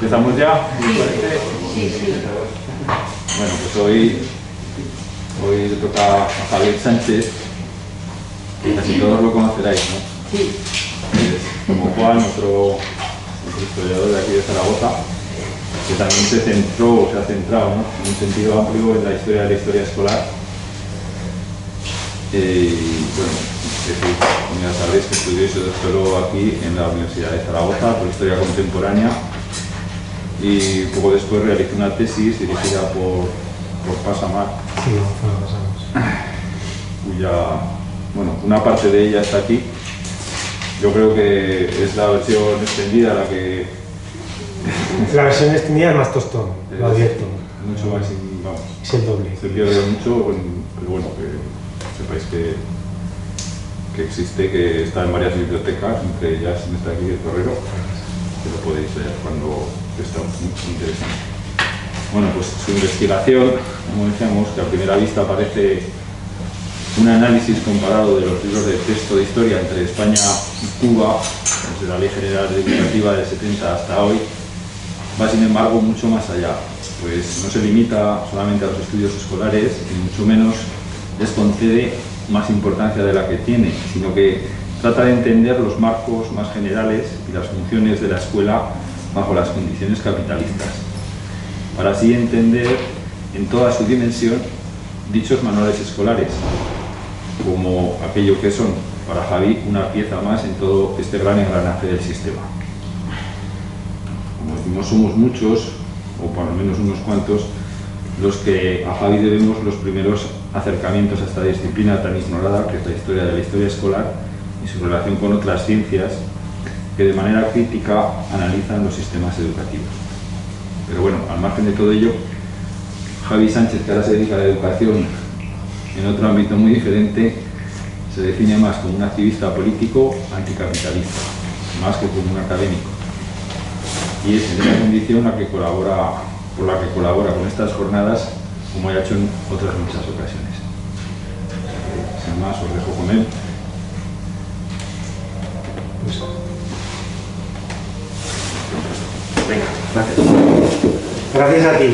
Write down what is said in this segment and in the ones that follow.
¿Empezamos ya? Sí. Bueno, pues hoy le toca a Javier Sánchez, que casi todos lo conoceráis, ¿no? Sí. Es como Juan, otro historiador de aquí de Zaragoza, que también se ha centrado, ¿no?, en un sentido amplio en la historia escolar. Bueno, como ya sabéis, que estudió y se doctoró aquí en la Universidad de Zaragoza por historia contemporánea, y poco después realizó una tesis dirigida por Pasamar, Sí, lo pasamos. cuya, bueno, una parte de ella está aquí. Yo creo que es la versión extendida la que La versión extendida es más tostón, lo advierto. mucho más, vamos, Es el doble. se pierde mucho, pero bueno, que sepáis que existe, que está en varias bibliotecas, entre ellas esta aquí de Torrero, que lo podéis ver cuando está muy interesante. Bueno, pues su investigación, como decíamos, que a primera vista parece un análisis comparado de los libros de texto de historia entre España y Cuba, desde la Ley General Educativa del 70 hasta hoy, va sin embargo mucho más allá, pues no se limita solamente a los estudios escolares, y mucho menos les concede más importancia de la que tiene, sino que trata de entender los marcos más generales y las funciones de la escuela bajo las condiciones capitalistas, para así entender en toda su dimensión dichos manuales escolares, como aquello que son para Javi una pieza más en todo este gran engranaje del sistema. Como decimos, somos muchos, o por lo menos unos cuantos, los que a Javi debemos los primeros acercamientos a esta disciplina tan ignorada que es la historia de la historia escolar y su relación con otras ciencias que de manera crítica analizan los sistemas educativos. Pero bueno, al margen de todo ello, Javi Sánchez, que ahora se dedica a la educación en otro ámbito muy diferente, se define más como un activista político anticapitalista, más que como un académico. Y es en esa condición por la que colabora con estas jornadas, como ha hecho en otras muchas ocasiones. Sin más, os dejo con él. Venga, gracias. Gracias a ti.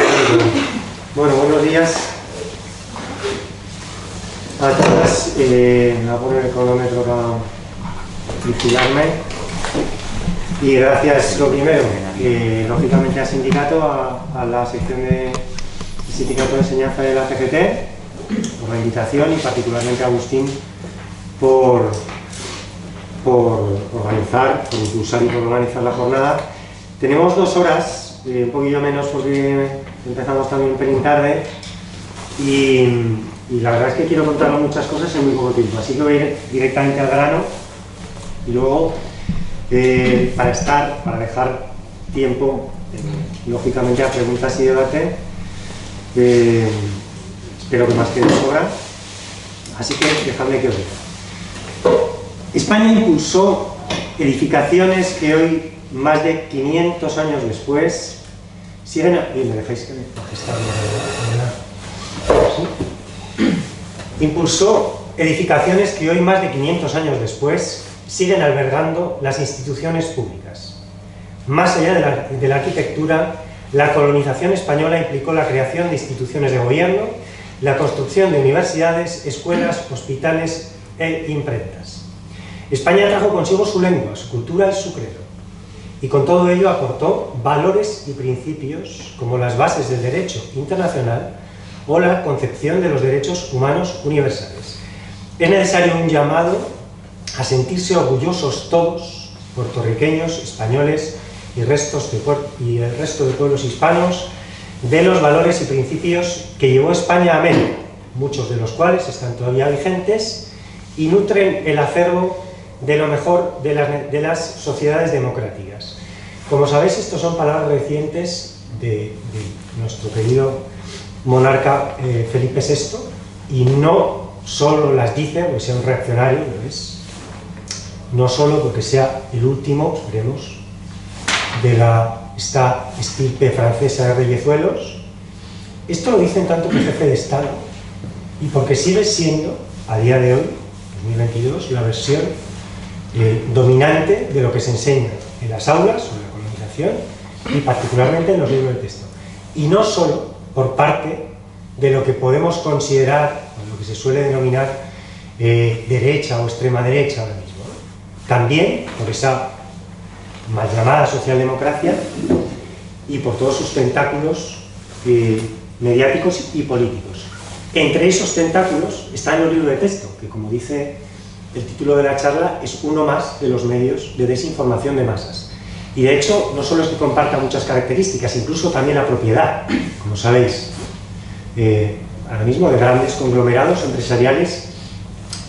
Bueno, buenos días a todas. Me voy a poner el cronómetro para vigilarme. Y gracias, lo primero, lógicamente al sindicato, a la sección del Sindicato de Enseñanza de la CGT, por la invitación, y particularmente a Agustín por impulsar y por organizar la jornada. Tenemos 2 horas, un poquillo menos porque empezamos también un pelín tarde, y la verdad es que quiero contaros muchas cosas en muy poco tiempo, así que voy a ir directamente al grano y luego para dejar tiempo, lógicamente, a preguntas y debate. Espero que más que de sobra, así que dejadme que os diga. España impulsó edificaciones que hoy, más de 500 años después, siguen... ¿Me dejáis que me Impulsó edificaciones que hoy, más de 500 años después, siguen albergando las instituciones públicas. Más allá de la arquitectura, la colonización española implicó la creación de instituciones de gobierno, la construcción de universidades, escuelas, hospitales e imprentas. España trajo consigo su lengua, su cultura y su credo, y con todo ello aportó valores y principios como las bases del derecho internacional o la concepción de los derechos humanos universales. Es necesario un llamado a sentirse orgullosos todos, puertorriqueños, españoles y el resto de pueblos hispanos, de los valores y principios que llevó España a América, muchos de los cuales están todavía vigentes y nutren el acervo de lo mejor de las sociedades democráticas. Como sabéis, estos son palabras recientes de nuestro querido monarca Felipe VI, y no solo las dice porque sea un reaccionario, lo es, no solo porque sea el último, esperemos, de esta estirpe francesa de reyezuelos. Esto lo dicen tanto que jefe de Estado, y porque sigue siendo, a día de hoy, 2022, la versión dominante de lo que se enseña en las aulas sobre la colonización y particularmente en los libros de texto. Y no solo por parte de lo que podemos considerar, o lo que se suele denominar derecha o extrema derecha ahora mismo, ¿no? También por esa mal llamada socialdemocracia y por todos sus tentáculos mediáticos y políticos. Entre esos tentáculos están los libros de texto, que como dice el título de la charla, es uno más de los medios de desinformación de masas. Y de hecho, no solo es que comparta muchas características, incluso también la propiedad, como sabéis, ahora mismo de grandes conglomerados empresariales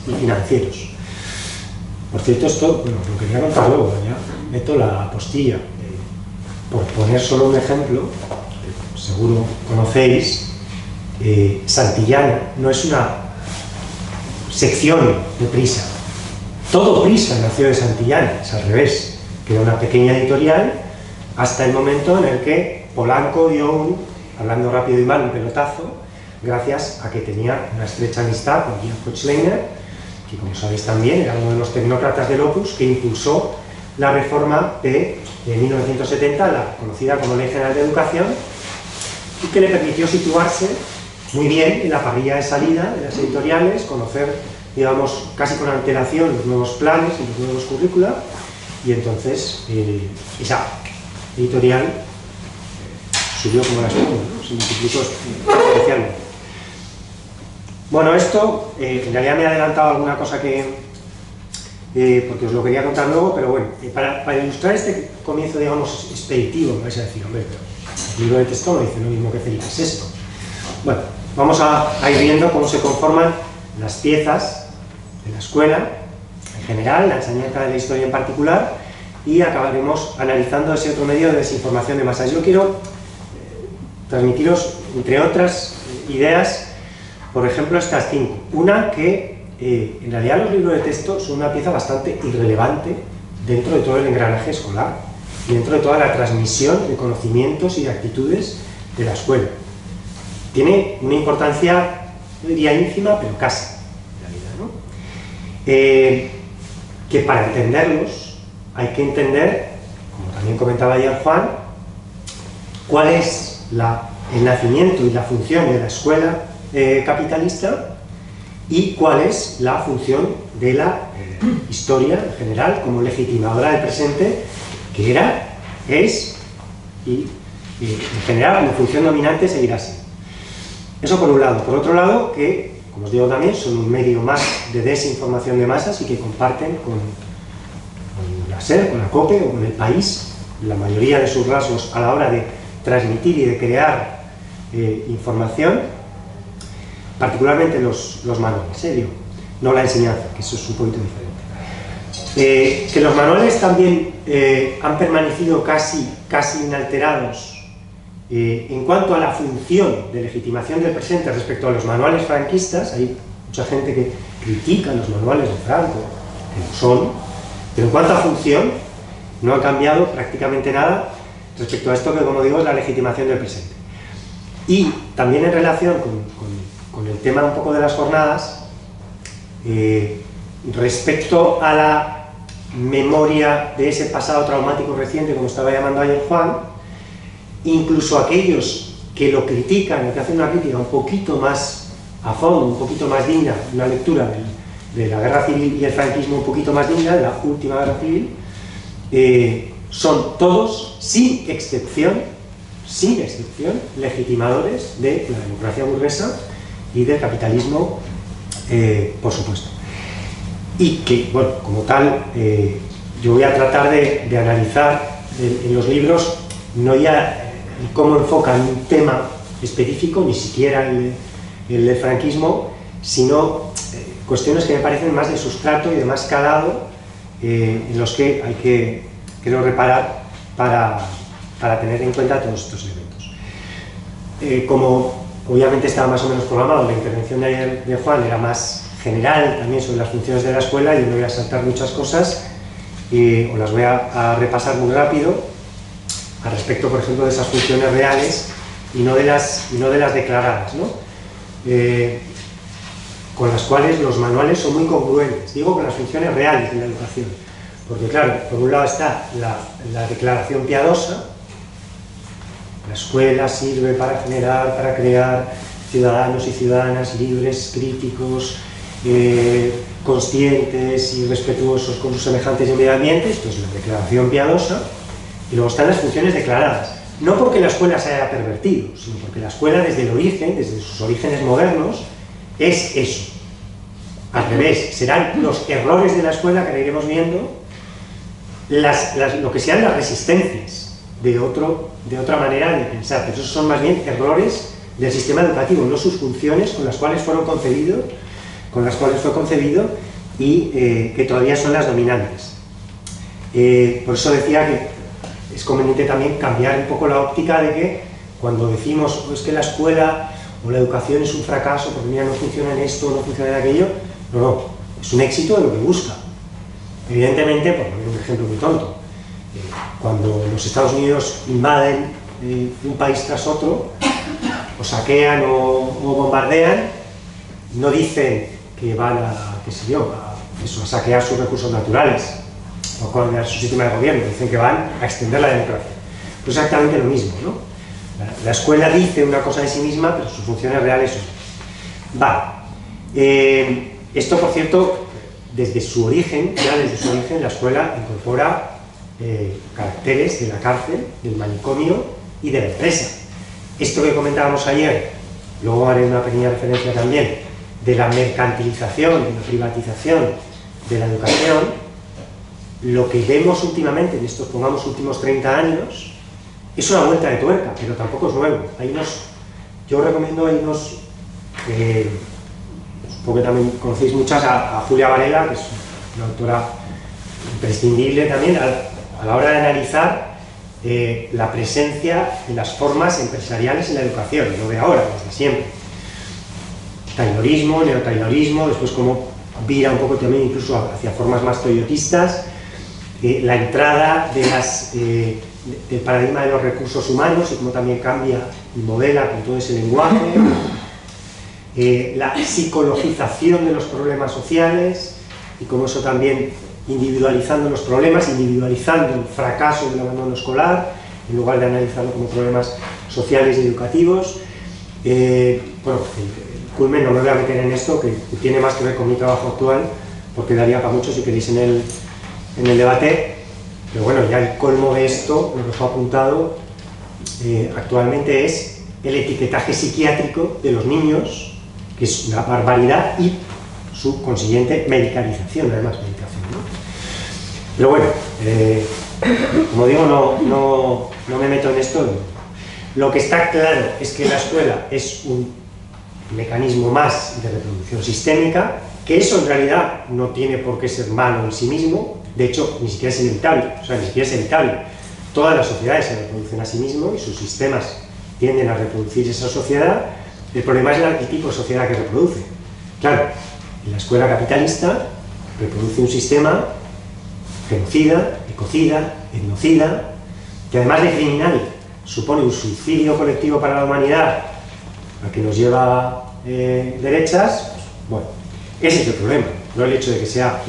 y financieros. Por cierto, esto, bueno, lo quería contar luego, ya meto la apostilla. Por poner solo un ejemplo, seguro conocéis, Santillana no es una sección de Prisa. Todo Prisa nació de Santillana, es al revés, que era una pequeña editorial, hasta el momento en el que Polanco dio hablando rápido y mal, un pelotazo, gracias a que tenía una estrecha amistad con Jakob Schleiner, que como sabéis también era uno de los tecnócratas del Opus, que impulsó la reforma de 1970, la conocida como Ley General de Educación, y que le permitió situarse muy bien en la parrilla de salida de las editoriales, conocer, digamos, casi con antelación los nuevos planes y los nuevos currícula, y entonces esa editorial subió como la espuma, ¿no? Se multiplicó especialmente. Bueno, esto, en realidad me he adelantado alguna cosa porque os lo quería contar luego, pero bueno, para ilustrar este comienzo, digamos, expeditivo, me vais a decir, hombre, pero el libro de texto no dice lo mismo que Felipe VI. Bueno, vamos a ir viendo cómo se conforman las piezas de la escuela, en general, la enseñanza de la historia en particular, y acabaremos analizando ese otro medio de desinformación de masas. Yo quiero transmitiros, entre otras ideas, por ejemplo, estas 5. Una que en realidad los libros de texto son una pieza bastante irrelevante dentro de todo el engranaje escolar, dentro de toda la transmisión de conocimientos y de actitudes de la escuela. Tiene una importancia, no diría ínfima, pero casi, en realidad, ¿no? Que para entenderlos hay que entender, como también comentaba ayer Juan, cuál es el nacimiento y la función de la escuela capitalista y cuál es la función de la historia en general como legitimadora del presente, que era, es y en general como función dominante seguirá siendo. Eso por un lado. Por otro lado, que, como os digo también, son un medio más de desinformación de masas y que comparten con la SER, con la COPE o con El País la mayoría de sus rasgos a la hora de transmitir y de crear información, particularmente los manuales, digo, no la enseñanza, que eso es un poquito diferente. Que los manuales también han permanecido casi inalterados en cuanto a la función de legitimación del presente respecto a los manuales franquistas. Hay mucha gente que critica los manuales de Franco, que lo son, pero en cuanto a función no ha cambiado prácticamente nada respecto a esto que, como digo, es la legitimación del presente. Y también en relación con el tema un poco de las jornadas, respecto a la memoria de ese pasado traumático reciente, como estaba llamando ayer Juan, incluso aquellos que lo critican, que hacen una crítica un poquito más a fondo, un poquito más digna, una lectura de la guerra civil y el franquismo un poquito más digna, de la última guerra civil, son todos, sin excepción, legitimadores de la democracia burguesa y del capitalismo, por supuesto. Y que, bueno, como tal, yo voy a tratar de analizar en los libros no ya cómo enfocan un tema específico, ni siquiera el del franquismo, sino cuestiones que me parecen más de sustrato y de más calado, en los que hay que, creo, reparar para tener en cuenta todos estos elementos. Como obviamente estaba más o menos programado, la intervención de ayer de Juan era más general también sobre las funciones de la escuela, yo me voy a saltar muchas cosas os las voy a repasar muy rápido al respecto, por ejemplo, de esas funciones reales y no de las declaradas, ¿no? Con las cuales los manuales son muy congruentes, digo, con las funciones reales de la educación, porque claro, por un lado está la declaración piadosa, escuela sirve para generar, para crear ciudadanos y ciudadanas libres, críticos, conscientes y respetuosos con sus semejantes y el medio ambiente. Esto es la declaración piadosa. Y luego están las funciones declaradas. No porque la escuela se haya pervertido, sino porque la escuela desde el origen, desde sus orígenes modernos, es eso. Al revés, serán los errores de la escuela que iremos viendo, lo que sean las resistencias de otra manera de pensar. Pero esos son más bien errores del sistema educativo, no sus funciones con las cuales fue concebido y que todavía son las dominantes. Por eso decía que es conveniente también cambiar un poco la óptica de que cuando decimos es que la escuela o la educación es un fracaso porque mira, no funciona en esto, no funciona en aquello, no, es un éxito de lo que busca. Evidentemente, por poner un ejemplo muy tonto, cuando los Estados Unidos invaden un país tras otro, o saquean o bombardean, no dicen que van a saquear sus recursos naturales o cambiar su sistema de gobierno, dicen que van a extender la democracia. Pues exactamente lo mismo, ¿no? La escuela dice una cosa de sí misma, pero sus funciones reales son. Vale. Esto, por cierto, desde su origen, la escuela incorpora caracteres de la cárcel, del manicomio y de la empresa. Esto que comentábamos ayer, luego haré una pequeña referencia también, de la mercantilización, de la privatización de la educación, lo que vemos últimamente en estos, pongamos, últimos 30 años, es una vuelta de tuerca, pero tampoco es nuevo. Yo recomiendo, supongo que también conocéis muchas, a Julia Varela, que es una autora imprescindible también, a la hora de analizar la presencia de las formas empresariales en la educación, no de ahora, desde siempre. Taylorismo, neotaylorismo, después como vira un poco también incluso hacia formas más toyotistas, la entrada del paradigma de los recursos humanos y cómo también cambia y modela con todo ese lenguaje, la psicologización de los problemas sociales y cómo eso también individualizando los problemas, individualizando el fracaso del abandono escolar, en lugar de analizarlo como problemas sociales y educativos. Bueno, el culmen, no me voy a meter en esto, que tiene más que ver con mi trabajo actual, porque daría para mucho si queréis en el debate, pero bueno, ya el colmo de esto, lo que os he apuntado actualmente, es el etiquetaje psiquiátrico de los niños, que es una barbaridad, y su consiguiente medicalización, además medicación, ¿no? Pero bueno, como digo, no me meto en esto. Lo que está claro es que la escuela es un mecanismo más de reproducción sistémica, que eso en realidad no tiene por qué ser malo en sí mismo. De hecho, ni siquiera es evitable, Todas las sociedades se reproducen a sí mismas y sus sistemas tienden a reproducir esa sociedad. El problema es el tipo de sociedad que reproduce. Claro, en la escuela capitalista reproduce un sistema genocida, ecocida, etnocida, que además de criminal supone un suicidio colectivo para la humanidad, al que nos lleva derechas. Bueno, ese es el problema, no el hecho de que sea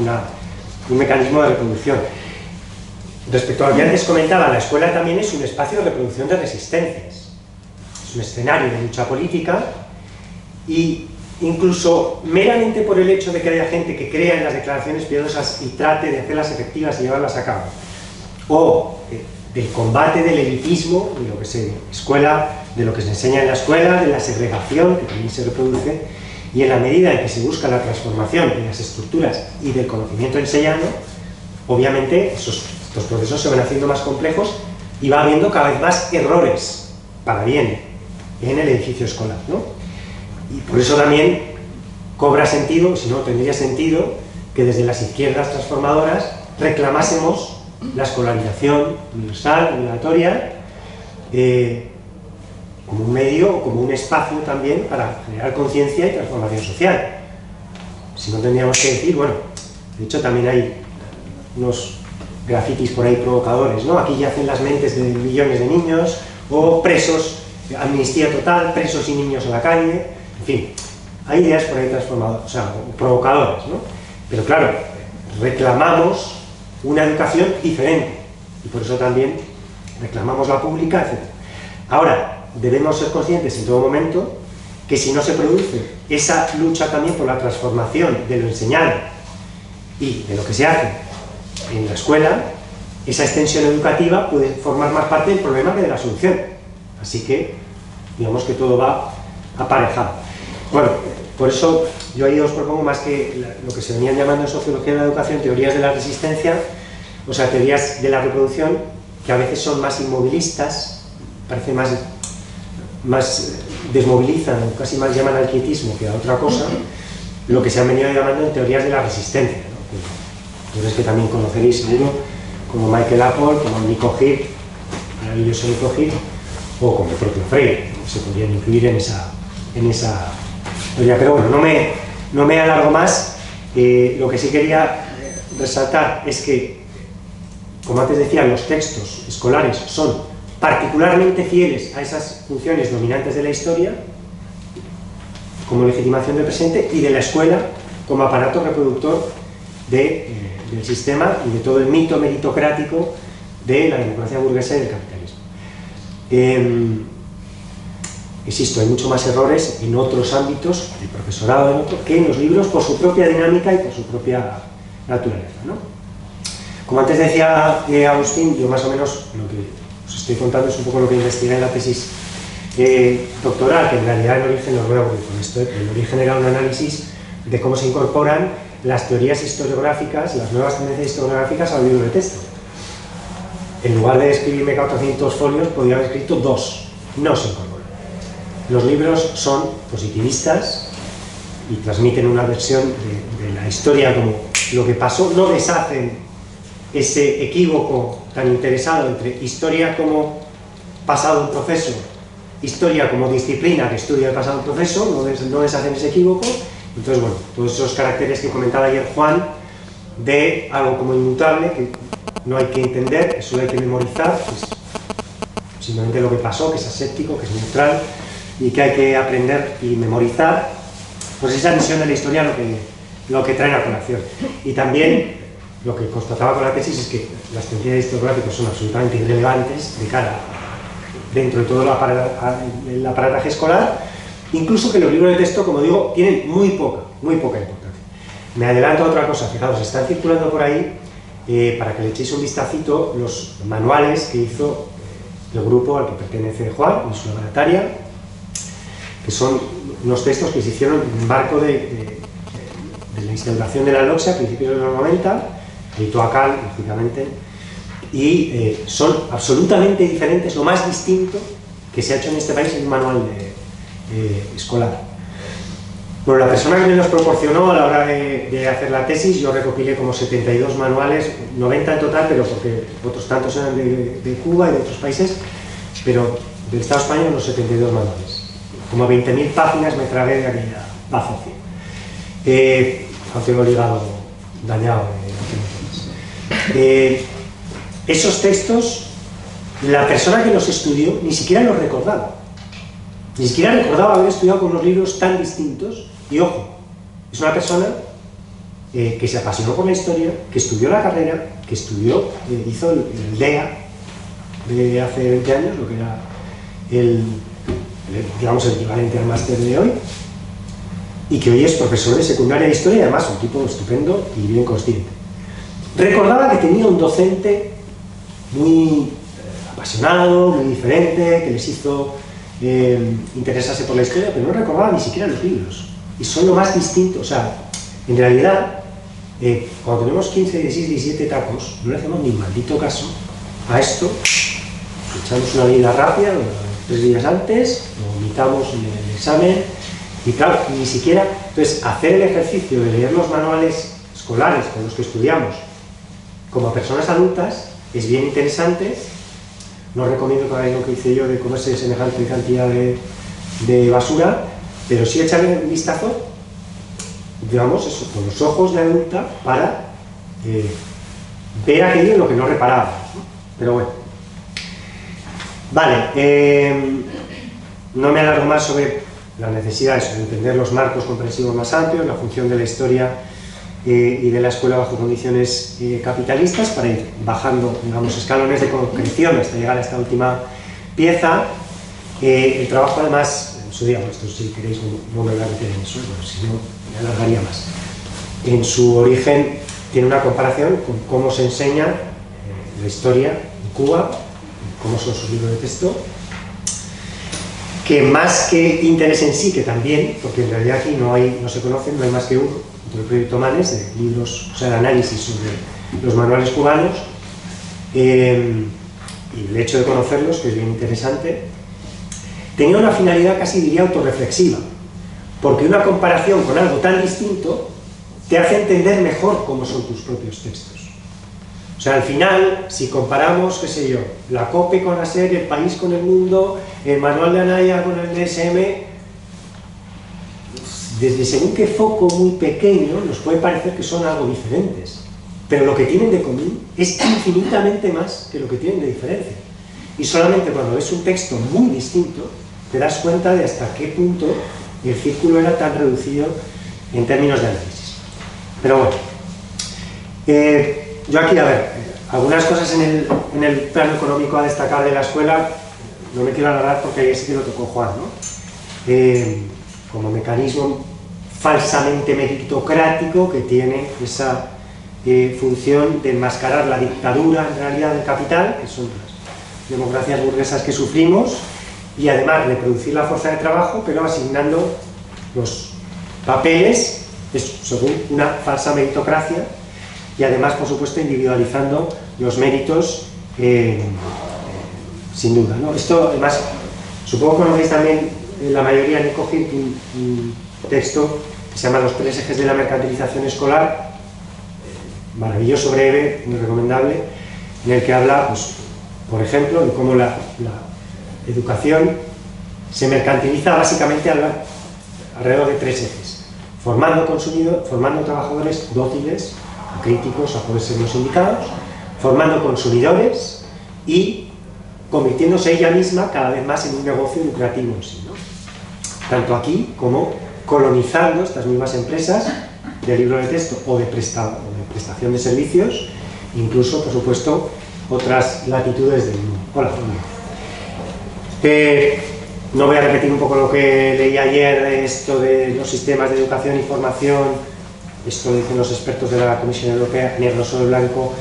un mecanismo de reproducción. Respecto a lo que antes comentaba, la escuela también es un espacio de reproducción de resistencias, es un escenario de lucha política, y incluso meramente por el hecho de que haya gente que crea en las declaraciones piadosas y trate de hacerlas efectivas y llevarlas a cabo, o del combate del elitismo, de lo que se enseña en la escuela, de la segregación que también se reproduce, y en la medida en que se busca la transformación de las estructuras y del conocimiento ensayando, obviamente estos procesos se van haciendo más complejos y va habiendo cada vez más errores para bien en el edificio escolar, ¿no? Y por eso también cobra sentido, si no tendría sentido, que desde las izquierdas transformadoras reclamásemos la escolarización universal, obligatoria, como un medio, como un espacio también para generar conciencia y transformación social. Si no, tendríamos que decir, bueno, de hecho también hay unos grafitis por ahí provocadores, ¿no? Aquí yacen las mentes de millones de niños, o presos, amnistía total, presos y niños en la calle, en fin, hay ideas por ahí transformadoras, o sea, provocadoras, ¿no? Pero claro, reclamamos una educación diferente, y por eso también reclamamos la pública, etc. Ahora, debemos ser conscientes en todo momento que si no se produce esa lucha también por la transformación de lo enseñado y de lo que se hace en la escuela, esa extensión educativa puede formar más parte del problema que de la solución. Así que, digamos que todo va aparejado. Bueno, por eso yo ahí os propongo más que lo que se venían llamando en sociología de la educación, teorías de la resistencia, o sea, teorías de la reproducción, que a veces son más inmovilistas, parece más desmovilizan, casi más llaman al quietismo que a otra cosa, lo que se han venido llamando en teorías de la resistencia, ¿no? Entonces que también conoceréis seguro, como Michael Apple, como Nico Hill, maravilloso Nico Hill, o como el propio Freire, ¿no? Se podrían incluir en esa teoría. Pero bueno, no me alargo más. Lo que sí quería resaltar es que, como antes decía, los textos escolares son particularmente fieles a esas funciones dominantes de la historia, como legitimación del presente, y de la escuela como aparato reproductor del sistema y de todo el mito meritocrático de la democracia burguesa y del capitalismo. Insisto, hay mucho más errores en otros ámbitos, el profesorado en otro, que en los libros por su propia dinámica y por su propia naturaleza, ¿no? Como antes decía Agustín, yo más o menos lo que os estoy contando es un poco lo que investigué en la tesis doctoral, que en realidad en origen, os voy a aburrir con esto, en origen era un análisis de cómo se incorporan las teorías historiográficas, las nuevas tendencias historiográficas al libro de texto. En lugar de escribirme 400 folios, podría haber escrito 2, no se incorporan. Los libros son positivistas y transmiten una versión de la historia como lo que pasó, no deshacen ese equívoco tan interesado entre historia como pasado un proceso, historia como disciplina que estudia el pasado un proceso, no deshacen ese equívoco. Entonces, bueno, todos esos caracteres que comentaba ayer Juan, de algo como inmutable, que no hay que entender, que solo hay que memorizar, que es simplemente lo que pasó, que es aséptico, que es neutral, y que hay que aprender y memorizar, pues esa visión de la historia lo que traen a colación. Y también lo que constataba con la tesis es que las teorías historiográficas son absolutamente irrelevantes de cara dentro de todo el aparataje escolar, incluso que los libros de texto, como digo, tienen muy poca importancia. Me adelanto a otra cosa, fijaos, están circulando por ahí, para que le echéis un vistacito, los manuales que hizo el grupo al que pertenece Juan y su laboratoria, que son unos textos que se hicieron en el marco de la instauración de la LOCSE a principios de los 90, editó ACAL, lógicamente, y son absolutamente diferentes, lo más distinto que se ha hecho en este país en un manual escolar. Bueno, la persona que me los proporcionó a la hora de hacer la tesis, yo recopilé como 72 manuales, 90 en total, pero porque otros tantos eran de Cuba y de otros países, pero del Estado español los 72 manuales. Como 20.000 páginas me tragué de aquella bazocia. Aún tengo el hígado dañado. Esos textos, la persona que los estudió ni siquiera los recordaba. Ni siquiera recordaba haber estudiado con unos libros tan distintos. Y ojo, es una persona que se apasionó por la historia, que estudió la carrera, que estudió, hizo el DEA de hace 20 años, lo que era digamos el equivalente al máster de hoy, y que hoy es profesor de secundaria de historia y además un tipo estupendo y bien consciente. Recordaba que tenía un docente muy apasionado, muy diferente, que les hizo interesarse por la historia, pero no recordaba ni siquiera los libros. Y son lo más distinto, o sea, en realidad, cuando tenemos 15, 16, 17 tacos, no le hacemos ni maldito caso a esto, echamos una vida rápida, 3 días antes, lo omitamos en el examen, y claro, ni siquiera, entonces, hacer el ejercicio de leer los manuales escolares con los que estudiamos como personas adultas es bien interesante. No recomiendo que hagáis lo que hice yo de comerse semejante cantidad de basura, pero sí echarle un vistazo, digamos, eso, con los ojos de adulta para ver aquello en lo que no reparábamos, ¿no? Pero bueno. Vale, no me alargo más sobre la necesidad de entender los marcos comprensivos más amplios, la función de la historia y de la escuela bajo condiciones capitalistas, para ir bajando, digamos, escalones de concreción hasta llegar a esta última pieza. El trabajo además, en su día, esto si queréis no me voy a meter en eso, pero si no me alargaría más. En su origen tiene una comparación con cómo se enseña la historia en Cuba, cómo son sus libros de texto, que más que interés en sí, que también, porque en realidad aquí no se conocen, no hay más que uno, el proyecto Manes, de libros, o sea, de análisis sobre los manuales cubanos, y el hecho de conocerlos, que es bien interesante, tenía una finalidad casi diría autorreflexiva, porque una comparación con algo tan distinto te hace entender mejor cómo son tus propios textos. O sea, al final, si comparamos, qué sé yo, la COPE con la SER, el País con el Mundo, el manual de Anaya con el DSM, desde según qué foco muy pequeño nos puede parecer que son algo diferentes, pero lo que tienen de común es infinitamente más que lo que tienen de diferencia. Y solamente cuando ves un texto muy distinto te das cuenta de hasta qué punto el círculo era tan reducido en términos de análisis. Pero bueno, yo aquí, a ver, algunas cosas en el plano económico a destacar de la escuela, no me quiero alargar porque ahí sí que lo tocó Juan, ¿no? Como mecanismo falsamente meritocrático que tiene esa función de enmascarar la dictadura en realidad del capital, que son las democracias burguesas que sufrimos, y además reproducir la fuerza de trabajo, pero asignando los papeles según una falsa meritocracia, y además, por supuesto, individualizando los méritos, sin duda, ¿no? Esto, además, supongo que conocéis también, la mayoría, Nico Hirt, un texto que se llama Los 3 ejes de la mercantilización escolar, maravilloso, breve, muy recomendable, en el que habla, pues, por ejemplo, de cómo la educación se mercantiliza básicamente alrededor de 3 ejes: formando trabajadores dóciles, críticos a poder ser los sindicados, formando consumidores y convirtiéndose ella misma cada vez más en un negocio lucrativo en sí, ¿no? Tanto aquí como colonizando estas mismas empresas de libro de texto o de prestación de servicios, incluso, por supuesto, otras latitudes del mundo. Hola, no voy a repetir un poco lo que leí ayer de esto de los sistemas de educación y formación. Esto lo dicen los expertos de la Comisión Europea, negro sobre blanco,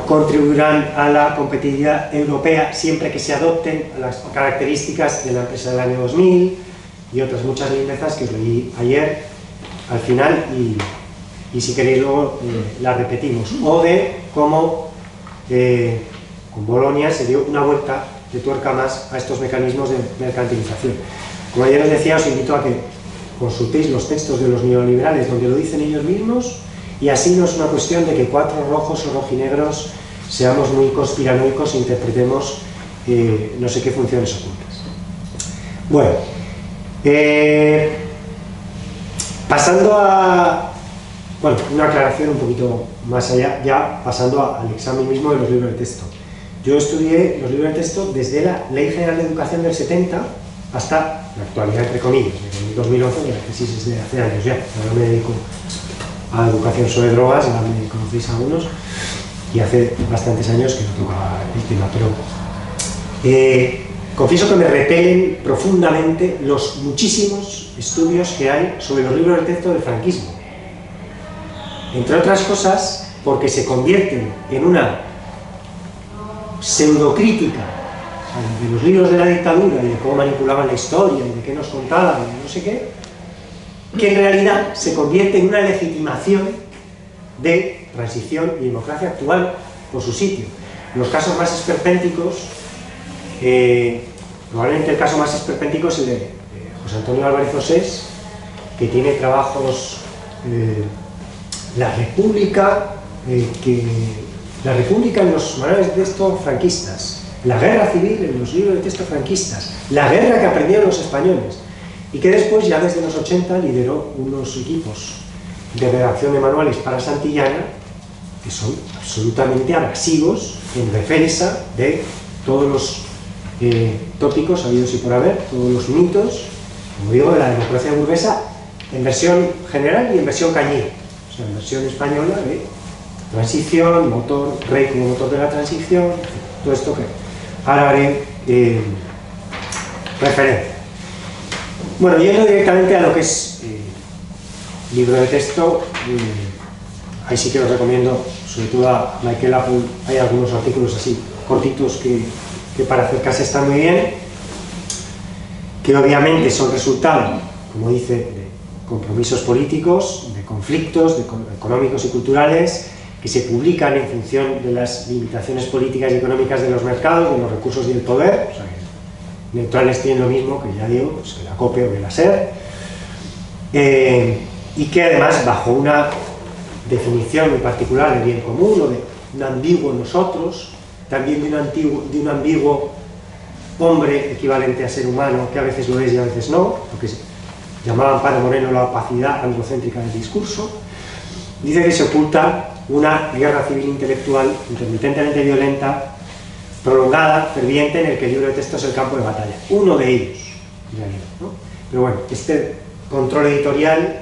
contribuirán a la competitividad europea siempre que se adopten las características de la empresa del año 2000 y otras muchas lindezas que os leí ayer al final, y si queréis luego las repetimos. O de cómo con Bolonia se dio una vuelta de tuerca más a estos mecanismos de mercantilización. Como ayer os decía, os invito a que consultéis los textos de los neoliberales donde lo dicen ellos mismos, y así no es una cuestión de que 4 rojos o rojinegros seamos muy conspiranoicos e interpretemos no sé qué funciones ocultas. Bueno, pasando a una aclaración un poquito más allá, ya pasando al examen mismo de los libros de texto. Yo estudié los libros de texto desde la Ley General de Educación del 70 hasta la actualidad, entre comillas, en el 2011, la crisis es de hace años ya. Ahora me dedico a educación sobre drogas, ya me conocéis algunos, y hace bastantes años que no tocaba el tema, pero confieso que me repelen profundamente los muchísimos estudios que hay sobre los libros de texto del franquismo. Entre otras cosas, porque se convierten en una pseudocrítica de los libros de la dictadura y de cómo manipulaban la historia y de qué nos contaban y no sé qué, que en realidad se convierte en una legitimación de transición y democracia actual por su sitio. Los casos más esperpénticos, probablemente el caso más esperpéntico es el de José Antonio Álvarez Osés, que tiene trabajos La República en los manuales de texto franquistas, la guerra civil en los libros de texto franquistas, la guerra que aprendieron los españoles, y que después, ya desde los 80, lideró unos equipos de redacción de manuales para Santillana que son absolutamente abrasivos en defensa de todos los tópicos habidos y por haber, todos los mitos, como digo, de la democracia burguesa, en versión general y en versión cañí, o sea, en versión española de transición, motor, rey como motor de la transición, todo esto que ahora haré referencia. Bueno, yendo directamente a lo que es libro de texto, ahí sí que os recomiendo, sobre todo a Michael Apple, hay algunos artículos así, cortitos, que para acercarse están muy bien, que obviamente son resultado, como dice, de compromisos políticos, de conflictos económicos y culturales, que se publican en función de las limitaciones políticas y económicas de los mercados, de los recursos y del poder. O sea, que neutrales tienen lo mismo, que ya digo, pues que la COPE o que la SER, y que además, bajo una definición muy particular de bien común, o de un ambiguo nosotros, también de un ambiguo hombre equivalente a ser humano, que a veces lo es y a veces no, lo que llamaban Paro Moreno la opacidad androcéntrica del discurso, dice que se oculta una guerra civil intelectual intermitentemente violenta, prolongada, ferviente, en el que el libro de texto es el campo de batalla. Uno de ellos, en realidad, ¿no? Pero bueno, este control editorial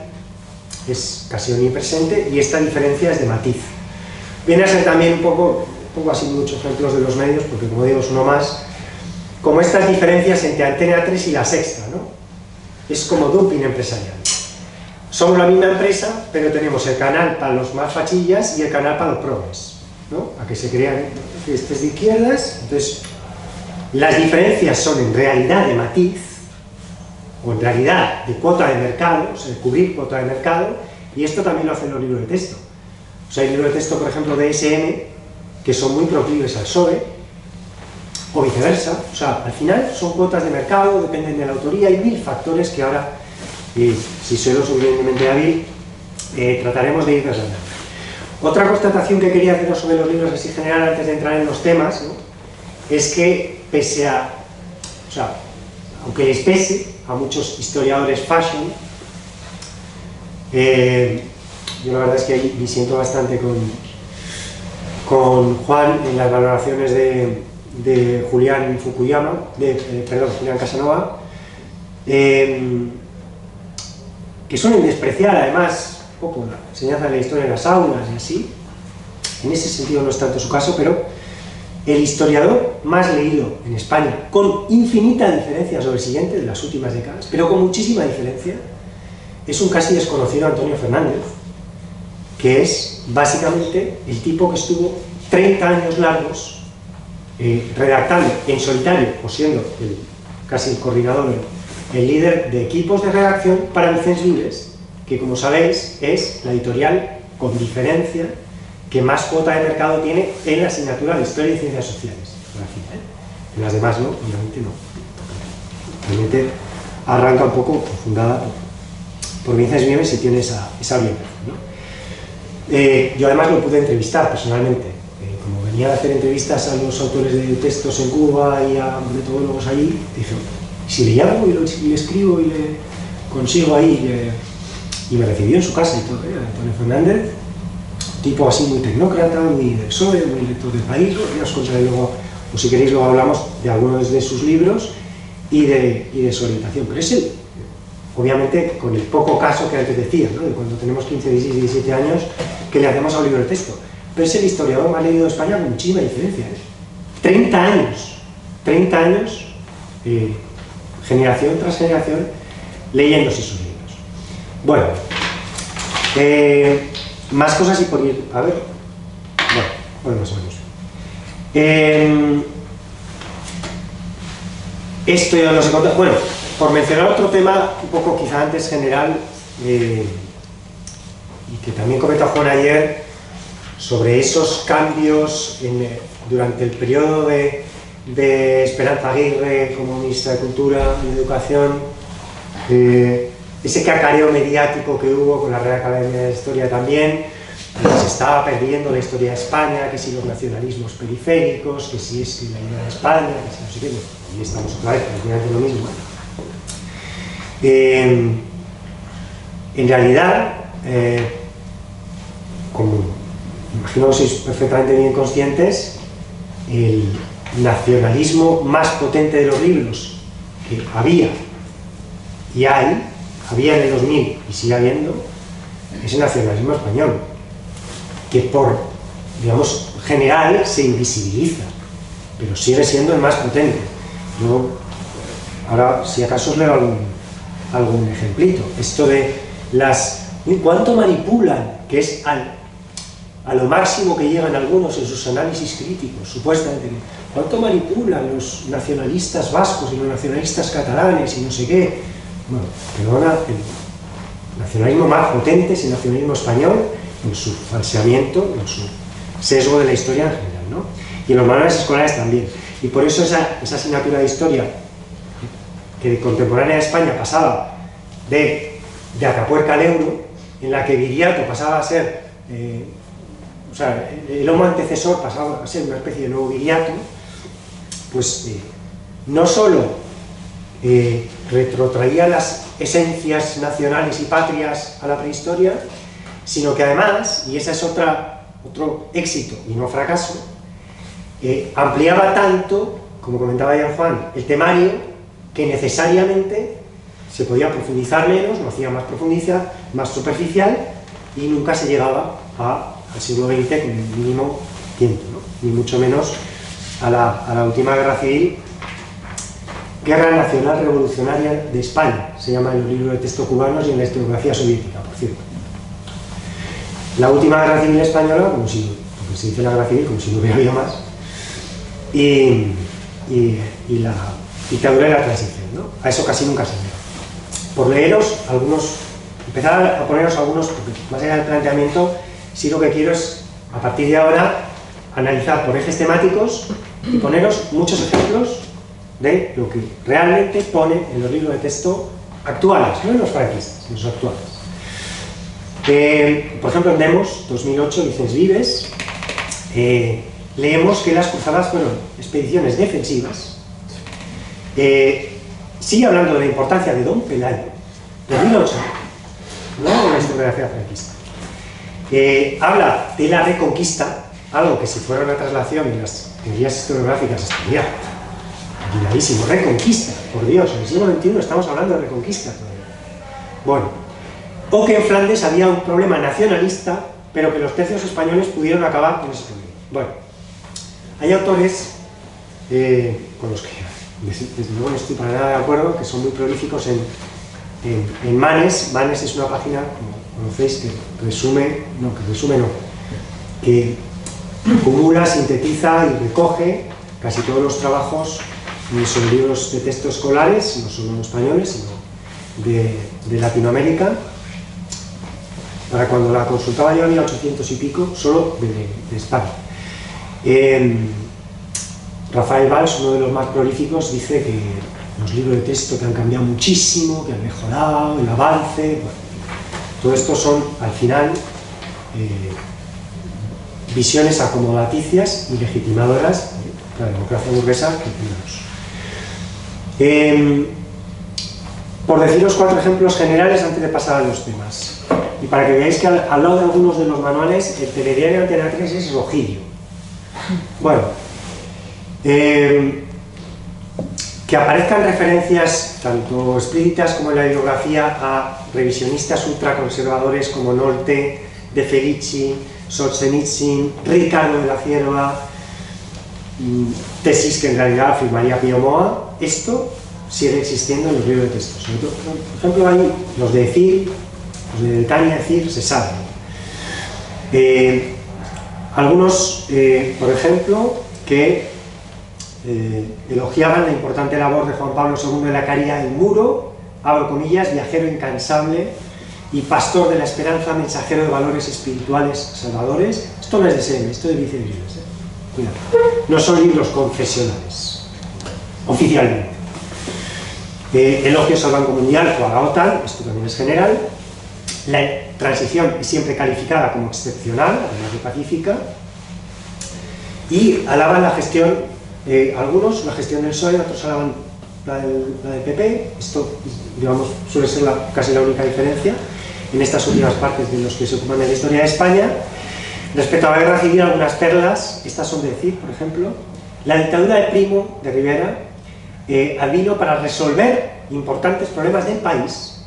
es casi omnipresente y esta diferencia es de matiz. Viene a ser también un poco así muchos ejemplos de los medios, porque como digo es uno más, como estas diferencias entre Antena 3 y La Sexta, ¿no? Es como dumping empresarial. Somos la misma empresa, pero tenemos el canal para los más fachillas y el canal para los progres, ¿no? A que se crean fiestas de izquierdas. Entonces, las diferencias son en realidad de matiz, o en realidad de cuota de mercado, o sea, de cubrir cuota de mercado, y esto también lo hacen los libros de texto. O sea, hay libros de texto, por ejemplo, de SM, que son muy proclives al PSOE, o viceversa. O sea, al final son cuotas de mercado, dependen de la autoría, hay mil factores que ahora, si soy lo suficientemente hábil, trataremos de ir desarrollando. Otra constatación que quería haceros sobre los libros así general, antes de entrar en los temas, ¿no? Es que pese a, o sea, aunque les pese a muchos historiadores fashion, yo la verdad es que ahí disiento bastante con Juan en las valoraciones de Julián Fukuyama, Julián Casanova, que suelen despreciar además un poco la enseñanza de la historia en las aulas y así. En ese sentido no es tanto su caso, pero el historiador más leído en España, con infinita diferencia sobre el siguiente de las últimas décadas, pero con muchísima diferencia, es un casi desconocido Antonio Fernández, que es básicamente el tipo que estuvo 30 años largos redactando en solitario, o siendo casi el coordinador, el líder de equipos de redacción para Vicens Vives, que como sabéis es la editorial con diferencia que más cuota de mercado tiene en la asignatura de Historia y Ciencias Sociales. En las demás no, obviamente no. Realmente arranca un poco fundada por Vicens Vives y tiene esa orientación, ¿no? Yo además lo pude entrevistar personalmente. Como venía a hacer entrevistas a los autores de textos en Cuba y a metodólogos allí, dije, si le llamo y le escribo y le consigo ahí, y me recibió en su casa y todo, Antonio Fernández, tipo así muy tecnócrata, muy del PSOE, muy lector del país. Ya os contaré luego, o si queréis luego hablamos de algunos de sus libros y de su orientación, pero es él, obviamente con el poco caso que antes decía, ¿no? De cuando tenemos 15, 16, 17 años, que le hacemos a un libro de texto. Pero es el historiador más leído de España con muchísima diferencia, 30 años, generación tras generación, leyéndose sus libros. Bueno, más cosas y por ir, a ver, bueno, más o menos. Esto ya no sé cuánto, bueno, por mencionar otro tema un poco quizá antes general, y que también comentó Juan ayer, sobre esos cambios durante el periodo de Esperanza Aguirre como ministra de Cultura y de Educación, ese cacareo mediático que hubo con la Real Academia de Historia también, que se estaba perdiendo la historia de España, que si los nacionalismos periféricos, que si es la idea de España, que si no sé qué, y estamos otra vez prácticamente lo mismo. En realidad, como imagino que sois perfectamente bien conscientes, el nacionalismo más potente de los libros que había en el 2000 y sigue habiendo, es el nacionalismo español, que por, digamos, general se invisibiliza, pero sigue siendo el más potente. Yo ahora si acaso os leo algún ejemplito. Esto de cuánto manipulan, que es a lo máximo que llegan algunos en sus análisis críticos, supuestamente, cuánto manipulan los nacionalistas vascos y los nacionalistas catalanes y no sé qué. Bueno, perdona, el nacionalismo más potente es el nacionalismo español en su falseamiento, en su sesgo de la historia en general, ¿no? Y en los manuales escolares también. Y por eso esa asignatura de historia que de contemporánea de España pasaba de Atapuerca al euro, en la que Viriato pasaba a ser, o sea, el homo antecesor pasaba a ser una especie de nuevo Viriato, pues no solo retrotraía las esencias nacionales y patrias a la prehistoria, sino que además, y ese es otro éxito y no fracaso, ampliaba tanto, como comentaba ya Juan, el temario, que necesariamente se podía profundizar menos, no hacía más profundizar, más superficial, y nunca se llegaba al siglo XX con el mínimo tiempo, ¿no? Ni mucho menos a la última guerra civil, Guerra Nacional Revolucionaria de España, se llama en los libros de texto cubanos y en la historiografía soviética, por cierto. La última guerra civil española, porque se dice la guerra civil como si no hubiera habido más, y la dictadura de la transición, ¿no? A eso casi nunca se llega. Por leeros algunos, empezar a poneros algunos, porque más allá del planteamiento, sí lo que quiero es, a partir de ahora, analizar por ejes temáticos y poneros muchos ejemplos de lo que realmente pone en los libros de texto actuales, no en los franquistas, en los actuales. Por ejemplo, en Demos, 2008, Vicens Vives, leemos que las cruzadas fueron expediciones defensivas. Sigue hablando de la importancia de Don Pelayo, 2008, no de la historiografía franquista. Habla de la reconquista, algo que si fuera una traslación en las teorías historiográficas estaría cuidadísimo. Reconquista, por Dios, en el siglo XXI estamos hablando de reconquista todavía. Bueno, o que en Flandes había un problema nacionalista, pero que los tercios españoles pudieron acabar con ese problema. Bueno, hay autores con los que desde luego no estoy para nada de acuerdo, que son muy prolíficos en Manes. Manes es una página, como conocéis, que acumula, sintetiza y recoge casi todos los trabajos sobre libros de texto escolares, no solo españoles, sino de Latinoamérica. Para cuando la consultaba yo había 800 y pico, solo de España. Rafael Valls, uno de los más prolíficos, dice que los libros de texto que han cambiado muchísimo, que han mejorado, el avance, bueno, todo esto son, al final, visiones acomodaticias y legitimadoras de la democracia burguesa que tenemos. Por deciros 4 ejemplos generales antes de pasar a los temas, y para que veáis que al lado de algunos de los manuales, el telediario de Antena 3 es rojillo. Bueno, que aparezcan referencias tanto explícitas como en la bibliografía a revisionistas ultraconservadores como Nolte, De Felici, Solzhenitsyn, Ricardo de la Cierva, tesis que en realidad afirmaría Pío Moa. Esto sigue existiendo en los libros de texto. Sobre todo, por ejemplo, hay los de CIR, los de Tania CIR, se saben. Algunos, por ejemplo, que elogiaban la importante labor de Juan Pablo II de la Caridad del Muro, abro comillas, viajero incansable y pastor de la esperanza, mensajero de valores espirituales salvadores. Esto no es de SM, esto es de Vicens Vives, cuidado. No son libros confesionales, oficialmente. Elogios al Banco Mundial o a la OTAN, esto también es general. La transición es siempre calificada como excepcional, además de pacífica, y alaban la gestión, algunos la gestión del PSOE, otros alaban la del PP. Esto, digamos, suele ser casi la única diferencia en estas últimas partes de los que se ocupan de la historia de España. Respecto a la guerra civil, algunas perlas, estas son de decir, por ejemplo, la dictadura de Primo de Rivera vino para resolver importantes problemas del país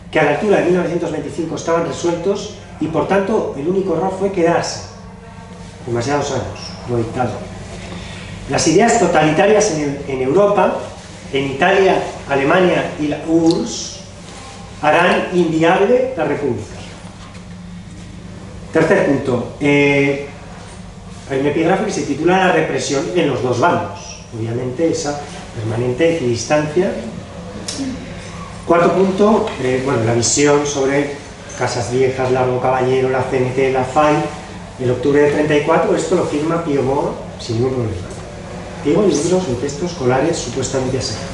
que a la altura de 1925 estaban resueltos y por tanto el único error fue quedarse demasiados años como dictador. Las ideas totalitarias en Europa en Italia, Alemania y la URSS harán inviable la República. Tercer punto. Hay un epígrafe que se titula La represión en los dos bandos. Obviamente esa permanente equidistancia. Cuarto punto, bueno, la visión sobre Casas Viejas, Largo Caballero, la CNT, la FAI, el octubre del 34, esto lo firma Pío Moro sin ningún problema. Digo, libros de textos escolares supuestamente asignados.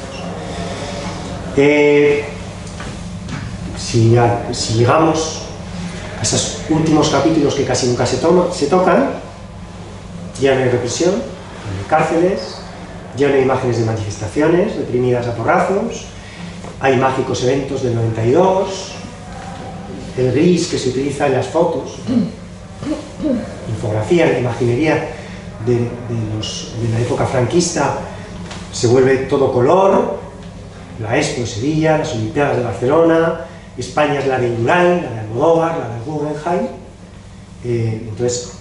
Si llegamos a esos últimos capítulos que casi nunca se tocan, ya no hay represión, no hay cárceles, ya no hay imágenes de manifestaciones reprimidas a porrazos, hay mágicos eventos del 92, el gris que se utiliza en las fotos, infografía, la imaginería de la época franquista se vuelve todo color, la Expo de Sevilla, las Olimpiadas de Barcelona, España es la de Indurain, la de Almodóvar, la de Guggenheim. Entonces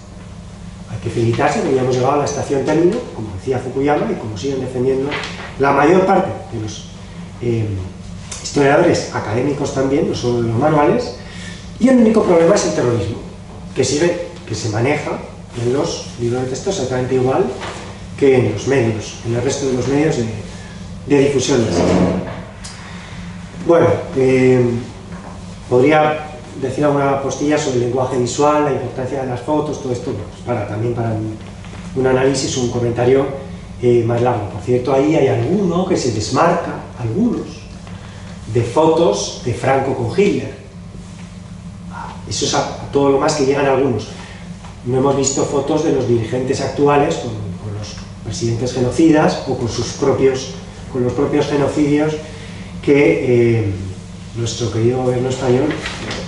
hay que felicitarse porque ya hemos llegado a la estación término, como decía Fukuyama y como siguen defendiendo la mayor parte de los historiadores académicos también, no solo de los manuales. Y el único problema es el terrorismo, que se maneja en los libros de texto exactamente igual que en los medios, en el resto de los medios de difusión. Bueno, podría decir alguna postilla sobre el lenguaje visual, la importancia de las fotos, todo esto, pues también para un análisis, un comentario más largo. Por cierto, ahí hay alguno que se desmarca, algunos, de fotos de Franco con Hitler. Eso es a todo lo más que llegan algunos. No hemos visto fotos de los dirigentes actuales con los presidentes genocidas o con los propios genocidios que nuestro querido gobierno español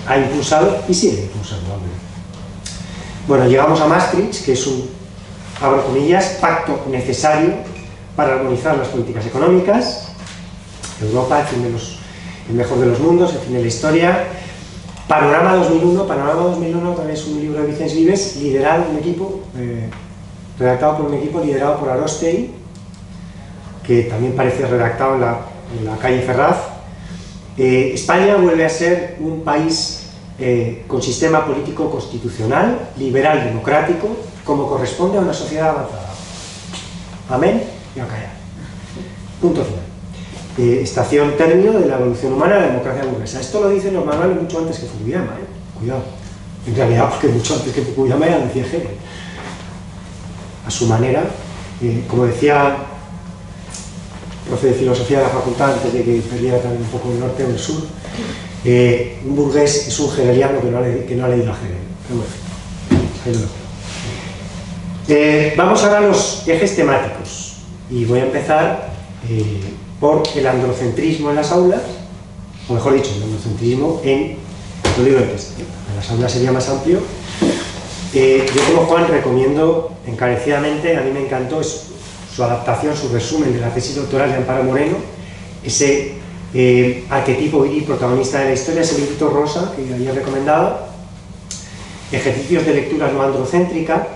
ha impulsado y sigue impulsando. Bueno, llegamos a Maastricht, que es un, abro comillas, pacto necesario para armonizar las políticas económicas. Europa, el mejor de los mundos, el fin de la historia. Panorama 2001 también es un libro de Vicens Vives, liderado un equipo, redactado por un equipo liderado por Aróstegui, que también parece redactado en la calle Ferraz. España vuelve a ser un país con sistema político constitucional, liberal, democrático, como corresponde a una sociedad avanzada. Amén y a callar. Punto final. Estación término de la evolución humana de la democracia burguesa. Esto lo dicen los manuales mucho antes que Fukuyama, cuidado. En realidad, porque mucho antes que Fukuyama ya decía Hegel. A su manera, como decía el profe de filosofía de la facultad, antes de que perdiera también un poco el norte o el sur, un burgués es un hegeliano que no ha leído a Hegel. Pero bueno, ahí lo dejo. Vamos ahora a los ejes temáticos. Y voy a empezar por el androcentrismo en las aulas, o mejor dicho, el androcentrismo en el libro de texto. En las aulas sería más amplio. Yo como Juan recomiendo encarecidamente, a mí me encantó su adaptación, su resumen de la tesis doctoral de Amparo Moreno, ese arquetipo viril protagonista de la historia, ese librito rosa que había recomendado, ejercicios de lectura no androcéntrica,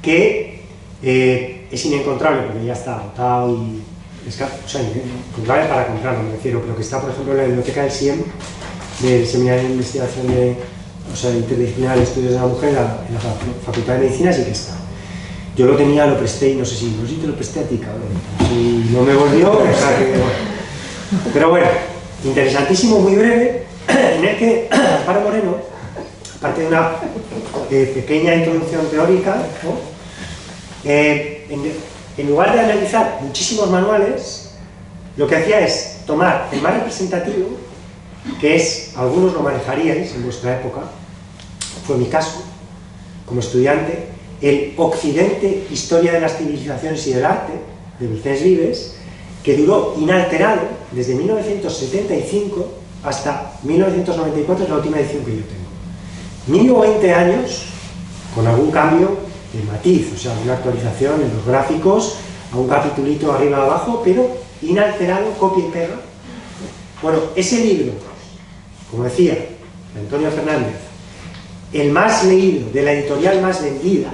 que es inencontrable porque ya está agotado y encontrable para comprarlo, me refiero, pero que está, por ejemplo, en la biblioteca del SIEM, del Seminario de Investigación Interdisciplinar de Estudios de la Mujer, en la Facultad de Medicina, sí que está. Yo lo tenía, lo presté y no sé si te lo presté a ti, cabrón. Si no me volvió, o sea que, bueno. Pero bueno, interesantísimo, muy breve, en el que Amparo Moreno, aparte de una pequeña introducción teórica, ¿no? En lugar de analizar muchísimos manuales, lo que hacía es tomar el más representativo, que es, algunos lo manejaríais en vuestra época, fue mi caso, como estudiante, el Occidente, Historia de las Civilizaciones y del Arte, de Vicens Vives, que duró inalterado desde 1975 hasta 1994, es la última edición que yo tengo. Mínimo 20 años, con algún cambio de matiz, o sea, una actualización en los gráficos, a un capitulito arriba abajo, pero inalterado, copia y pega. Bueno, ese libro, como decía de Antonio Fernández, el más leído, de la editorial más vendida,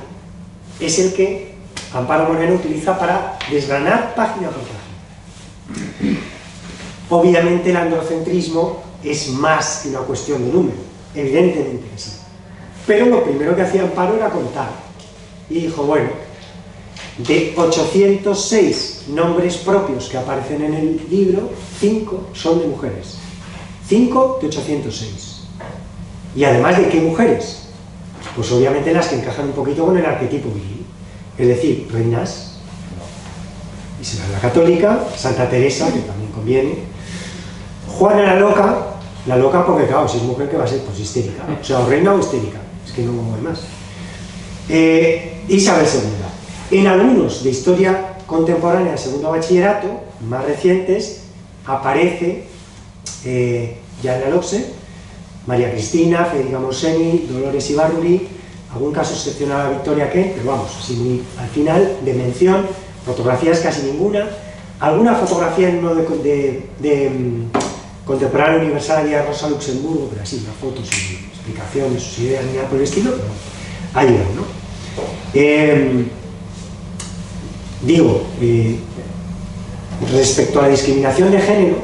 es el que Amparo Moreno utiliza para desgranar página por página. Obviamente el androcentrismo es más que una cuestión de número, evidentemente que sí. Pero lo primero que hacía Amparo era contar. Y dijo, bueno, de 806 nombres propios que aparecen en el libro, 5 son de mujeres. 5 de 806. Y además, ¿de qué mujeres? Pues obviamente las que encajan un poquito con el arquetipo viril. Es decir, reinas, Isabel la Católica, Santa Teresa, que también conviene, Juana la loca porque claro, si es mujer, ¿qué va a ser? Pues histérica, o sea, o reina o histérica, es que no hay más. Isabel II. En algunos de historia contemporánea del segundo bachillerato, más recientes, aparece Gianna Loxe, María Cristina, Federica Morseni, Dolores Ibarruri, algún caso excepcional a Victoria Kent, pero vamos, así al final, de mención, fotografías casi ninguna, alguna fotografía en uno de Contemporáneo Universal había Rosa Luxemburgo, pero así, una foto sin explicaciones, sus ideas, ni nada por el estilo, pero ahí va, ¿no? Respecto a la discriminación de género,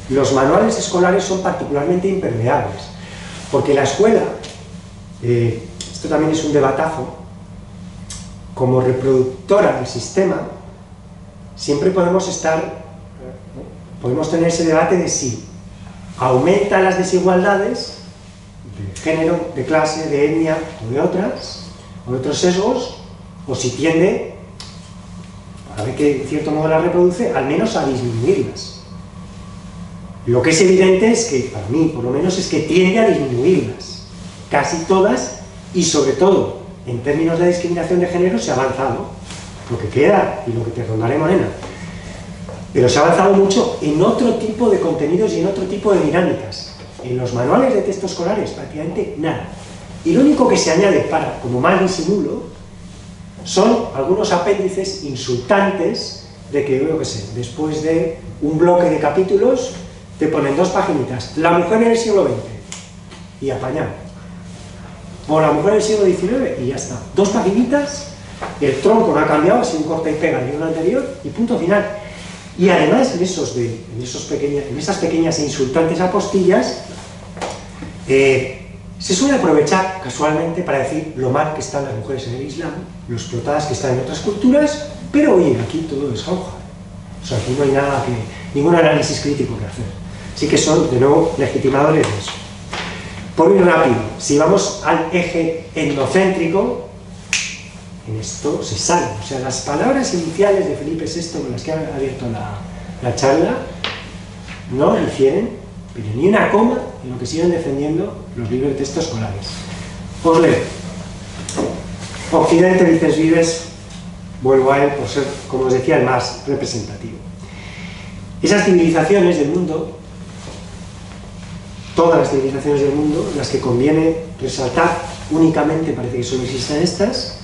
los manuales escolares son particularmente impermeables, porque la escuela, esto también es un debatazo, como reproductora del sistema, siempre podemos tener ese debate de si aumenta las desigualdades de género, de clase, de etnia o de otros sesgos, o si tiende, a ver que en cierto modo las reproduce, al menos a disminuirlas. Lo que es evidente es que, para mí por lo menos, es que tiende a disminuirlas, casi todas, y sobre todo, en términos de discriminación de género, se ha avanzado, lo que queda y lo que te rondaré, Morena. Pero se ha avanzado mucho en otro tipo de contenidos y en otro tipo de dinámicas. En los manuales de texto escolares, prácticamente nada. Y lo único que se añade como mal disimulo son algunos apéndices insultantes de que, yo qué sé, después de un bloque de capítulos, te ponen 2 paginitas. La mujer en el siglo XX. Y apañado. O la mujer en el siglo XIX y ya está. 2 paginitas, el tronco no ha cambiado, ha sido un corta y pega del libro anterior y punto final. Y además, en esas pequeñas e insultantes apostillas, se suele aprovechar casualmente para decir lo mal que están las mujeres en el Islam, lo explotadas que están en otras culturas, pero oye, aquí todo es jauja. O sea, aquí no hay ningún análisis crítico que hacer. Así que son, de nuevo, legitimadores de eso. Por ir rápido, si vamos al eje endocéntrico, en esto se sale. O sea, las palabras iniciales de Felipe VI con las que han abierto la charla no difieren, pero ni una coma en lo que siguen defendiendo los libros de texto escolares. Os leo. Occidente, Vicens Vives, vuelvo a él por ser, como os decía, el más representativo. Esas civilizaciones del mundo, todas las civilizaciones del mundo, las que conviene resaltar únicamente, parece que solo existen estas: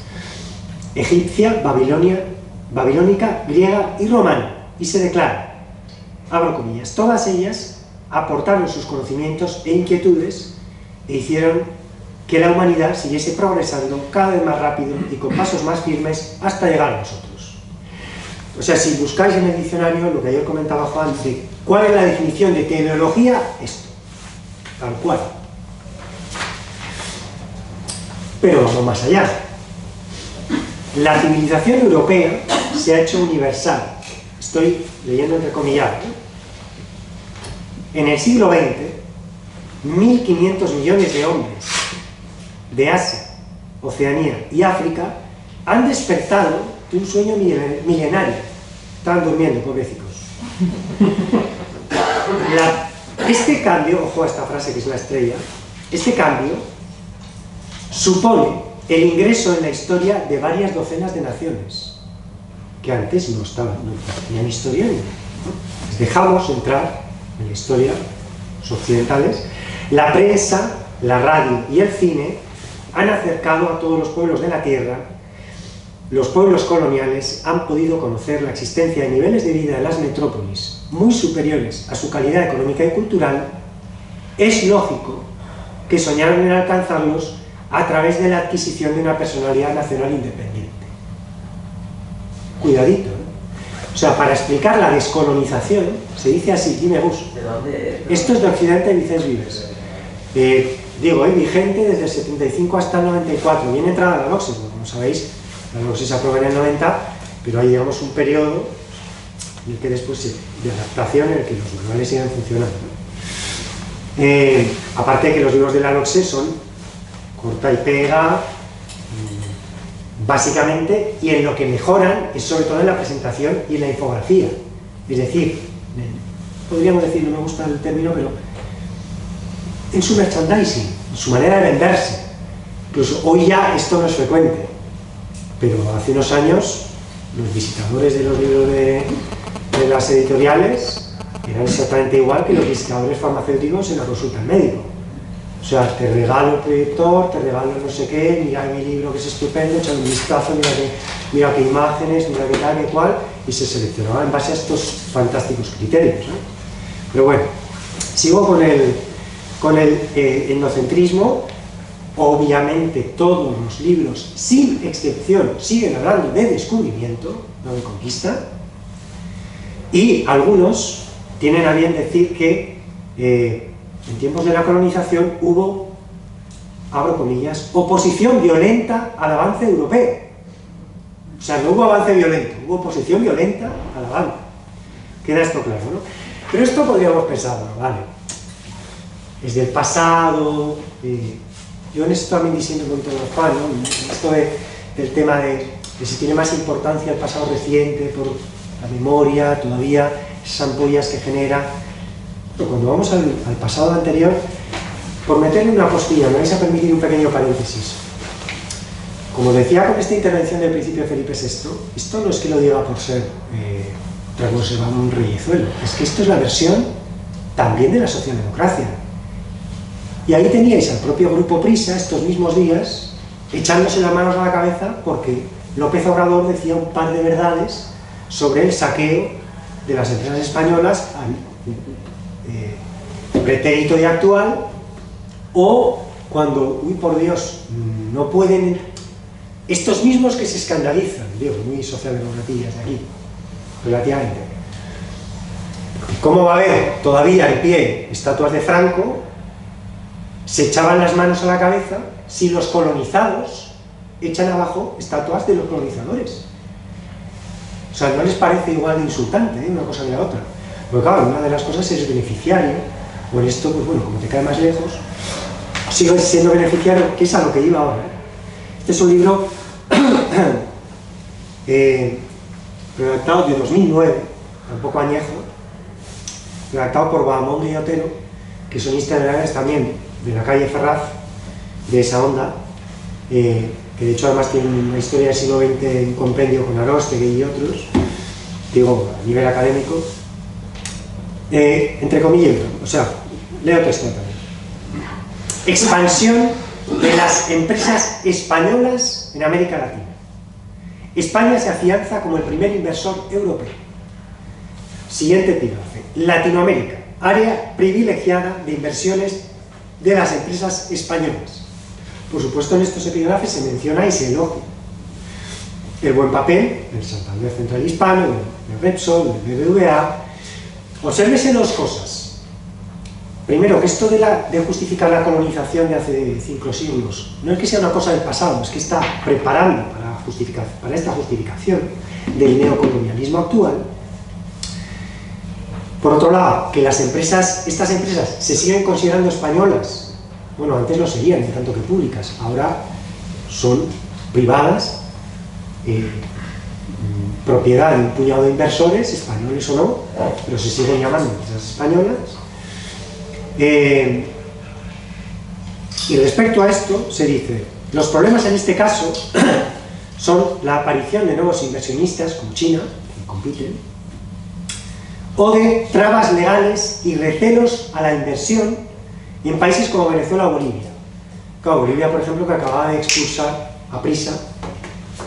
egipcia, babilónica, griega y romana, y se declara, abro comillas, todas ellas aportaron sus conocimientos e inquietudes e hicieron que la humanidad siguiese progresando cada vez más rápido y con pasos más firmes hasta llegar a nosotros. O sea, si buscáis en el diccionario lo que ayer comentaba Juan, de cuál es la definición de teleología, esto, tal cual. Pero vamos más allá. La civilización europea se ha hecho universal. Estoy leyendo entrecomillado. En el siglo XX, 1.500 millones de hombres de Asia, Oceanía y África han despertado de un sueño milenario. Estaban durmiendo, pobrecitos. Este cambio, ojo a esta frase que es la estrella, este cambio supone el ingreso en la historia de varias docenas de naciones que antes no tenían historia, ¿no? Les dejamos entrar en la historia, los occidentales. La prensa, la radio y el cine han acercado a todos los pueblos de la tierra. Los pueblos coloniales han podido conocer la existencia de niveles de vida en las metrópolis muy superiores a su calidad económica y cultural. Es lógico que soñaron en alcanzarlos a través de la adquisición de una personalidad nacional independiente. Cuidadito, ¿eh? O O sea, para explicar la descolonización, se dice así, dime Gus. ¿De dónde? Esto es de Occidente, Vicens Vives. Digo, vigente desde el 75 hasta el 94, bien entrada la LOCSE, como sabéis, la LOCSE se aprobó en el 90, pero hay, digamos, un periodo en el que después de adaptación en el que los manuales siguen funcionando. Aparte de que los libros de la LOCSE son corta y pega, básicamente, y en lo que mejoran es sobre todo en la presentación y en la infografía. Es decir, podríamos decir, no me gusta el término, pero en su merchandising, en su manera de venderse. Incluso hoy ya esto no es frecuente, pero hace unos años los visitadores de los libros de las editoriales eran exactamente igual que los visitadores farmacéuticos en la consulta al médico. O sea, te regalo el proyector, te regalo no sé qué, mira mi libro que es estupendo, echa un vistazo, mira qué imágenes, mira qué tal, qué cual, y se seleccionaba en base a estos fantásticos criterios, ¿no? Pero bueno, sigo con el etnocentrismo. Obviamente todos los libros, sin excepción, siguen hablando de descubrimiento, no de conquista, y algunos tienen a bien decir que en tiempos de la colonización hubo, abro comillas, oposición violenta al avance europeo. O sea, no hubo avance violento, hubo oposición violenta al avance. Queda esto claro, ¿no? Pero esto podríamos pensar, ¿no? Vale, es del pasado. Yo en esto también disiento con todo el fan, ¿no? Esto del tema de si tiene más importancia el pasado reciente por la memoria, todavía esas ampollas que genera. Pero cuando vamos al pasado anterior, por meterle una postilla, me vais a permitir un pequeño paréntesis. Como decía con esta intervención del principio de Felipe VI, esto no es que lo diga por ser conservado un reyezuelo, es que esto es la versión también de la socialdemocracia. Y ahí teníais al propio Grupo Prisa, estos mismos días, echándose las manos a la cabeza porque López Obrador decía un par de verdades sobre el saqueo de las empresas españolas al pretérito y actual, o cuando, uy por Dios, no pueden, estos mismos que se escandalizan, digo, muy socialdemocratillas de aquí, relativamente. ¿Cómo va a haber todavía en pie estatuas de Franco? Se echaban las manos a la cabeza si los colonizados echan abajo estatuas de los colonizadores. O sea, no les parece igual de insultante, una cosa que la otra. Porque claro, una de las cosas es beneficiario, o en esto, pues bueno, como te cae más lejos, sigo siendo beneficiario, que es a lo que iba ahora. Este es un libro redactado de 2009, tampoco añejo, redactado por Bahamonde y Otero, que son historiadores también de la calle Ferraz, de esa onda, que de hecho además tiene una historia del siglo XX en compendio con Aróstegui y otros, digo, a nivel académico, entre comillas, o sea, leo texto también. Expansión de las empresas españolas en América Latina. España se afianza como el primer inversor europeo. Siguiente epígrafe. Latinoamérica, área privilegiada de inversiones de las empresas españolas. Por supuesto, en estos epígrafes se menciona y se elogia el buen papel del Santander Central Hispano, del Repsol, del BBVA. Obsérvese dos cosas. Primero, que esto de justificar la colonización de hace 5 siglos no es que sea una cosa del pasado, es que está preparando para esta justificación del neocolonialismo actual. Por otro lado, que estas empresas se siguen considerando españolas. Bueno, antes lo serían, en tanto que públicas, ahora son privadas, propiedad de un puñado de inversores, españoles o no, pero se siguen llamando empresas españolas. Y respecto a esto se dice, los problemas en este caso son la aparición de nuevos inversionistas como China, que compiten, o de trabas legales y recelos a la inversión en países como Venezuela o Bolivia. Claro, Bolivia, por ejemplo, que acababa de expulsar a Prisa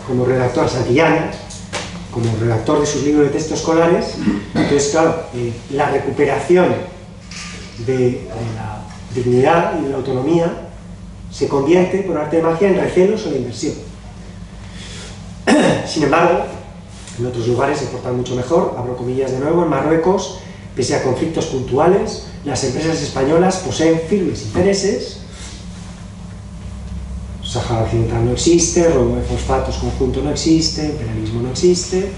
como redactor, Santillana, como redactor de sus libros de texto escolares. Entonces, claro, la recuperación de la dignidad y de la autonomía se convierte, por arte de magia, en recelos o la inversión. Sin embargo, En otros lugares se portan mucho mejor, abro comillas de nuevo. En Marruecos, pese a conflictos puntuales, las empresas españolas poseen firmes intereses. Sáhara Occidental no existe, robo de fosfatos conjunto no existe, imperialismo no existe,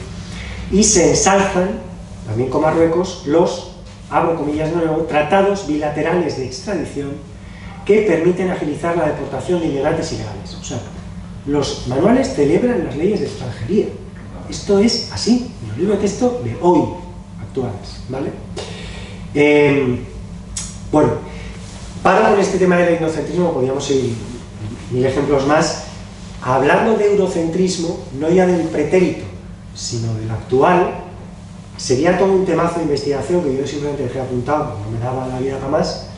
y se ensalzan, también con Marruecos, los, abro comillas de nuevo, tratados bilaterales de extradición que permiten agilizar la deportación de inmigrantes ilegales. O sea, los manuales celebran las leyes de extranjería. Esto es así, en los libros de texto de hoy, actuales, ¿vale? Bueno, para con este tema del etnocentrismo podríamos seguir 1000 ejemplos más. Hablando de eurocentrismo, no ya del pretérito, sino del actual, sería todo un temazo de investigación que yo simplemente dejé apuntado, no me daba la vida para más.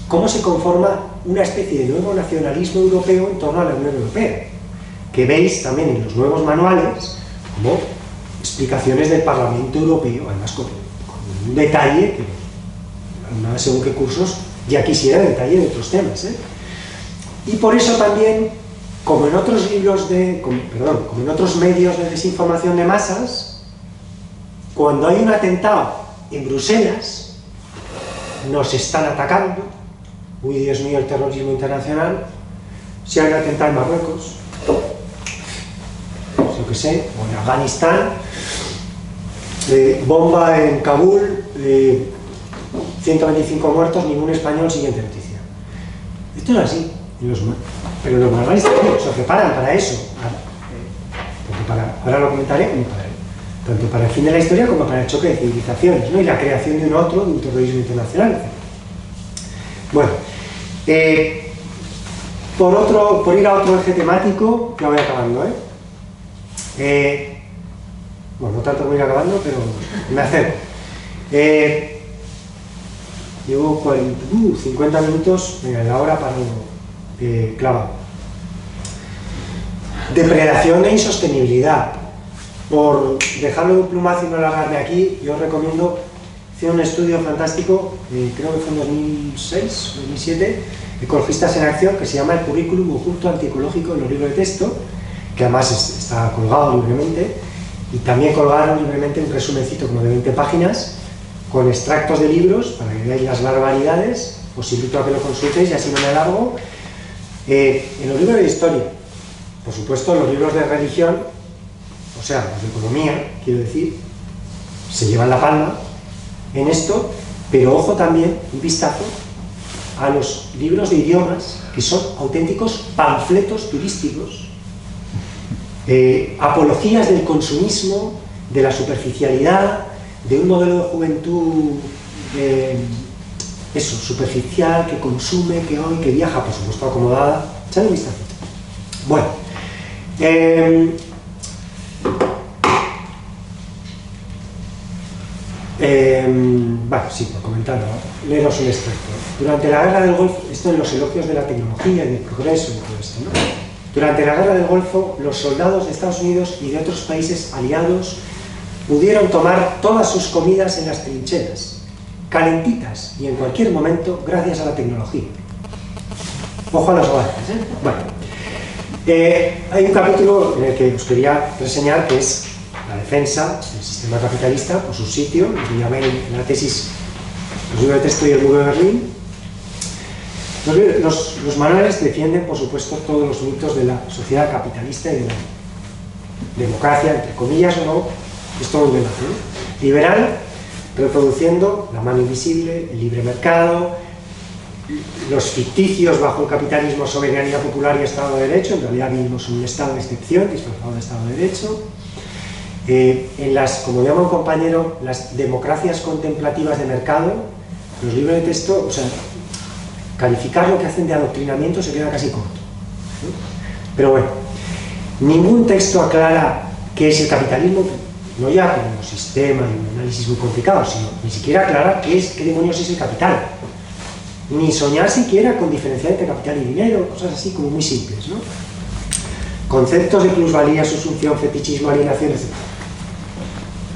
¿Cómo se conforma una especie de nuevo nacionalismo europeo en torno a la Unión Europea? Que veis también en los nuevos manuales como explicaciones del Parlamento Europeo, además con un detalle que, según qué cursos, ya quisiera detalle de otros temas, ¿eh? Y por eso también, como en otros libros como en otros medios de desinformación de masas, cuando hay un atentado en Bruselas, nos están atacando. Uy, Dios mío, el terrorismo internacional. Si hay un atentado en Marruecos, yo que sé, o en Afganistán, bomba en Kabul, 125 muertos, ningún español, siguiente noticia. Esto es así. Pero los manuales también se preparan para eso, ahora lo comentaré, tanto para el fin de la historia como para el choque de civilizaciones, ¿no? Y la creación de un terrorismo internacional. Bueno, por ir a otro eje temático, ya voy acabando, bueno, no tanto voy acabando, pero me acerco. Llevo 50 minutos, venga, la hora para clavado. Depredación e insostenibilidad. Por dejarlo de un plumazo y no alargarme aquí, yo os recomiendo, hice un estudio fantástico, creo que fue en 2006, 2007, Ecologistas en Acción, que se llama El currículum oculto antiecológico en los libros de texto, que además está colgado libremente, y también colgaron libremente un resumencito como de 20 páginas, con extractos de libros, para que veáis las barbaridades. Os invito a que lo consultéis y así no me alargo. En los libros de historia, por supuesto, los libros de religión, o sea, los de economía, quiero decir, se llevan la palma en esto, pero ojo también, un vistazo a los libros de idiomas, que son auténticos panfletos turísticos, apologías del consumismo, de la superficialidad, de un modelo de juventud superficial, que consume, que hoy, que viaja, por supuesto, acomodada. Echad un vistazo. Bueno, sí, por comentarlo, leeros un extracto. Durante la Guerra del Golfo, esto en los elogios de la tecnología y del progreso y todo esto, ¿no? Durante la Guerra del Golfo, los soldados de Estados Unidos y de otros países aliados pudieron tomar todas sus comidas en las trincheras, calentitas y en cualquier momento, gracias a la tecnología. Ojo a los guantes, ¿eh? Bueno, hay un capítulo en el que os quería reseñar, que es la defensa del sistema capitalista por su sitio, lo que llamé en la tesis los libros de texto y el muro de Berlín. Los manuales defienden, por supuesto, todos los mitos de la sociedad capitalista y de la democracia, entre comillas o no, es todo un debate, ¿no? Liberal, reproduciendo la mano invisible, el libre mercado, los ficticios bajo el capitalismo, soberanía popular y Estado de Derecho. En realidad vivimos en un Estado de excepción, disfrazado de Estado de Derecho. En las, como llama un compañero, las democracias contemplativas de mercado, los libros de texto, o sea, calificar lo que hacen de adoctrinamiento se queda casi corto, ¿no? Pero bueno, ningún texto aclara qué es el capitalismo, no ya como sistema y un análisis muy complicado, sino ni siquiera aclarar qué demonios es el capital, ni soñar siquiera con diferenciar entre capital y dinero, cosas así como muy simples, ¿no? Conceptos de plusvalía, subsunción, fetichismo, alienación, etc.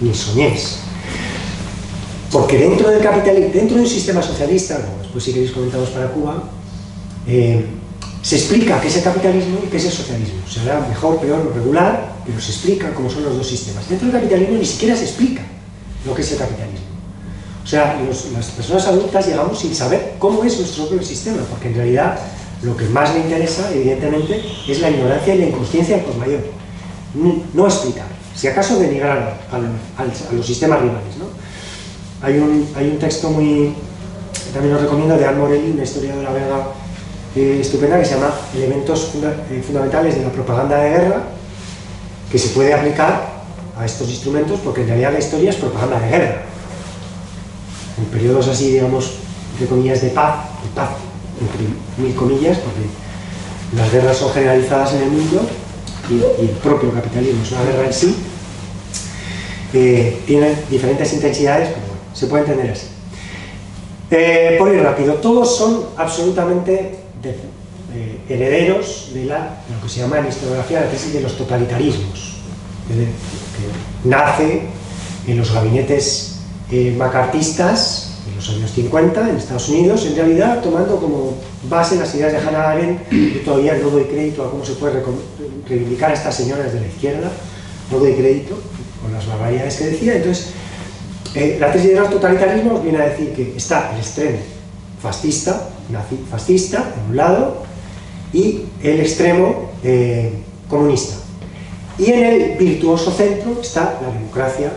Ni soñéis. Porque dentro del capitalismo, dentro de un sistema socialista, como después si queréis comentamos para Cuba, se explica qué es el capitalismo y qué es el socialismo. Se hará mejor, peor o regular, pero se explica cómo son los dos sistemas. Dentro del capitalismo ni siquiera se explica lo que es el capitalismo. O sea, las personas adultas llegamos sin saber cómo es nuestro propio sistema, porque en realidad lo que más le interesa, evidentemente, es la ignorancia y la inconsciencia del por mayor. No explicar, si acaso denigrar a los sistemas rivales, ¿no? Hay un texto también os recomiendo, de Anne Morelli, una historiadora belga estupenda, que se llama Elementos fundamentales de la propaganda de guerra, que se puede aplicar a estos instrumentos, porque en realidad la historia es propaganda de guerra. En periodos así, digamos, entre comillas, de paz, entre mil comillas, porque las guerras son generalizadas en el mundo y el propio capitalismo es una guerra en sí, tienen diferentes intensidades, pero bueno, se puede entender así. Por ir rápido, todos son absolutamente herederos de lo que se llama en historiografía la tesis de los totalitarismos, que nace en los gabinetes macartistas en los años 50 en Estados Unidos, en realidad tomando como base las ideas de Hannah Arendt. Yo todavía no doy crédito a cómo se puede reivindicar a estas señoras de la izquierda, no doy crédito con las barbaridades que decía. Entonces, la tesis de los totalitarismos viene a decir que está el extremo fascista, nazifascista, por un lado, y el extremo comunista. Y en el virtuoso centro está la democracia,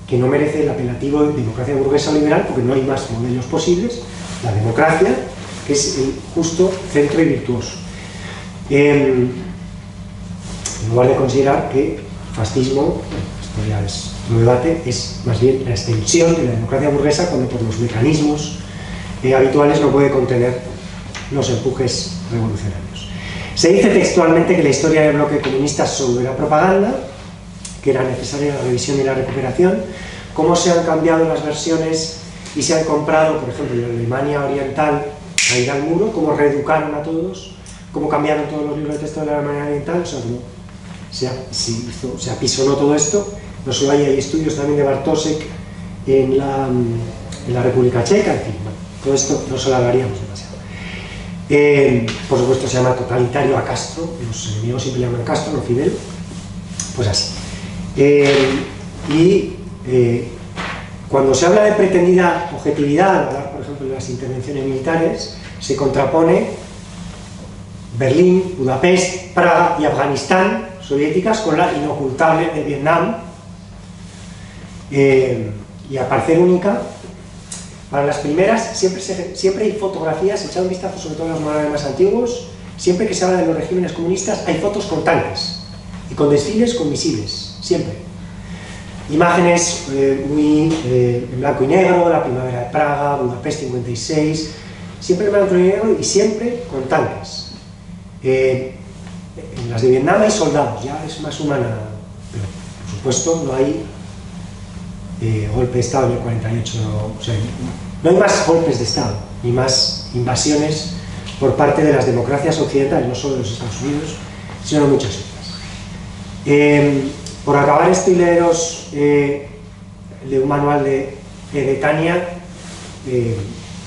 que no merece el apelativo de democracia burguesa o liberal, porque no hay más modelos posibles. La democracia, que es el justo centro y virtuoso. En lugar de considerar que fascismo, esto ya es otro debate, es más bien la extensión de la democracia burguesa, cuando por los mecanismos habituales no puede contener los empujes revolucionarios. Se dice textualmente que la historia del bloque comunista solo era propaganda, que era necesaria la revisión y la recuperación, cómo se han cambiado las versiones y se han comprado, por ejemplo, en Alemania Oriental a ir al muro, cómo reeducaron a todos, cómo cambiaron todos los libros de texto de la Alemania Oriental, o sea, cómo se apisonó todo esto. No solo hay estudios también de Bartosek en la República Checa, en fin, bueno, todo esto no se lo hablaríamos demasiado. Por supuesto se llama totalitario a Castro, los enemigos siempre llaman Castro, no Fidel, pues así. Cuando se habla de pretendida objetividad, al hablar, por ejemplo, de las intervenciones militares, se contrapone Berlín, Budapest, Praga y Afganistán soviéticas con la inocultable de Vietnam, y a parecer única. Para las primeras siempre hay fotografías, echad un vistazo sobre todo a los manuales más antiguos, siempre que se habla de los regímenes comunistas hay fotos con tanques y con desfiles con misiles, siempre. Imágenes muy en blanco y negro, la primavera de Praga, Budapest 56, siempre en blanco y negro y siempre con tanques. En las de Vietnam hay soldados, ya es más humana, pero por supuesto no hay golpe de Estado en el 48, o sea, no hay más golpes de Estado, ni más invasiones por parte de las democracias occidentales, no solo de los Estados Unidos, sino de muchas otras. Por acabar esto y leeros de un manual de Tania,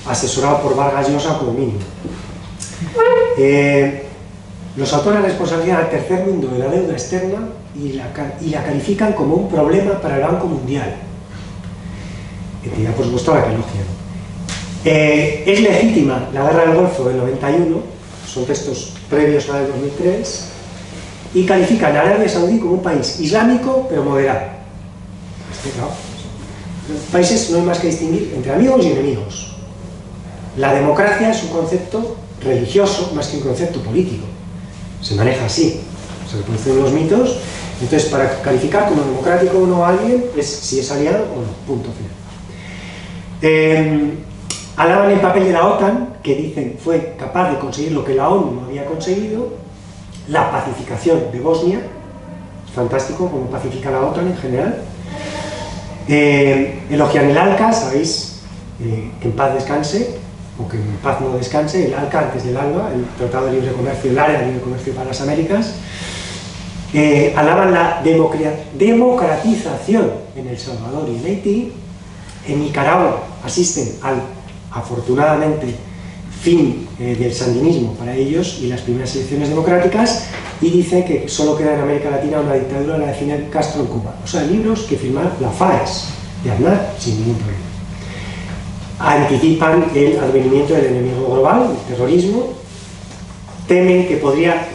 asesorado por Vargas Llosa como mínimo. Los autores responsabilizan al tercer mundo de la deuda externa y la califican como un problema para el Banco Mundial. Entidad, por supuesto, a la que elogian. Es legítima la guerra del Golfo del 91, son textos previos a la del 2003, y califican a Arabia Saudí como un país islámico pero moderado. Los países no hay más que distinguir entre amigos y enemigos. La democracia es un concepto religioso más que un concepto político. Se maneja así, se reproducen los mitos. Entonces, para calificar como democrático o no a alguien es si es aliado o no, punto final. Alaban el papel de la OTAN, que dicen fue capaz de conseguir lo que la ONU no había conseguido, la pacificación de Bosnia, es fantástico como pacifica la OTAN en general. Elogian el ALCA, sabéis, que en paz descanse, o que en paz no descanse, el ALCA antes del ALBA, el Tratado de Libre Comercio, el Área de Libre Comercio para las Américas. Alaban la democratización en El Salvador y en Haití. En Nicaragua asisten al, afortunadamente, fin del sandinismo para ellos y las primeras elecciones democráticas, y dice que solo queda en América Latina una dictadura, la de Fidel Castro en Cuba. O sea, libros que firmar la FAES de Aznar sin ningún problema. Anticipan el advenimiento del enemigo global, el terrorismo, temen que podría,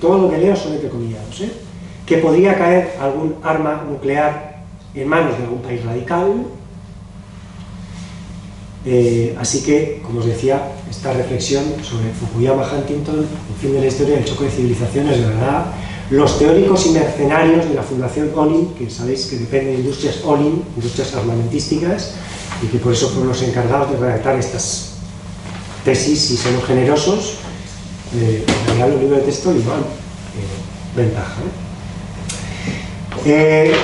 todo lo que leo son entrecomillados, que podría caer algún arma nuclear en manos de algún país radical. Así que, como os decía, esta reflexión sobre Fukuyama, Huntington, el fin de la historia del choque de civilizaciones, de verdad, los teóricos y mercenarios de la Fundación Olin, que sabéis que depende de Industrias Olin, industrias armamentísticas, y que por eso fueron los encargados de redactar estas tesis, si somos generosos, en realidad los libros de texto les dan ventaja.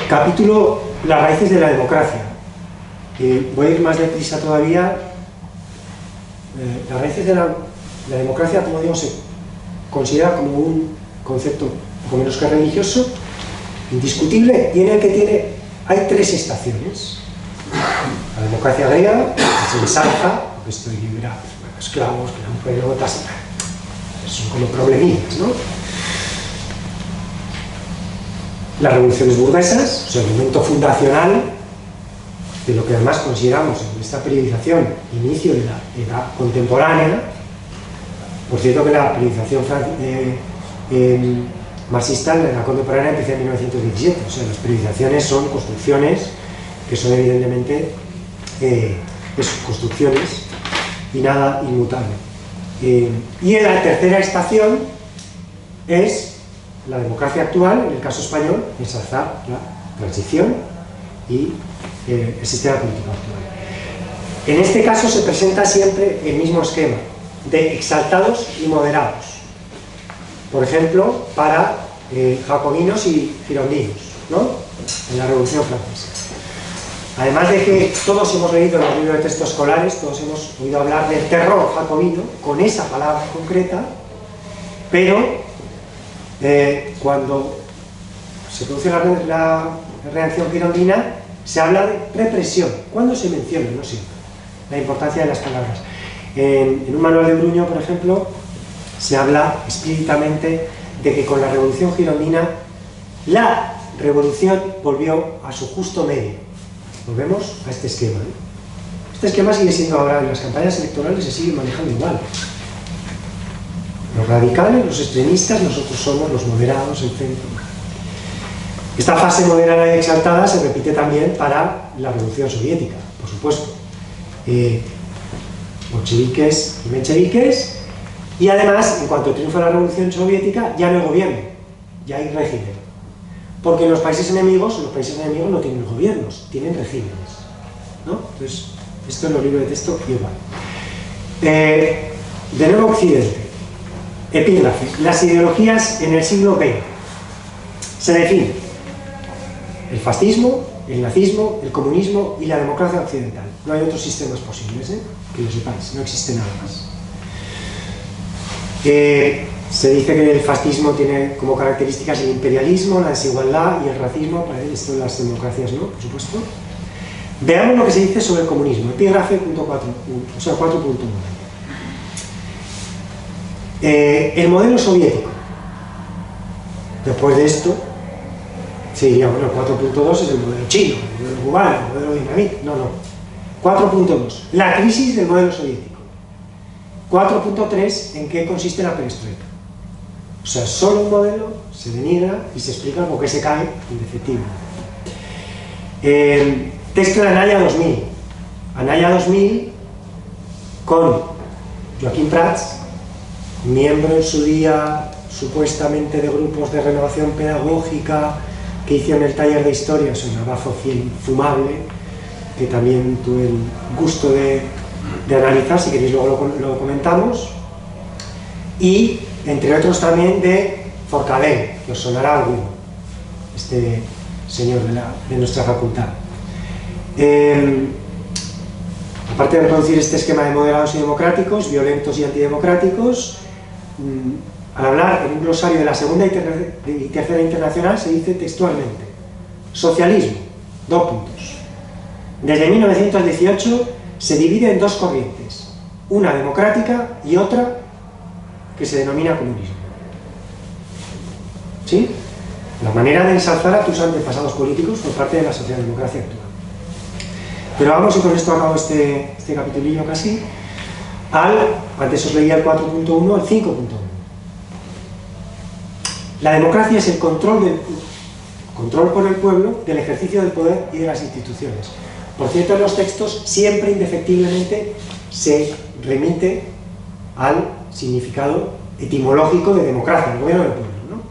Capítulo Las raíces de la democracia. Voy a ir más deprisa todavía. Las raíces de la democracia, como digo, se considera como un concepto poco menos que religioso, indiscutible, y en el que hay tres estaciones. La democracia griega, que se ensalza, porque esto libera esclavos, que eran pelotas, son como problemillas, ¿no? Las revoluciones burguesas, o sea, el momento fundacional de lo que además consideramos en esta periodización inicio de la edad contemporánea. Por cierto que la periodización marxista en la edad contemporánea empieza en 1917, o sea, las periodizaciones son construcciones que son evidentemente construcciones y nada inmutable. Y en la tercera estación es la democracia actual, en el caso español, ensalzar la transición y el sistema político actual. En este caso se presenta siempre el mismo esquema de exaltados y moderados. Por ejemplo, para jacobinos y girondinos, ¿no? En la Revolución Francesa. Además de que todos hemos leído en los libros de texto escolares, todos hemos oído hablar del terror jacobino, con esa palabra concreta, pero cuando se produce la reacción girondina, se habla de represión. ¿Cuándo se menciona? No siempre. La importancia de las palabras. En un manual de Bruño, por ejemplo, se habla explícitamente de que con la revolución girondina la revolución volvió a su justo medio. Volvemos a este esquema. Este esquema sigue siendo ahora en las campañas electorales, se sigue manejando igual. Los radicales, los extremistas, nosotros somos los moderados, el centro. Esta fase moderada y exaltada se repite también para la Revolución Soviética, por supuesto. Bolcheviques y mencheviques, y además, en cuanto triunfa la Revolución Soviética, ya no hay gobierno, ya hay régimen. Porque en los países enemigos no tienen gobiernos, tienen regímenes, ¿no? Entonces, esto en los libros de texto igual. De nuevo Occidente. Epígrafe. Las ideologías en el siglo XX. Se definen el fascismo, el nazismo, el comunismo y la democracia occidental. No hay otros sistemas posibles, que lo sepáis, no existe nada más. Se dice que el fascismo tiene como características el imperialismo, la desigualdad y el racismo. Para esto las democracias no, por supuesto. Veamos lo que se dice sobre el comunismo. Epígrafe 4.1. O sea, 4.1. El modelo soviético. Después de esto, se diría, bueno, 4.2 es el modelo chino, el modelo cubano, el modelo vietnamita. No, no. 4.2. La crisis del modelo soviético. 4.3. ¿En qué consiste la perestroika? O sea, solo un modelo se denigra y se explica por qué se cae indefectiblemente. Texto de Anaya 2000. Anaya 2000 con Joaquín Prats, miembro en su día supuestamente de grupos de renovación pedagógica que hicieron el taller de historia, es un abazo infumable que también tuve el gusto de analizar, si queréis luego lo comentamos, y entre otros también de Forcadell, que os sonará alguno, este señor de nuestra facultad. Aparte de reproducir este esquema de moderados y democráticos, violentos y antidemocráticos, al hablar en un glosario de la Segunda y Tercera Internacional se dice textualmente: socialismo, dos puntos. Desde 1918 se divide en dos corrientes, una democrática y otra que se denomina comunismo. ¿Sí? La manera de ensalzar a tus antepasados políticos por parte de la socialdemocracia actual. Pero vamos, y con esto acabo este capitulillo casi, antes os leía el 4.1, al 5.1. La democracia es el control por el pueblo del ejercicio del poder y de las instituciones. Por cierto, en los textos siempre indefectiblemente se remite al significado etimológico de democracia, el gobierno del pueblo, ¿no?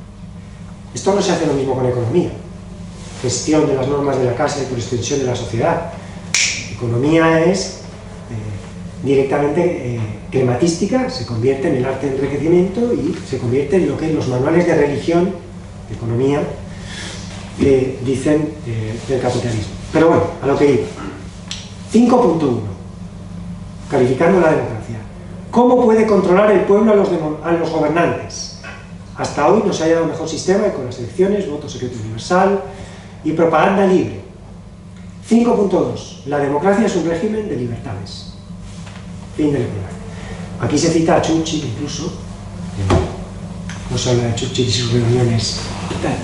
Esto no se hace lo mismo con economía. Gestión de las normas de la casa y por extensión de la sociedad. Economía es directamente crematística, se convierte en el arte del enriquecimiento y se convierte en lo que los manuales de religión, de economía, dicen del capitalismo. Pero bueno, a lo que iba. 5.1. Calificando la democracia. ¿Cómo puede controlar el pueblo a los gobernantes? Hasta hoy nos ha llegado un mejor sistema con las elecciones, voto secreto universal y propaganda libre. 5.2. La democracia es un régimen de libertades. Fin de lectura. Aquí se cita a Churchill incluso. No se habla de Churchill y sus reuniones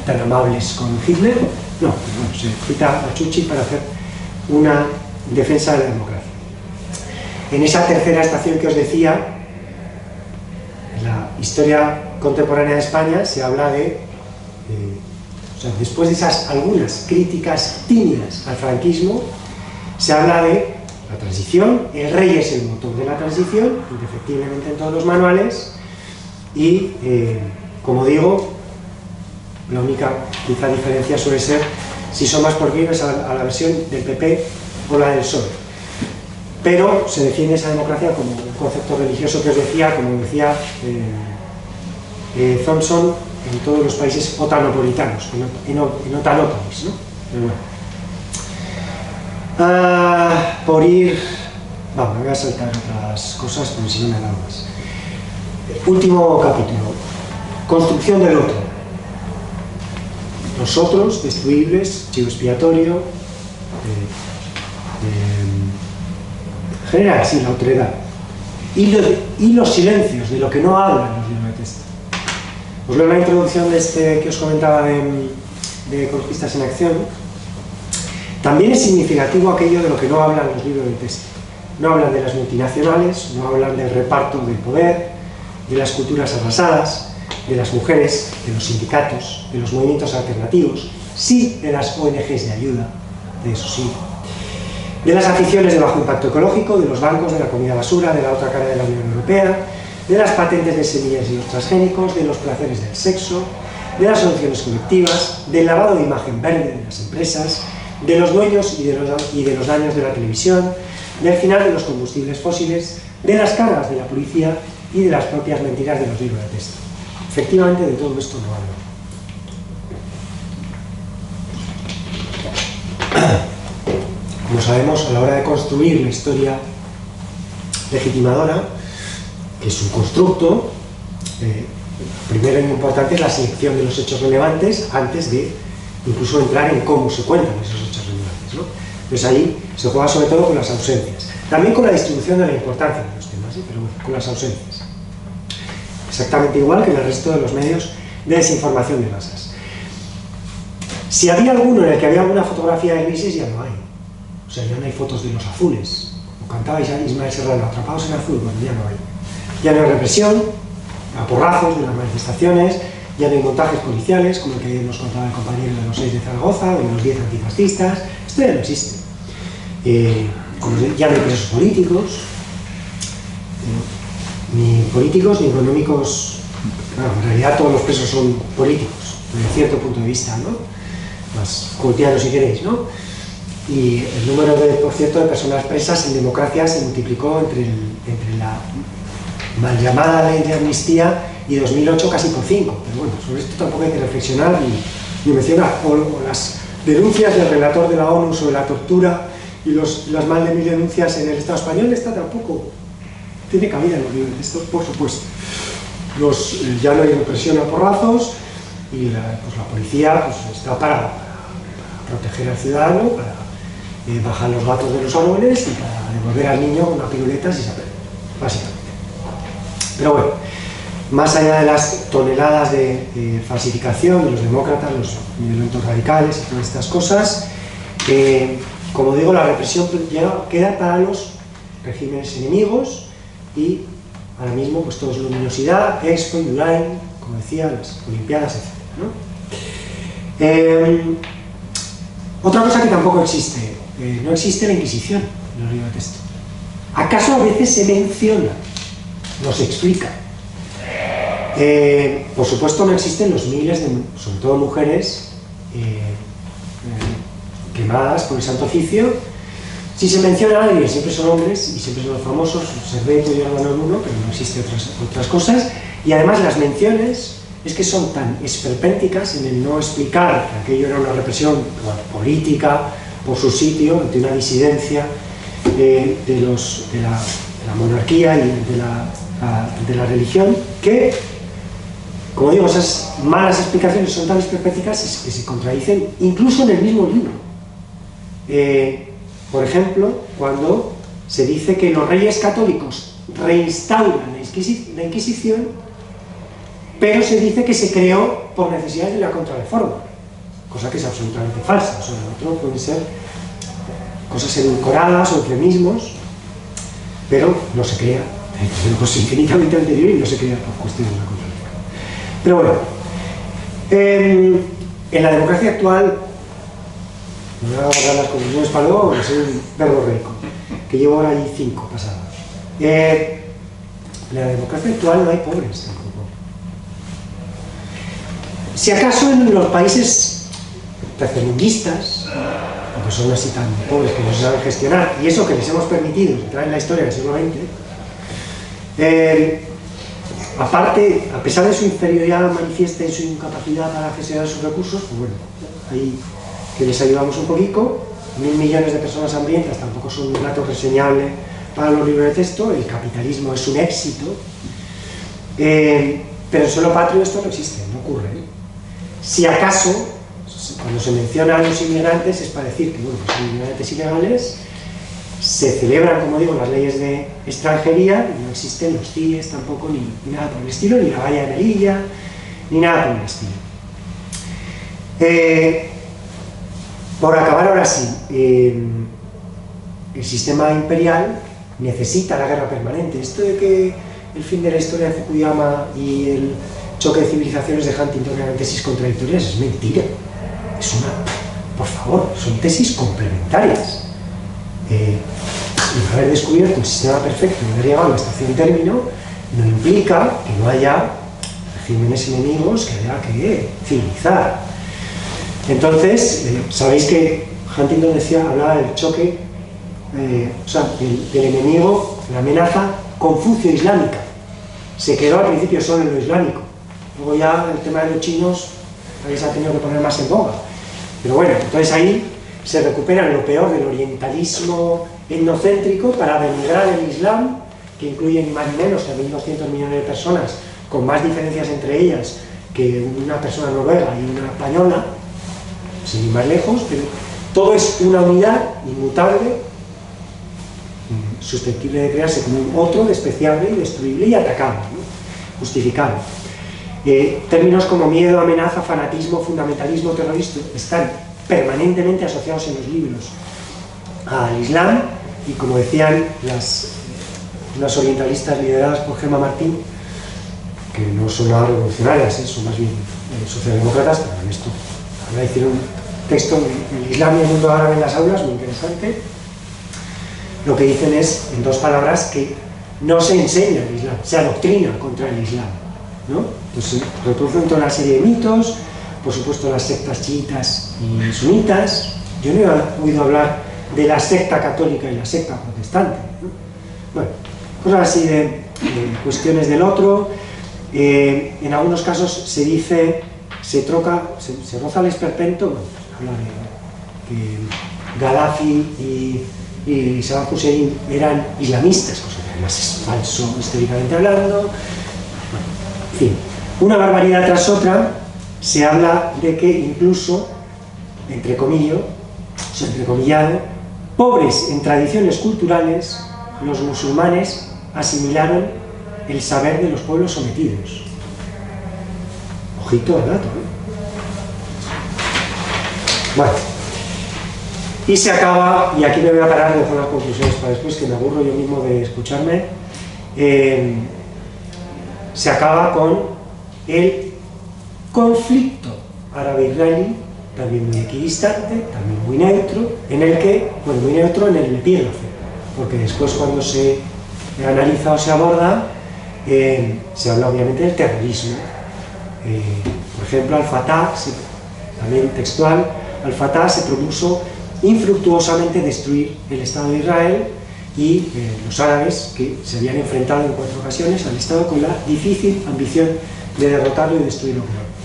tan amables con Hitler. No, pero bueno, se cita a Churchill para hacer una defensa de la democracia. En esa tercera estación que os decía, en la historia contemporánea de España, se habla de... o sea, después de esas algunas críticas tímidas al franquismo, se habla de la transición, el rey es el motor de la transición, indefectiblemente en todos los manuales, y, como digo, la única quizá diferencia suele ser si son más proclives a la versión del PP o la del PSOE. Pero se define esa democracia como un concepto religioso que os decía, como decía Thompson, en todos los países otanopolitanos, en otanópolis, ¿no? Pero bueno. Por ir... Vamos, me voy a saltar otras cosas porque si no me da más. Último capítulo. Construcción del otro. Nosotros, destruibles, chivo expiatorio, genera así la otredad. Y los silencios, de lo que no hablan los libros de texto. Os leo la introducción de este que os comentaba de Ecologistas en Acción. También es significativo aquello de lo que no hablan los libros de texto. No hablan de las multinacionales, no hablan del reparto del poder, de las culturas arrasadas, de las mujeres, de los sindicatos, de los movimientos alternativos, sí de las ONGs de ayuda, de eso sí, de las aficiones de bajo impacto ecológico, de los bancos, de la comida basura, de la otra cara de la Unión Europea, de las patentes de semillas y los transgénicos, de los placeres del sexo, de las soluciones colectivas, del lavado de imagen verde de las empresas, de los dueños y de los daños de la televisión, del final de los combustibles fósiles, de las cargas de la policía y de las propias mentiras de los libros de texto. Efectivamente, de todo esto no hablo. Como sabemos, a la hora de construir la historia legitimadora, que es un constructo, primero y muy importante es la selección de los hechos relevantes antes de incluso entrar en cómo se cuentan esos hechos relevantes, ¿no? Entonces ahí se juega sobre todo con las ausencias. También con la distribución de la importancia de los temas, pero bueno, con las ausencias. Exactamente igual que en el resto de los medios de desinformación de masas. Si había alguno en el que había alguna fotografía de grises, ya no hay. O sea, ya no hay fotos de los azules. Como cantaba Ismael Serrano, atrapados en azul, bueno, ya no hay. Ya no hay represión, a porrazos de las manifestaciones, ya no hay montajes policiales, como el que nos contaba el compañero de los 6 de Zaragoza, o de los 10 antifascistas. Esto ya no existe. Ya no hay presos políticos, ni políticos ni económicos. Bueno, en realidad todos los presos son políticos, desde cierto punto de vista, ¿no? Más cultianos si queréis, ¿no? Y el número, por cierto, de personas presas en democracia se multiplicó entre la mal llamada ley de amnistía y 2008 casi por 5. Pero bueno, sobre esto tampoco hay que reflexionar ni mencionar. O las denuncias del relator de la ONU sobre la tortura y las más de 1000 denuncias en el Estado español, esta tampoco tiene cabida en los libros de texto, por supuesto. Ya no hay represión a porrazos y la policía pues, está para proteger al ciudadano, para bajar los gatos de los árboles y para devolver al niño una piruleta si se aprende. básicamente. Pero bueno, más allá de las toneladas de falsificación de los demócratas, los violentos radicales y todas estas cosas, como digo, la represión queda para los regímenes enemigos y ahora mismo pues todo es luminosidad, Expo, Indurain, como decía, las Olimpiadas, etc., ¿no? Otra cosa que tampoco existe, no existe la Inquisición en los libros de texto. ¿Acaso a veces se menciona? No se explica. Por supuesto no existen los miles de, sobre todo mujeres, quemadas por el Santo Oficio. Si se menciona a alguien, siempre son hombres y siempre son los famosos, Serveto y Álvaro I, pero no existen otras cosas. Y además las menciones es que son tan esperpénticas en el no explicar que aquello era una represión política por su sitio, ante una disidencia de la monarquía y de la religión, que, como digo, esas malas explicaciones son tan esperpéticas que se contradicen incluso en el mismo libro. Por ejemplo, cuando se dice que los reyes católicos reinstauran la Inquisición, pero se dice que se creó por necesidades de la contrarreforma, cosa que es absolutamente falsa. O sea, lo otro pueden ser cosas edulcoradas o eufemismos, pero no se crea, tenemos infinitamente anterior y no se crea por cuestiones de la contrarreforma. Pero bueno, en la democracia actual, me voy a guardar las conclusiones para luego porque soy un verbo rico, que llevo ahora ahí 5 pasadas. En la democracia actual no hay pobres tampoco. Si acaso en los países tercermundistas, porque son así tan pobres que no se saben gestionar, y eso que les hemos permitido entrar en la historia del siglo XX, aparte, a pesar de su inferioridad manifiesta y su incapacidad para gestionar sus recursos, pues bueno, ahí que les ayudamos un poquito. 1.000 millones de personas hambrientas tampoco son un dato reseñable para los libros de texto. El capitalismo es un éxito, pero en suelo patrio esto no existe, no ocurre, ¿eh? Si acaso, cuando se menciona a los inmigrantes es para decir que bueno, pues son inmigrantes ilegales, se celebran, como digo, las leyes de extranjería, y no existen los CIES tampoco, ni nada por el estilo, ni la valla de Melilla, ni nada por el estilo. Por acabar ahora sí, el sistema imperial necesita la guerra permanente. Esto de que el fin de la historia de Fukuyama y el choque de civilizaciones de Huntington eran tesis contradictorias es mentira. Es una, por favor, son tesis complementarias. El haber descubierto un sistema perfecto y haber llegado a la estación término no implica que no haya regímenes enemigos que haya que civilizar. Entonces, sabéis que Huntington hablaba del choque, o sea, del enemigo, la amenaza confucio-islámica. Se quedó al principio solo en lo islámico. Luego ya el tema de los chinos se ha tenido que poner más en boga. Pero bueno, entonces ahí se recupera lo peor del orientalismo etnocéntrico para denigrar el Islam, que incluye ni más ni menos que 1.200 millones de personas, con más diferencias entre ellas que una persona noruega y una española, sin ir más lejos, pero todo es una unidad inmutable, susceptible de crearse como un otro, despreciable y destruible y atacable, ¿no? Justificable. Términos como miedo, amenaza, fanatismo, fundamentalismo, terrorismo están permanentemente asociados en los libros al Islam, y como decían unas orientalistas lideradas por Gemma Martín, que no son nada revolucionarias, son más bien socialdemócratas, pero en esto ahora hicieron un texto, el Islam y el mundo árabe en las aulas, muy interesante. Lo que dicen es, en 2 palabras, que no se enseña el Islam, se adoctrina contra el Islam, ¿no? Entonces se reproducen toda una serie de mitos, por supuesto las sectas chiitas y sunitas. Yo no he oído hablar de la secta católica y la secta protestante, ¿no? Bueno, cosas así de cuestiones del otro. En algunos casos se dice, se roza el esperpento, bueno, habla de que Gaddafi y Saddam Hussein eran islamistas, cosa que además es falso históricamente hablando. Bueno, en fin, una barbaridad tras otra. Se habla de que incluso, entrecomillado, pobres en tradiciones culturales, los musulmanes asimilaron el saber de los pueblos sometidos. Ojito al dato, ¿eh? Bueno, y se acaba, y aquí me voy a parar, dejo las conclusiones para después, que me aburro yo mismo de escucharme. Se acaba con el conflicto árabe-israelí, también muy equidistante, también muy neutro, en el que, bueno, muy neutro en el epígrafe, porque después cuando se analiza o se aborda, se habla obviamente del terrorismo. Por ejemplo, Al-Fatah, también textual, Al-Fatah se propuso infructuosamente destruir el Estado de Israel y los árabes, que se habían enfrentado en 4 ocasiones al Estado con la difícil ambición de derrotarlo y destruirlo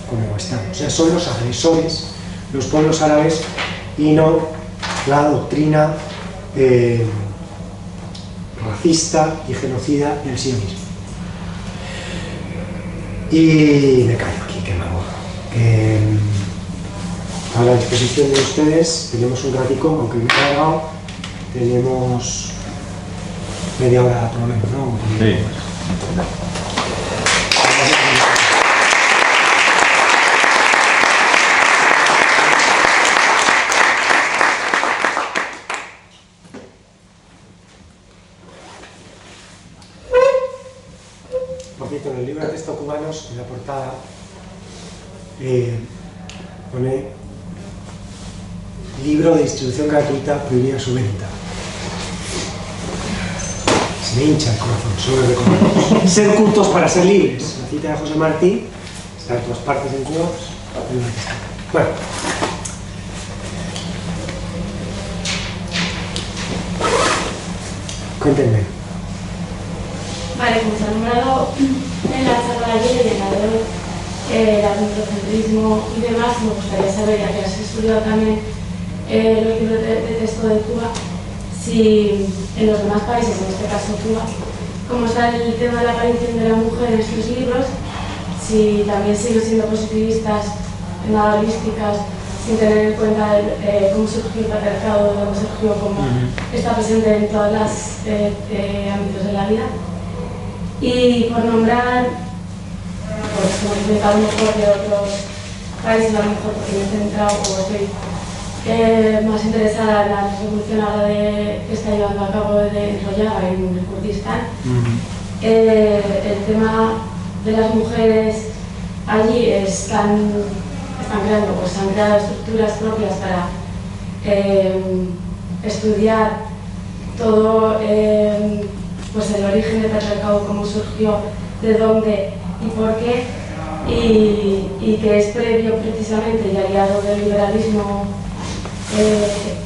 como Estado. O sea, son los agresores, los pueblos árabes, y no la doctrina racista y genocida del sionismo. Y me callo aquí, que me aburro. A la disposición de ustedes tenemos un ratico, aunque me he cargado, tenemos media hora por lo menos, ¿no? Sí. Por cierto, en el libro de texto cubanos, en la portada, pone libro de distribución gratuita, prohibida su venta. Se me hincha el corazón, solo lo recomiendo. Ser cultos para ser libres. La cita de José Martí, está en todas partes en Cuba. Bueno. Cuéntenme. Vale, como se ha nombrado en la charla de ayer y en la de hoy, el androcentrismo y demás, me gustaría saber, ya que has estudiado también los libros de texto de Cuba, si en los demás países, en este caso Cuba, cómo está el tema de la aparición de la mujer en estos libros, si también siguen siendo positivistas, nada holísticas, sin tener en cuenta cómo surgió el patriarcado, dónde surgió, cómo está presente en todos los ámbitos de la vida. Y por nombrar, pues como he explicado un poco de otros países, a lo mejor porque me he centrado o estoy más interesada en la revolución ahora que está llevando a cabo de Rojava en el Kurdistán. El tema de las mujeres allí están creando, pues han creado estructuras propias para estudiar todo pues el origen del patriarcado, cómo surgió, de dónde y por qué, y que es previo precisamente y aliado del liberalismo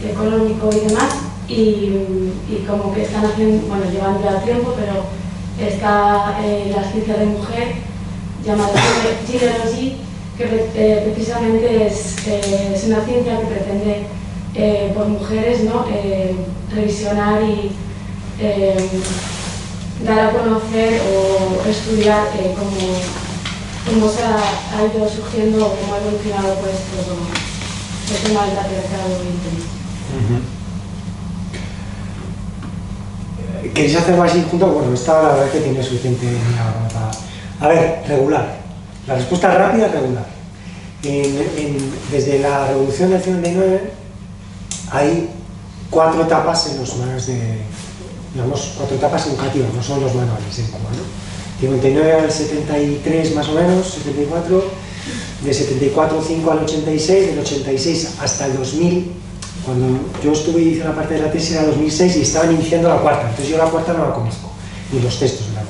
económico y demás, y como que están haciendo, bueno, llevan ya tiempo, pero está la ciencia de mujer llamada Ginealogy, que precisamente es una ciencia que pretende por mujeres, ¿no? Revisionar y dar a conocer o estudiar cómo se ha ido surgiendo, cómo ha evolucionado pues, el tema del patriarcado y el ¿Queréis hacer más junto? Bueno, esta la verdad es que tiene suficiente para... A ver, regular. La respuesta rápida es regular. Desde la Revolución del 59 hay 4 etapas en los manuales digamos, 4 etapas educativas, no son los manuales en Cuba, ¿no? 59 al 73 más o menos, 74, de 74 5 al 86, del 86 hasta el 2000, cuando yo estuve y hice una parte de la tesis era 2006 y estaban iniciando la 4ª, entonces yo la 4ª no la conozco, ni los textos de la 4ª,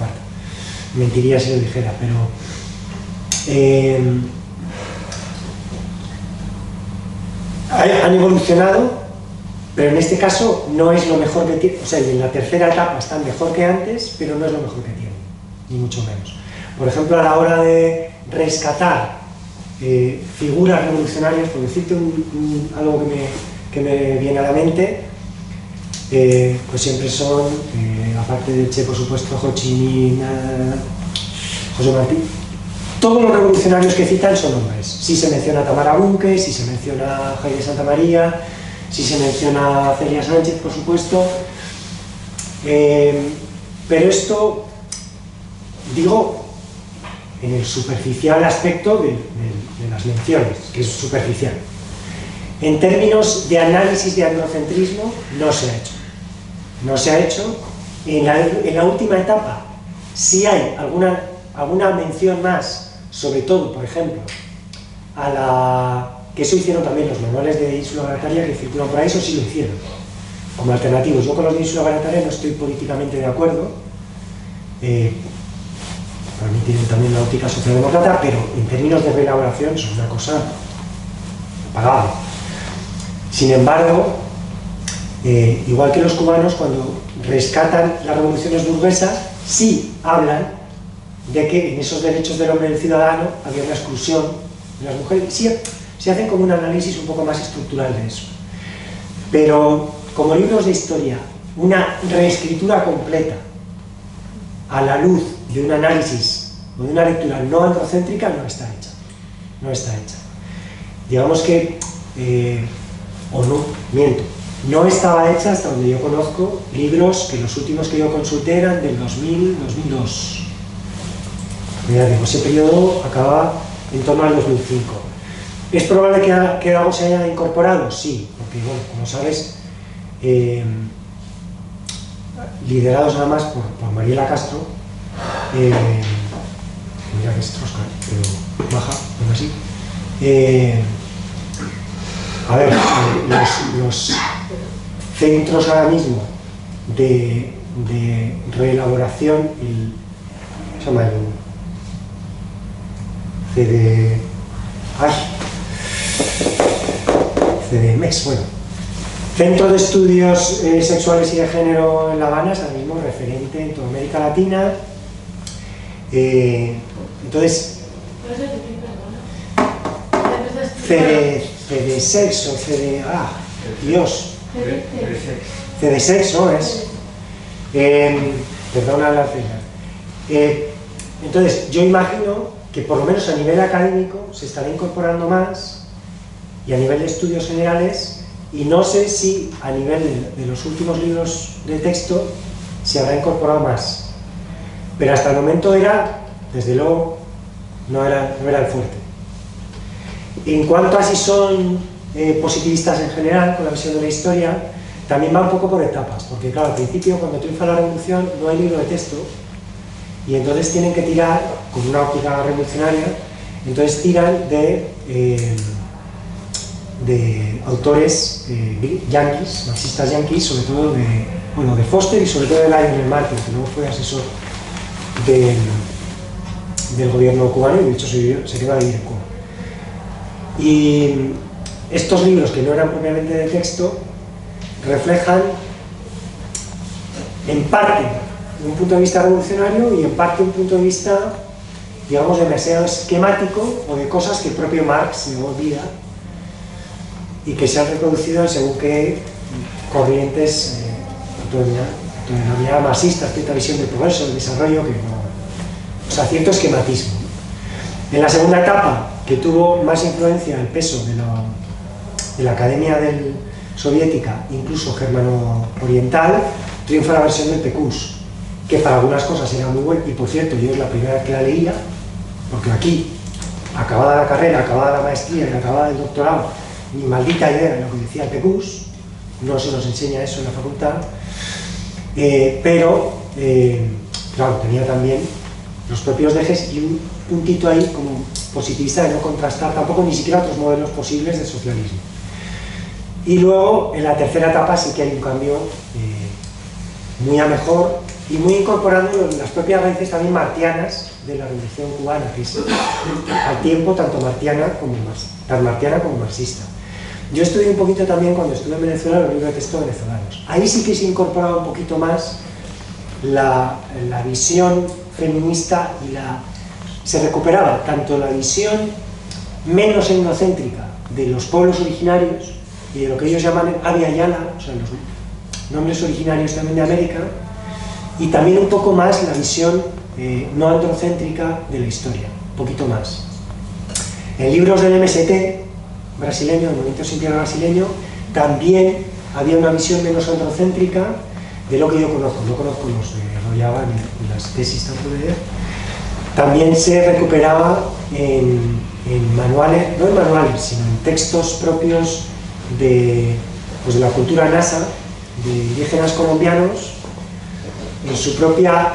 mentiría si lo dijera, pero han evolucionado. Pero en este caso no es lo mejor que tiene, o sea, en la 3ª etapa están mejor que antes, pero no es lo mejor que tienen, ni mucho menos. Por ejemplo, a la hora de rescatar figuras revolucionarias, por decirte algo que me viene a la mente, pues siempre son, aparte del Che, por supuesto, Ho Chi Minh, José Martí, todos los revolucionarios que citan son hombres. Si se menciona Tamara Bunke, si se menciona Jaime Santa María, si se menciona a Celia Sánchez, por supuesto, Pero esto, digo, en el superficial aspecto de las menciones, que es superficial. En términos de análisis de androcentrismo, no se ha hecho. No se ha hecho. En la última etapa, sí hay alguna mención más, sobre todo, por ejemplo, que eso hicieron también los manuales de Ínsula Barataria que circulan por ahí, eso sí lo hicieron, como alternativos. Yo con los de Ínsula Barataria no estoy políticamente de acuerdo, para mí tienen también una óptica socialdemócrata, pero en términos de reelaboración son una cosa impagable. Sin embargo, igual que los cubanos, cuando rescatan las revoluciones burguesas, sí hablan de que en esos derechos del hombre y del ciudadano había una exclusión de las mujeres. Sí, se hacen como un análisis un poco más estructural de eso. Pero como libros de historia, una reescritura completa a la luz de un análisis o de una lectura no androcéntrica no está hecha. No está hecha. Digamos que, o no, miento, no estaba hecha hasta donde yo conozco libros que los últimos que yo consulté eran del 2000-2002. Ya digo, ese periodo acaba en torno al 2005. ¿Es probable que algo se haya incorporado? Sí, porque, bueno, como sabes, liderados nada más por Mariela Castro, mira que es trosca, pero baja, aún así. A ver, los centros ahora mismo de reelaboración, ¿cómo se llama? CDMEX, bueno, Centro de Estudios Sexuales y de Género en La Habana es ahora mismo referente en toda América Latina. Entonces, CDSex o Dios, CDSex, ¿no es? Perdona la pena. Entonces, yo imagino que por lo menos a nivel académico se estará incorporando más, y a nivel de estudios generales, y no sé si a nivel de los últimos libros de texto se habrá incorporado más. Pero hasta el momento era, desde luego, no era el fuerte. En cuanto a si son positivistas en general, con la visión de la historia, también va un poco por etapas, porque claro, al principio, cuando triunfa la revolución, no hay libro de texto, y entonces tienen que tirar, con una óptica revolucionaria, entonces tiran de autores yanquis, marxistas yanquis, sobre todo de Foster y sobre todo de Lionel Martin, que luego fue asesor del gobierno cubano y de hecho se quedó a vivir en Cuba. Y estos libros, que no eran propiamente de texto, reflejan en parte un punto de vista revolucionario y en parte un punto de vista, digamos, demasiado esquemático o de cosas que el propio Marx se olvida y que se han reproducido en según qué corrientes autodenominadas marxistas, cierta visión del progreso, del desarrollo, que no, o sea, cierto esquematismo. En la segunda etapa, que tuvo más influencia el peso de la academia soviética, incluso germano-oriental, triunfa la versión del PQS, que para algunas cosas era muy buena, y por cierto, yo es la primera vez que la leía, porque aquí, acabada la carrera, acabada la maestría y acabada el doctorado, ni maldita idea de lo que decía el PQS, no se nos enseña eso en la facultad, pero, claro, tenía también los propios dejes y un puntito ahí como positivista de no contrastar tampoco ni siquiera otros modelos posibles de socialismo. Y luego, en la tercera etapa sí que hay un cambio muy a mejor y muy incorporando las propias raíces también martianas de la revolución cubana, que es al tiempo tanto martiana como marxista. Yo estudié un poquito también, cuando estuve en Venezuela, los libros de texto venezolanos. Ahí sí que se incorporaba un poquito más la visión feminista y se recuperaba tanto la visión menos etnocéntrica de los pueblos originarios y de lo que ellos llaman Abya Yala, o sea, los nombres originarios también de América, y también un poco más la visión no androcéntrica de la historia, un poquito más. En libros del MST brasileño, el movimiento sin tierra brasileño, también había una visión menos androcéntrica, de lo que yo conozco, no conozco los de Royaba ni las tesis tanto de él, también se recuperaba en manuales, no en manuales, sino en textos propios de la cultura nasa, de indígenas colombianos, en su propia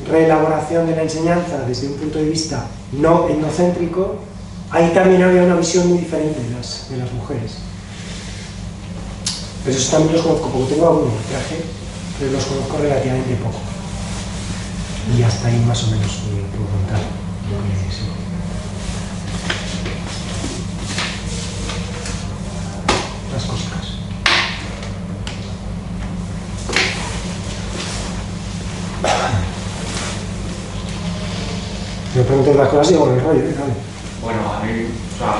reelaboración de la enseñanza desde un punto de vista no etnocéntrico. Ahí también había una visión muy diferente de las mujeres. Pero eso también los conozco, porque tengo algún traje, pero los conozco relativamente poco. Y hasta ahí más o menos puedo contar lo que sí. Las cosas. Me pregunté las cosas y digo, el rollo, ¿vale? Bueno, a mí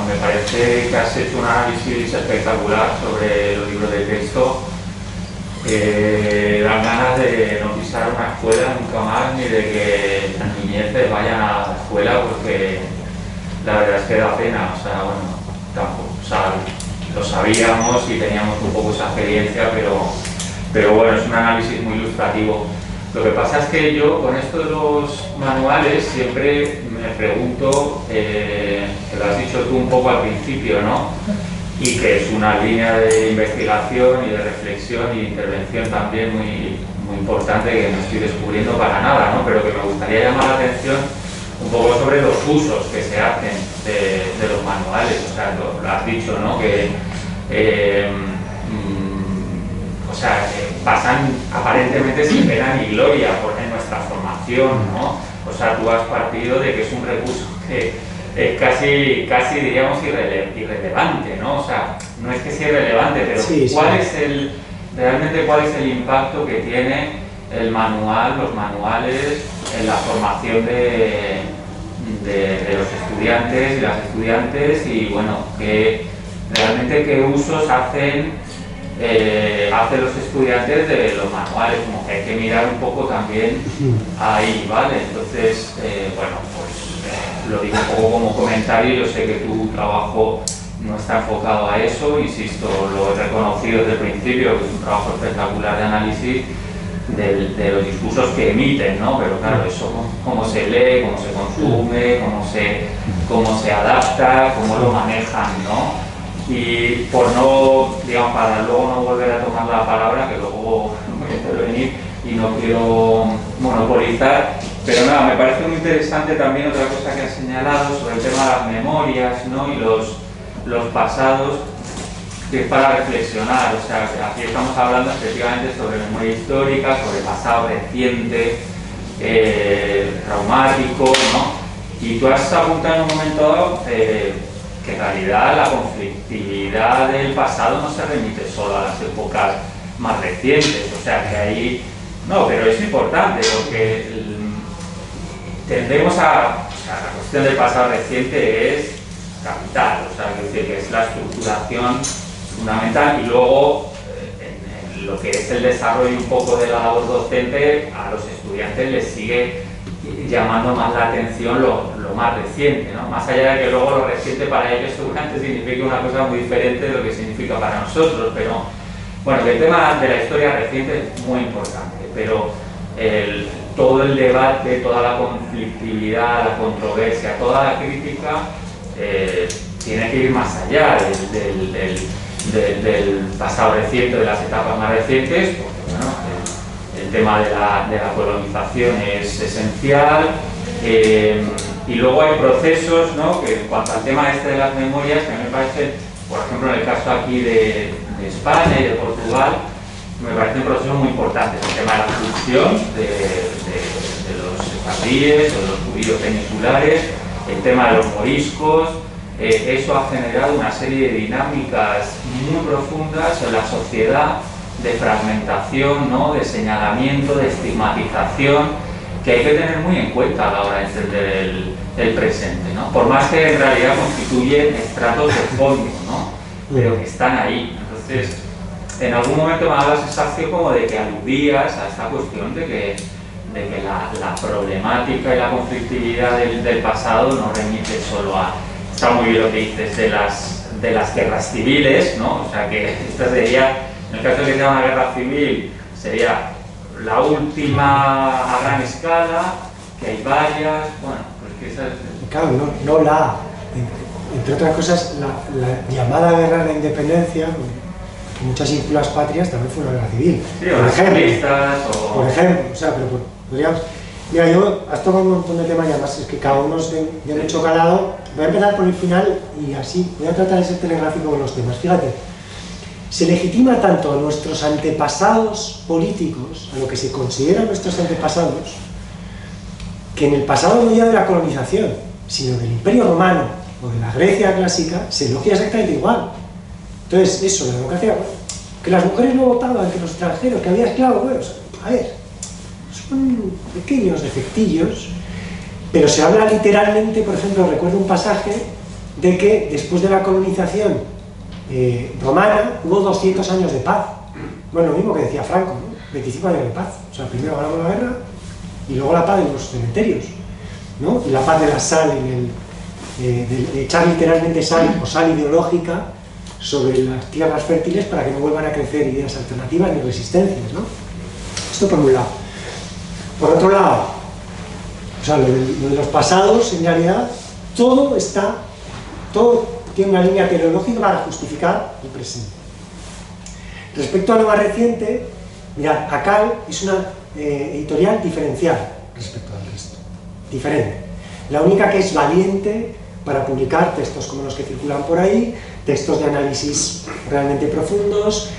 me parece que has hecho un análisis espectacular sobre los libros de texto. Dan ganas de no pisar una escuela nunca más, ni de que las niñeces vayan a la escuela, porque la verdad es que da pena. O sea, bueno, tampoco, o sea, lo sabíamos y teníamos un poco esa experiencia, pero bueno, es un análisis muy ilustrativo. Lo que pasa es que yo con esto de los manuales siempre me pregunto, que lo has dicho tú un poco al principio, ¿no? Y que es una línea de investigación y de reflexión y de intervención también muy importante, que no estoy descubriendo para nada, ¿no? Pero que me gustaría llamar la atención un poco sobre los usos que se hacen de los manuales. O sea, lo has dicho, ¿no? Que pasan aparentemente sin pena ni gloria en nuestra formación, ¿no? O sea, tú has partido de que es un recurso que es casi diríamos irrelevante, ¿no? O sea, no es que sea irrelevante, pero sí, realmente cuál es el impacto que tiene el manual, los manuales en la formación de los estudiantes y las estudiantes, y bueno, realmente qué usos hacen los estudiantes de los manuales, como que hay que mirar un poco también ahí, ¿vale? Entonces, bueno, pues lo digo un poco como comentario. Yo sé que tu trabajo no está enfocado a eso, insisto, lo he reconocido desde el principio, que es un trabajo espectacular de análisis de los discursos que emiten, ¿no? Pero claro, eso, cómo se lee, cómo se consume, cómo se adapta, cómo lo manejan, ¿no? Y por no, digamos, para luego no volver a tomar la palabra, que luego voy a intervenir y no quiero monopolizar, pero nada, me parece muy interesante también otra cosa que has señalado sobre el tema de las memorias, ¿no? Y los pasados, que es para reflexionar. O sea, aquí estamos hablando efectivamente sobre memoria histórica, sobre pasado reciente, traumático, ¿no? Y tú has apuntado en un momento dado que en realidad la conflictividad del pasado no se remite solo a las épocas más recientes. O sea, que ahí... No, pero es importante porque tendemos a... O sea, la cuestión del pasado reciente es capital, o sea, que es la estructuración fundamental, y luego en lo que es el desarrollo un poco de la labor docente, a los estudiantes les sigue llamando más la atención lo más reciente, ¿no? Más allá de que luego lo reciente para ellos seguramente significa una cosa muy diferente de lo que significa para nosotros, pero bueno, el tema de la historia reciente es muy importante, pero todo el debate, toda la conflictividad, la controversia, toda la crítica tiene que ir más allá del pasado reciente, de las etapas más recientes, porque bueno, el tema de la colonización es esencial, y luego hay procesos, ¿no? Que en cuanto al tema este de las memorias, que a mí me parece, por ejemplo en el caso aquí de España y de Portugal, me parecen procesos muy importantes. El tema de la fusión de los sefardíes o de los judíos peninsulares, el tema de los moriscos, eso ha generado una serie de dinámicas muy profundas en la sociedad, de fragmentación, ¿no? De señalamiento, de estigmatización, que hay que tener muy en cuenta a la hora de entender el presente, ¿no? Por más que en realidad constituyen estratos de fondo, ¿no? Pero que están ahí. Entonces, en algún momento me ha dado la sensación como de que aludías a esta cuestión de que la problemática y la conflictividad del pasado no remite solo a... Está muy bien lo que dices de las guerras civiles, ¿no? O sea que esta sería, en el caso de que sea una guerra civil, sería la última a gran escala, que hay varias, bueno, pues que esa es... Claro, entre otras cosas, la llamada guerra de la independencia, muchas ínsulas patrias también fue una guerra civil. Sí, o las carlistas, o... Por ejemplo, o sea, pero podríamos... Mira, has tocado un montón de temas y además es que cada uno es de mucho calado. Voy a empezar por el final y así voy a tratar de ser telegráfico con los temas. Fíjate, se legitima tanto a nuestros antepasados políticos, a lo que se consideran nuestros antepasados, que en el pasado no ya de la colonización, sino del Imperio Romano o de la Grecia clásica, se elogia exactamente igual. Entonces, eso, la democracia, que las mujeres no votaban, que los extranjeros, que había esclavos, bueno, a ver, son pequeños defectillos, pero se habla literalmente, por ejemplo, recuerdo un pasaje de que después de la colonización romana hubo 200 años de paz. Bueno, lo mismo que decía Franco, ¿no? 25 años de paz. O sea, primero ganamos la guerra y luego la paz en los cementerios, ¿no? Y la paz de la sal, de echar literalmente sal o sal ideológica sobre las tierras fértiles para que no vuelvan a crecer ideas alternativas ni resistencias, ¿no? Esto por un lado. Por otro lado, o sea, lo de los pasados, en realidad, todo tiene una línea teleológica para justificar el presente. Respecto a lo más reciente, mirad, ACAL es una editorial diferencial respecto al resto, diferente. La única que es valiente para publicar textos como los que circulan por ahí, textos de análisis realmente profundos,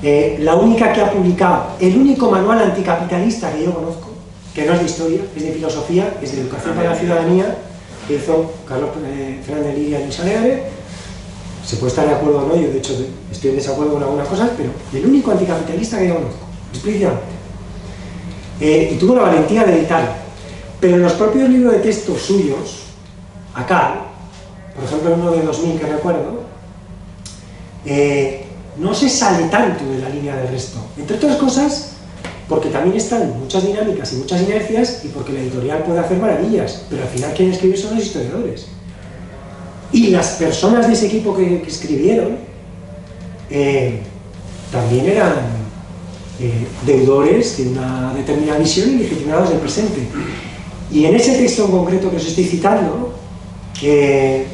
la única que ha publicado el único manual anticapitalista que yo conozco, que no es de historia, es de filosofía, es de educación para la ciudadanía, que hizo Carlos Fernández Liria y Luis Alegre. Se puede estar de acuerdo o no, yo de hecho estoy en desacuerdo con algunas cosas, pero el único anticapitalista que yo conozco, explícitamente. Y tuvo la valentía de editarlo. Pero en los propios libros de texto suyos, acá, por ejemplo en uno de 2000 que recuerdo, no se sale tanto de la línea del resto. Entre otras cosas, porque también están muchas dinámicas y muchas inercias y porque la editorial puede hacer maravillas, pero al final quien escribe son los historiadores. Y las personas de ese equipo que escribieron también eran deudores de una determinada visión y legitimados del presente. Y en ese texto en concreto que os estoy citando, que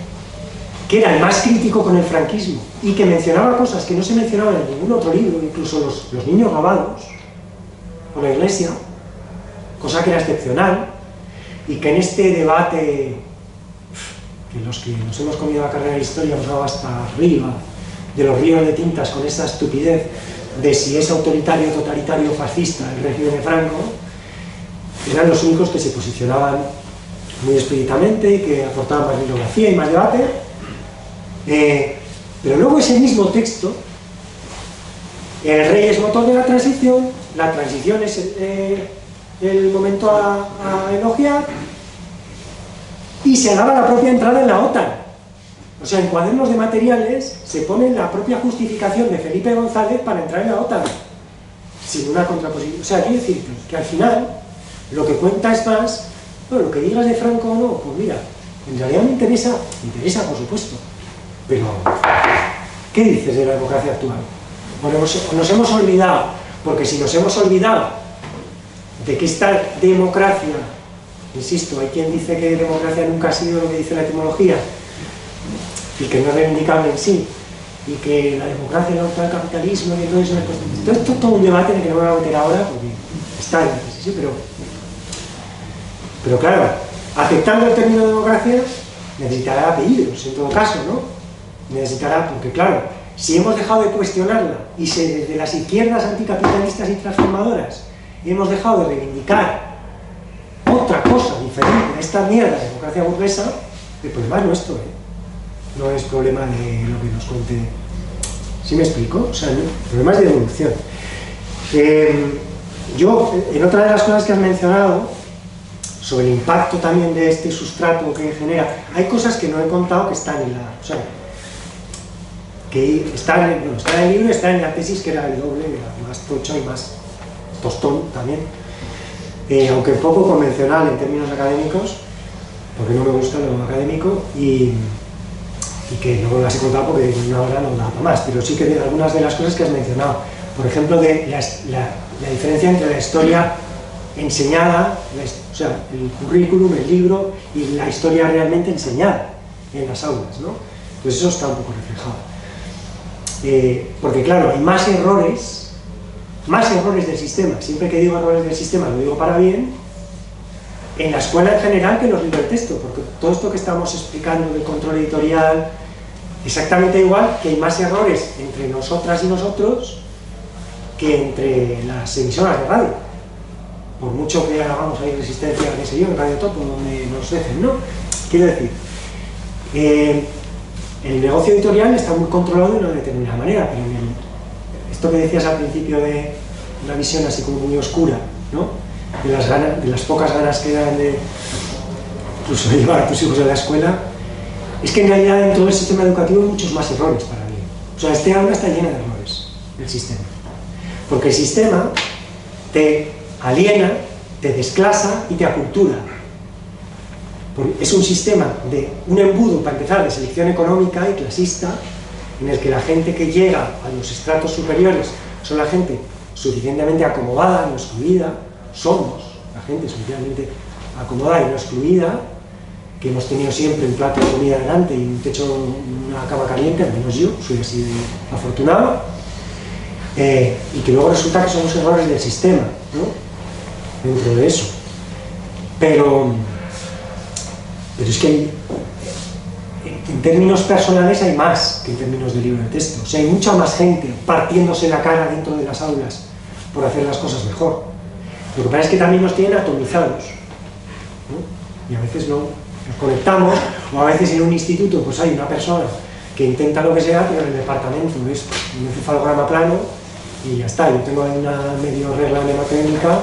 era el más crítico con el franquismo y que mencionaba cosas que no se mencionaban en ningún otro libro, incluso los niños robados por la Iglesia, cosa que era excepcional, y que en este debate, que los que nos hemos comido la carrera de historia hemos dado hasta arriba, de los ríos de tintas con esa estupidez de si es autoritario, totalitario o fascista el régimen de Franco, eran los únicos que se posicionaban muy explícitamente y que aportaban más bibliografía y más debate. Pero luego ese mismo texto, el rey es motor de la transición es el momento a elogiar, y se alaba la propia entrada en la OTAN. O sea, en cuadernos de materiales se pone la propia justificación de Felipe González para entrar en la OTAN, sin una contraposición. O sea, quiero decir que al final lo que cuenta es más, bueno, lo que digas de Franco o no, pues mira, en realidad me interesa por supuesto, pero ¿qué dices de la democracia actual? Bueno, nos hemos olvidado, porque si nos hemos olvidado de que esta democracia, insisto, hay quien dice que democracia nunca ha sido lo que dice la etimología, y que no es reivindicable en sí, y que la democracia es el capitalismo y todo eso, pues, esto es todo un debate en el que no me voy a meter ahora, porque está en sí, pero claro, aceptando el término democracia, necesitará apellidos, en todo caso, ¿no? Necesitará, porque claro, si hemos dejado de cuestionarla, y desde las izquierdas anticapitalistas y transformadoras hemos dejado de reivindicar otra cosa diferente a esta mierda de democracia burguesa, el problema es nuestro, no es problema de lo que nos cuente. ¿Sí me explico? O sea, el problema es de evolución. Yo, en otra de las cosas que has mencionado, sobre el impacto también de este sustrato que genera, hay cosas que no he contado que están en la... O sea, que está en el libro y está en la tesis, que era el doble, era más tocho y más tostón también, aunque poco convencional en términos académicos, porque no me gusta lo académico, y que no las he contado porque en una hora no da para más, pero sí que de algunas de las cosas que has mencionado, por ejemplo, de la diferencia entre la historia enseñada, o sea, el currículum, el libro, y la historia realmente enseñada en las aulas, ¿no? Entonces eso está un poco reflejado. Porque claro, hay más errores del sistema, siempre que digo errores del sistema lo digo para bien, en la escuela en general que en los libros de texto, porque todo esto que estamos explicando del control editorial, exactamente igual que hay más errores entre nosotras y nosotros que entre las emisoras de radio, por mucho que hagamos ahí resistencia, qué sé yo, en Radio Topo, donde nos dejen, ¿no? Quiero decir, el negocio editorial está muy controlado de una determinada manera, pero esto que decías al principio de una visión así como muy oscura, ¿no? De las pocas ganas que dan de incluso llevar a tus hijos a la escuela, es que en realidad dentro del sistema educativo hay muchos más errores para mí. O sea, este aula está llena de errores, el sistema. Porque el sistema te aliena, te desclasa y te acultura. Es un sistema de un embudo, para empezar, de selección económica y clasista, en el que la gente que llega a los estratos superiores son la gente suficientemente acomodada, no excluida, somos la gente suficientemente acomodada y no excluida, que hemos tenido siempre un plato de comida delante y un techo, una cama caliente, al menos yo, soy así de afortunado, y que luego resulta que somos errores del sistema, ¿no? Dentro de eso. Pero es que en términos personales hay más que en términos de libro de texto. O sea, hay mucha más gente partiéndose la cara dentro de las aulas por hacer las cosas mejor. Lo que pasa es que también nos tienen atomizados, ¿no? Y a veces no nos conectamos, o a veces en un instituto pues hay una persona que intenta lo que sea, pero en el departamento es un encefalograma plano y ya está. Yo tengo ahí una medio regla mnemotécnica,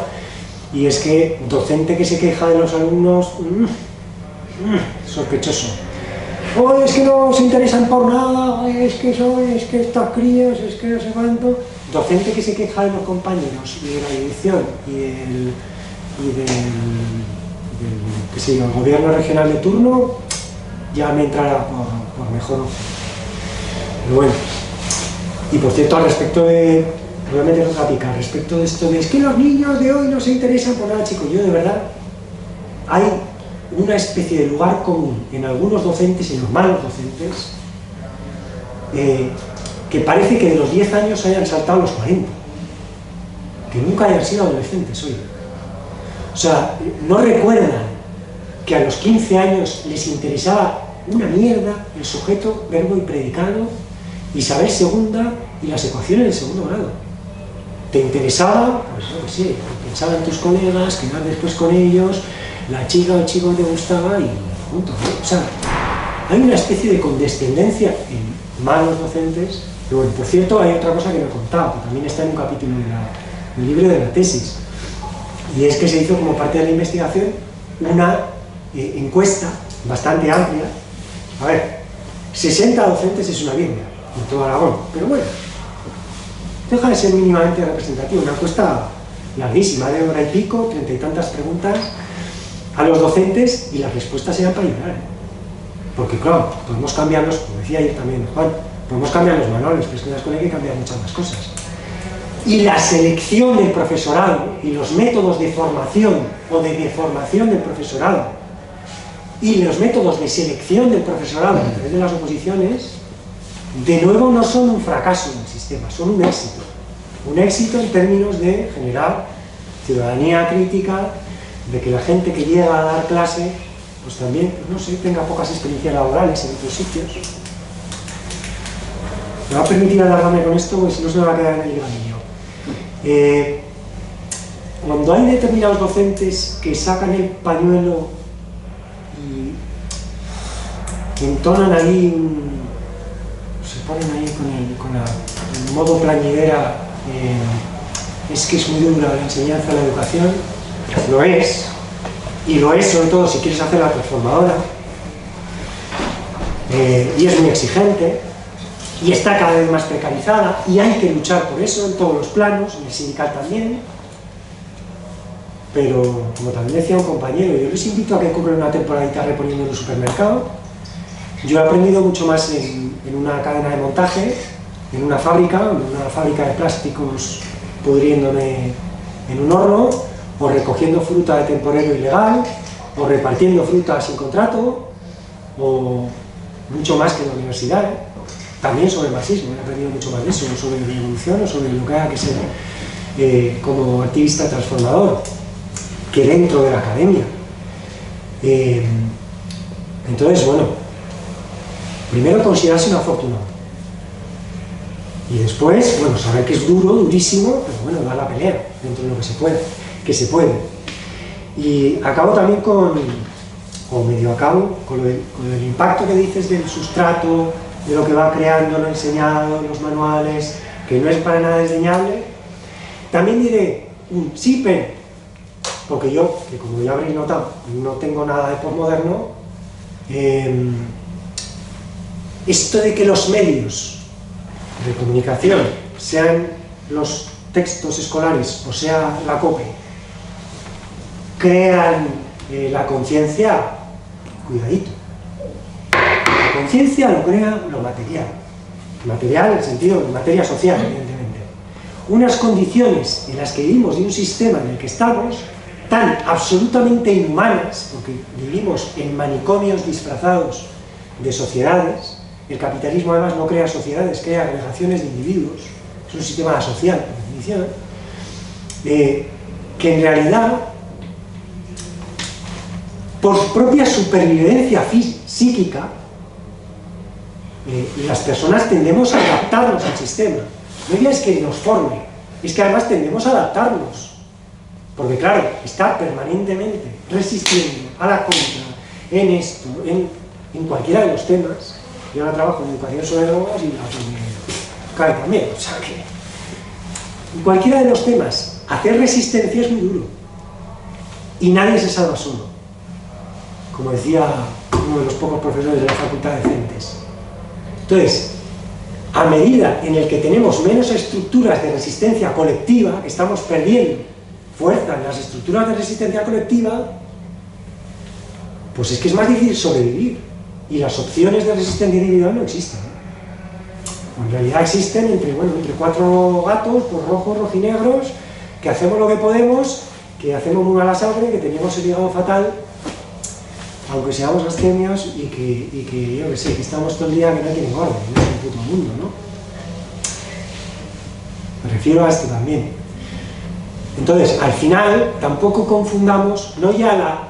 y es que docente que se queja de los alumnos, sospechoso. Oh, es que no se interesan por nada, es que estos críos, es que no sé cuánto. Docente que se queja de los compañeros y de la dirección y del qué sé yo, el gobierno regional de turno, ya me entrará por mejor ojo. Pero bueno, y por cierto, al respecto de, realmente no pica, al respecto de esto de es que los niños de hoy no se interesan por nada, chicos, yo de verdad, hay una especie de lugar común en algunos docentes, en los malos docentes, que parece que de los 10 años hayan saltado los 40, que nunca hayan sido adolescentes hoy. O sea, no recuerdan que a los 15 años les interesaba una mierda el sujeto, verbo y predicado, Isabel II y las ecuaciones del segundo grado. Te interesaba, pues yo qué sé, pensaba en tus colegas, quedar después con ellos, la chica o el chico que te gustaba y punto, ¿no? O sea, hay una especie de condescendencia en malos docentes. Pero bueno, por cierto, hay otra cosa que no he contado, que también está en un capítulo del libro de la tesis, y es que se hizo como parte de la investigación una encuesta bastante amplia. A ver, 60 docentes es una biblia en todo Aragón, pero bueno, deja de ser mínimamente representativo. Una encuesta larguísima, de hora y pico, 30 y tantas preguntas a los docentes, y las respuestas eran para llorar, porque claro, podemos cambiarlos, como decía ayer también Juan, podemos cambiar los manuales, pero es que en la escuela hay que cambiar muchas más cosas. Y la selección del profesorado y los métodos de formación o de deformación del profesorado y los métodos de selección del profesorado a través de las oposiciones, de nuevo no son un fracaso del sistema, son un éxito. Un éxito en términos de generar ciudadanía crítica, de que la gente que llega a dar clase, pues también, pues no sé, tenga pocas experiencias laborales en otros sitios. Me va a permitir alargarme con esto, porque si no se me va a quedar en el liganillo. Cuando hay determinados docentes que sacan el pañuelo y entonan ahí, se ponen ahí con el modo plañidera, es que es muy dura la enseñanza, la educación, lo es, y lo es sobre todo si quieres hacer la transformadora, y es muy exigente, y está cada vez más precarizada, y hay que luchar por eso en todos los planos, en el sindical también. Pero, como también decía un compañero, yo les invito a que cubran una temporadita reponiendo en un supermercado. Yo he aprendido mucho más en una cadena de montaje, en una fábrica de plásticos pudriéndome en un horno, o recogiendo fruta de temporero ilegal, o repartiendo fruta sin contrato, o mucho más que en la universidad, ¿eh? También sobre marxismo, he aprendido mucho más de eso, sobre la evolución o sobre lo que haya que ser como activista transformador, que dentro de la academia. Entonces, bueno, primero considerarse un afortunado. Y después, bueno, saber que es duro, durísimo, pero bueno, dar la pelea dentro de lo que se puede. Y acabo también o medio acabo, con el impacto que dices del sustrato, de lo que va creando, lo enseñado, los manuales, que no es para nada desdeñable. También diré un sí, pero, porque yo, que como ya habréis notado, no tengo nada de posmoderno, esto de que los medios de comunicación, sean los textos escolares o sea la COPE, crean la conciencia, cuidadito. La conciencia lo crea lo material. Material en el sentido de materia social, evidentemente. Unas condiciones en las que vivimos de un sistema en el que estamos tan absolutamente inhumanas, porque vivimos en manicomios disfrazados de sociedades. El capitalismo además no crea sociedades, crea agregaciones de individuos, es un sistema social, por definición, que en realidad, por su propia supervivencia psíquica, las personas tendemos a adaptarnos al sistema. No ya es que nos forme, es que además tendemos a adaptarnos. Porque claro, estar permanentemente resistiendo a la contra en esto, en cualquiera de los temas. Yo ahora trabajo en educación sobre drogas y la que me cae también. O sea que en cualquiera de los temas, hacer resistencia es muy duro. Y nadie se salva solo. Como decía uno de los pocos profesores de la Facultad de Centes. Entonces, a medida en el que tenemos menos estructuras de resistencia colectiva, que estamos perdiendo fuerza en las estructuras de resistencia colectiva, pues es que es más difícil sobrevivir. Y las opciones de resistencia individual no existen. En realidad existen entre cuatro gatos, pues rojos, rojinegros, que hacemos lo que podemos, que hacemos muy mala sangre, que tenemos el hígado fatal, aunque seamos abstemios y que yo que sé, que estamos todo el día que no hay quien engorde, no es el puto mundo, ¿no? Me refiero a esto también. Entonces, al final, tampoco confundamos, no ya la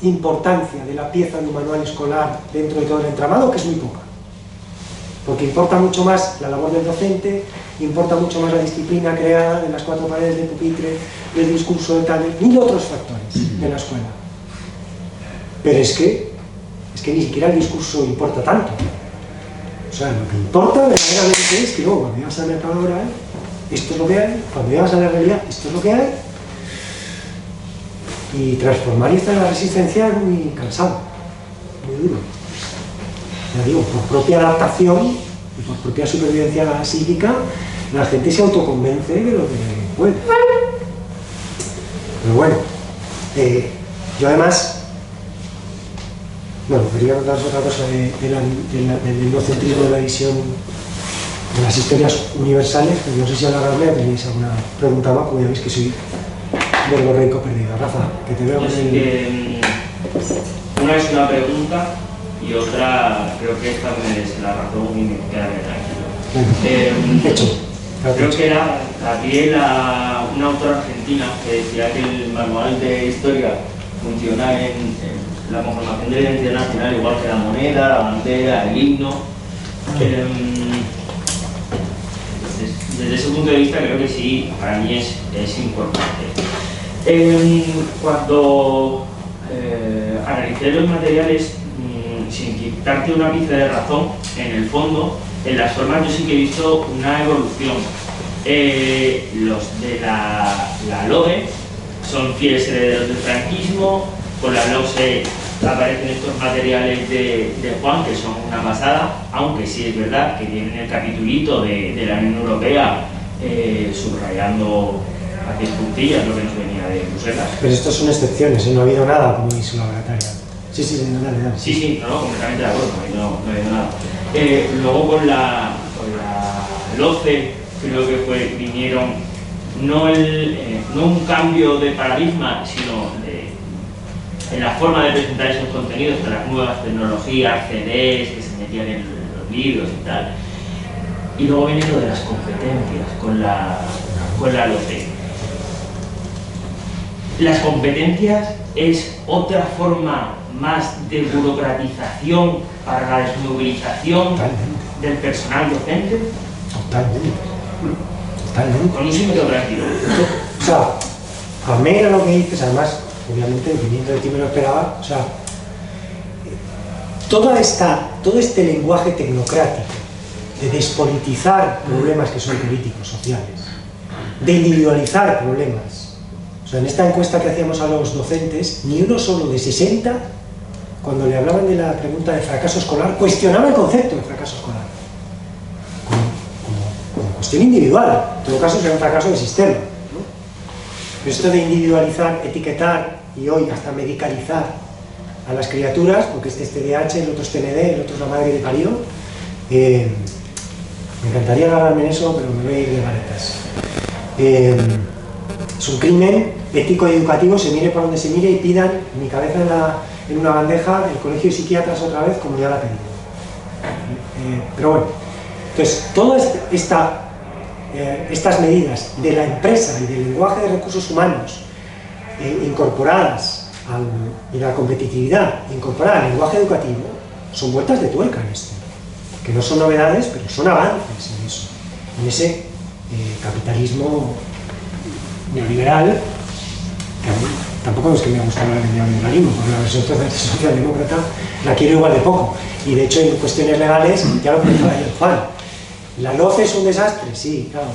importancia de la pieza de un manual escolar dentro de todo el entramado, que es muy poca, porque importa mucho más la labor del docente, importa mucho más la disciplina creada de las cuatro paredes del pupitre, del discurso de tal, mil otros factores de la escuela. Pero es que ni siquiera el discurso importa tanto. O sea, lo que importa verdaderamente es que luego cuando llegas al mercado laboral, esto es lo que hay, cuando llegas a la realidad, esto es lo que hay. Y transformar esta en la resistencia es muy cansado, muy duro. Ya digo, por propia adaptación y por propia supervivencia psíquica, la gente se autoconvence de lo que puede. Pero bueno, yo además, bueno, quería contaros otra cosa del etnocentrismo de la visión de las historias universales, pues no sé si a la larga tenéis alguna pregunta más, como ya veis que soy verborreico perdido. Rafa, que te veo con el... Una es una pregunta y otra, creo que esta me la razón y me queda tranquilo. Hecho. Creo que era una autora argentina que decía que el manual de historia funciona en la conformación de la identidad nacional, igual que la moneda, la bandera, el himno. Desde ese punto de vista creo que sí, para mí es importante. Cuando analicé los materiales, sin quitarte una pizca de razón, en el fondo, en las formas yo sí que he visto una evolución. Los de la LOE son fieles herederos del franquismo, con la LOSE aparecen estos materiales de Juan, que son una pasada, aunque sí es verdad que tienen el capitulito de la Unión Europea subrayando a 10 puntillas lo que nos venía de Bruselas. Pero estos son excepciones, no ha habido nada como hizo la laboratoria. Sí, dale. Sí, no, completamente de acuerdo, no ha habido nada. Luego con la LOCE, creo que vinieron no un cambio de paradigma, sino en la forma de presentar esos contenidos con las nuevas tecnologías, CDs que se metían en los libros y tal. Y luego viene lo de las competencias con la LOCE. Las competencias es otra forma más de burocratización para la desmovilización del personal docente. Totalmente. Totalmente. Con eso me quedo tranquilo. O sea, a mí era lo que dices, además, obviamente, viniendo de ti me lo esperaba, o sea, todo este lenguaje tecnocrático de despolitizar problemas que son políticos, sociales, de individualizar problemas. O sea, en esta encuesta que hacíamos a los docentes, ni uno solo de 60, cuando le hablaban de la pregunta de fracaso escolar, cuestionaba el concepto de fracaso escolar. Como cuestión individual, en todo caso será un fracaso del sistema, ¿no? Pero esto de individualizar, etiquetar y hoy hasta medicalizar a las criaturas, porque este es TDAH, el otro es TND, el otro es la madre que te parió, me encantaría agarrarme en eso, pero me voy a ir de varetas. Es un crimen ético y educativo, se mire por donde se mire y pidan mi cabeza en una bandeja el colegio de psiquiatras otra vez, como ya la pedí. Pero bueno, entonces, todas estas medidas de la empresa y del lenguaje de recursos humanos incorporadas y la competitividad incorporada al lenguaje educativo son vueltas de tuerca en esto, que no son novedades, pero son avances en eso, en ese capitalismo neoliberal, que a mí tampoco es que me gusta hablar de neoliberalismo, porque la versión socialdemócrata la quiero igual de poco, y de hecho en cuestiones legales, ya lo comentaba ayer Juan, la LOCE es un desastre, sí, claro,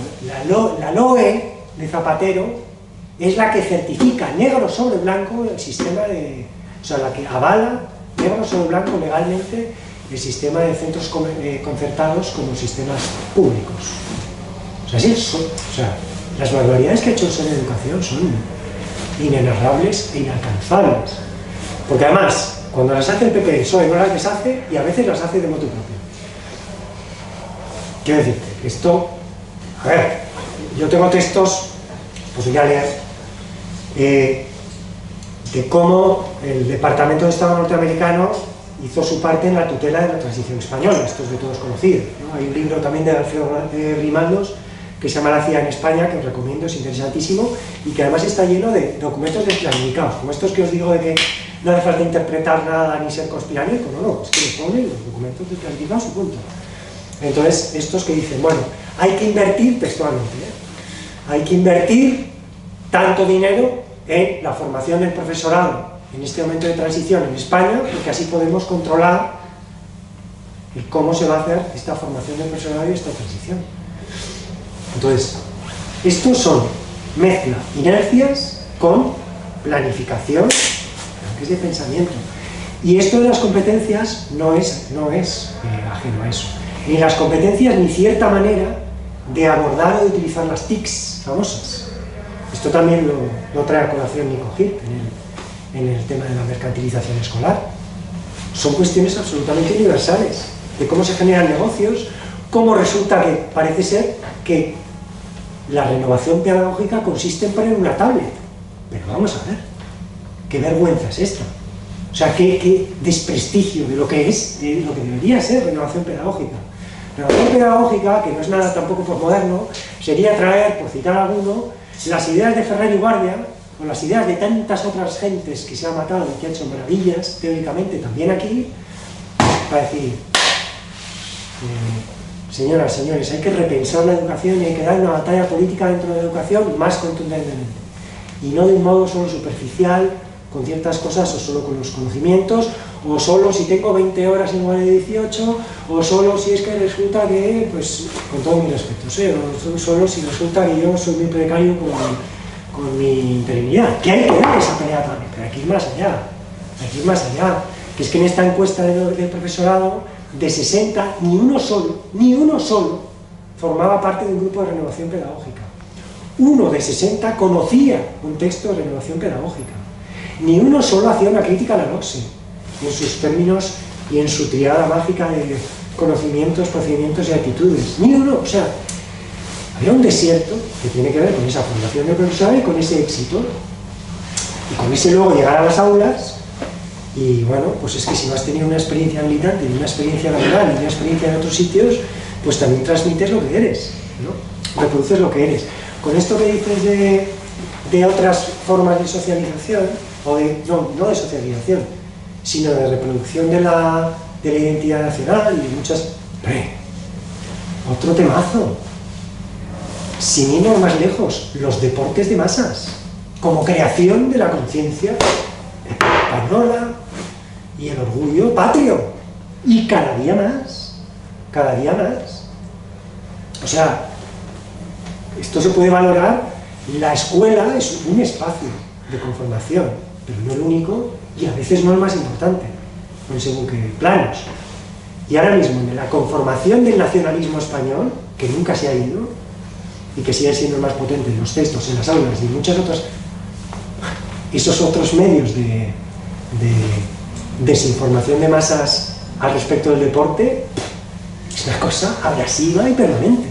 la LOE de Zapatero es la que certifica negro sobre blanco el sistema de, o sea, la que avala negro sobre blanco legalmente el sistema de centros concertados como sistemas públicos. O sea, sí, o sea, las barbaridades que ha hecho en educación son inenarrables e inalcanzables. Porque además, cuando las hace el PP y el PSOE no las deshace y a veces las hace de motu propio. Quiero decirte, esto, a ver, yo tengo textos, pues voy a leer, de cómo el Departamento de Estado norteamericano hizo su parte en la tutela de la transición española, esto es de todos conocido, ¿no? Hay un libro también de Alfredo Grimaldos que se llama La CIA en España, que os recomiendo, es interesantísimo, y que además está lleno de documentos desclasificados, como estos que os digo de que no hace falta interpretar nada ni ser conspiranoico, no, es que les ponen los documentos desclasificados y punto. Entonces, estos que dicen, bueno, hay que invertir textualmente, hay que invertir tanto dinero en la formación del profesorado en este momento de transición en España, porque así podemos controlar el cómo se va a hacer esta formación del profesorado y esta transición. Entonces, estos son mezcla inercias con planificación, que es de pensamiento. Y esto de las competencias no es ajeno a eso. Ni las competencias ni cierta manera de abordar o de utilizar las TICs famosas. Esto también lo trae a colación Nico Hirt en el tema de la mercantilización escolar. Son cuestiones absolutamente universales, de cómo se generan negocios, cómo resulta que parece ser que la renovación pedagógica consiste en poner una tablet. Pero vamos a ver, qué vergüenza es esta. O sea, qué desprestigio de lo que es, de lo que debería ser renovación pedagógica. Renovación pedagógica, que no es nada tampoco posmoderno, sería traer, por citar alguno, las ideas de Ferrer y Guardia, o las ideas de tantas otras gentes que se han matado y que han hecho maravillas, teóricamente, también aquí, para decir, señoras, señores, hay que repensar la educación y hay que dar una batalla política dentro de la educación más contundentemente. Y no de un modo solo superficial, con ciertas cosas, o solo con los conocimientos, o solo si tengo 20 horas en lugar de 18, o solo si es que resulta que, pues, con todos mis respetos, o solo si resulta que yo soy muy precario con mi interinidad, que hay que dar esa pelea también, pero hay que ir más allá, que es que en esta encuesta del profesorado, de 60, ni uno solo, formaba parte de un grupo de renovación pedagógica. Uno de 60 conocía un texto de renovación pedagógica. Ni uno solo hacía una crítica a la LOCSE, en sus términos y en su triada mágica de conocimientos, procedimientos y actitudes. Ni uno, o sea, a Era un desierto que tiene que ver con esa formación de profesorado y con ese éxito. Y con ese luego llegar a las aulas y bueno, pues es que si no has tenido una experiencia militante y una experiencia laboral y una experiencia en otros sitios, pues también transmites lo que eres, ¿no? Reproduces lo que eres. Con esto que dices de otras formas de socialización, o no de socialización, sino de reproducción de la identidad nacional y de muchas... Otro temazo. Sin irnos más lejos, los deportes de masas, como creación de la conciencia española y el orgullo patrio. Y cada día más. Cada día más. O sea, esto se puede valorar. La escuela es un espacio de conformación, pero no el único y a veces no el más importante, en según qué planos. Y ahora mismo, en la conformación del nacionalismo español, que nunca se ha ido y que sigue siendo el más potente en los textos, en las aulas y en muchas otras, esos otros medios de desinformación de masas al respecto del deporte, es una cosa abrasiva y permanente.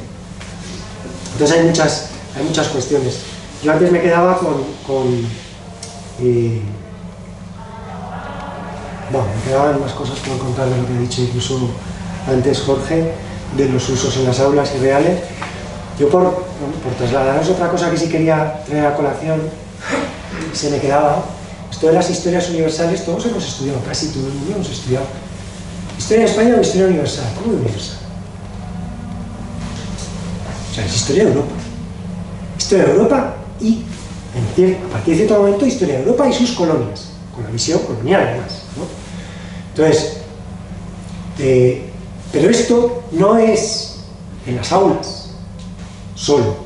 Entonces hay muchas cuestiones. Yo antes me quedaba me quedaban más cosas por contar de lo que ha dicho incluso antes Jorge, de los usos en las aulas y reales. Yo por trasladaros otra cosa que sí quería traer a colación, se me quedaba, esto de las historias universales, todos hemos estudiado, casi todo el mundo hemos estudiado. ¿Historia de España o historia universal? ¿Cómo universal? O sea, es historia de Europa. Historia de Europa y, a partir de cierto momento, historia de Europa y sus colonias, con la visión colonial además, ¿no? Entonces, pero esto no es en las aulas solo,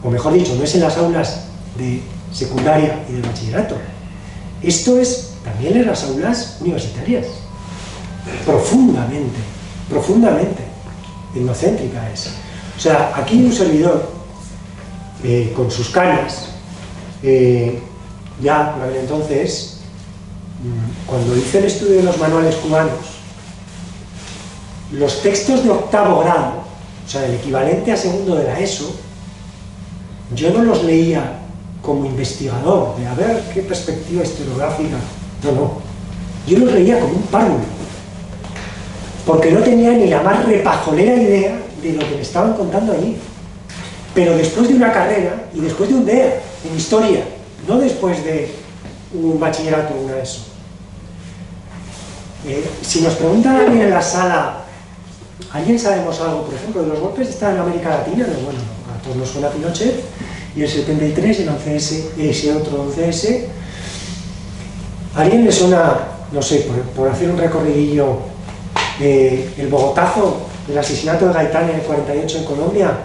o mejor dicho, no es en las aulas de secundaria y de bachillerato. Esto es también en las aulas universitarias, profundamente etnocéntrica es. O sea, aquí un servidor, con sus canas, ya por aquel entonces, cuando hice el estudio de los manuales cubanos, los textos de octavo grado, o sea, el equivalente a segundo de la ESO, yo no los leía como investigador, de a ver qué perspectiva historiográfica, no, yo los leía como un párvulo, porque no tenía ni la más repajolera idea de lo que me estaban contando allí. Pero después de una carrera y después de un DEA en historia, no después de un bachillerato o una ESO. Si nos preguntan a alguien en la sala, ¿alguien sabemos algo, por ejemplo, de los golpes de Estado en América Latina? No, bueno, a todos nos suena Pinochet, y el 73, el 11S, ese otro 11S. ¿A alguien le suena, no sé, por hacer un recorridillo, el bogotazo, el asesinato de Gaitán en el 48 en Colombia,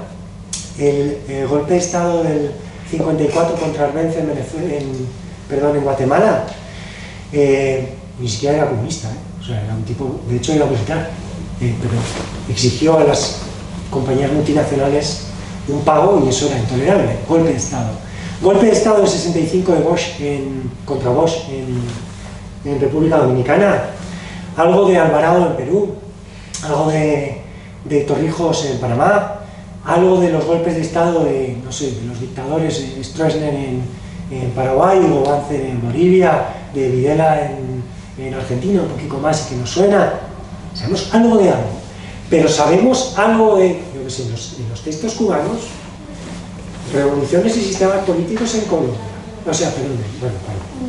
el golpe de Estado del 54 contra Arbenz en Guatemala? Ni siquiera era comunista, o sea, era un tipo, de hecho era militar, pero exigió a las compañías multinacionales un pago y eso era intolerable. Golpe de Estado. Golpe de Estado del 65 de Bosch contra Bosch en República Dominicana. Algo de Alvarado en Perú, algo de Torrijos en Panamá, algo de los golpes de Estado de, no sé, de los dictadores Stroessner en Paraguay, o Banzer en Bolivia, de Videla en Argentina, un poquito más y que nos suena. Sabemos algo de algo, pero sabemos algo de, yo que sé, en los textos cubanos, revoluciones y sistemas políticos en Colombia, o sea, perdón,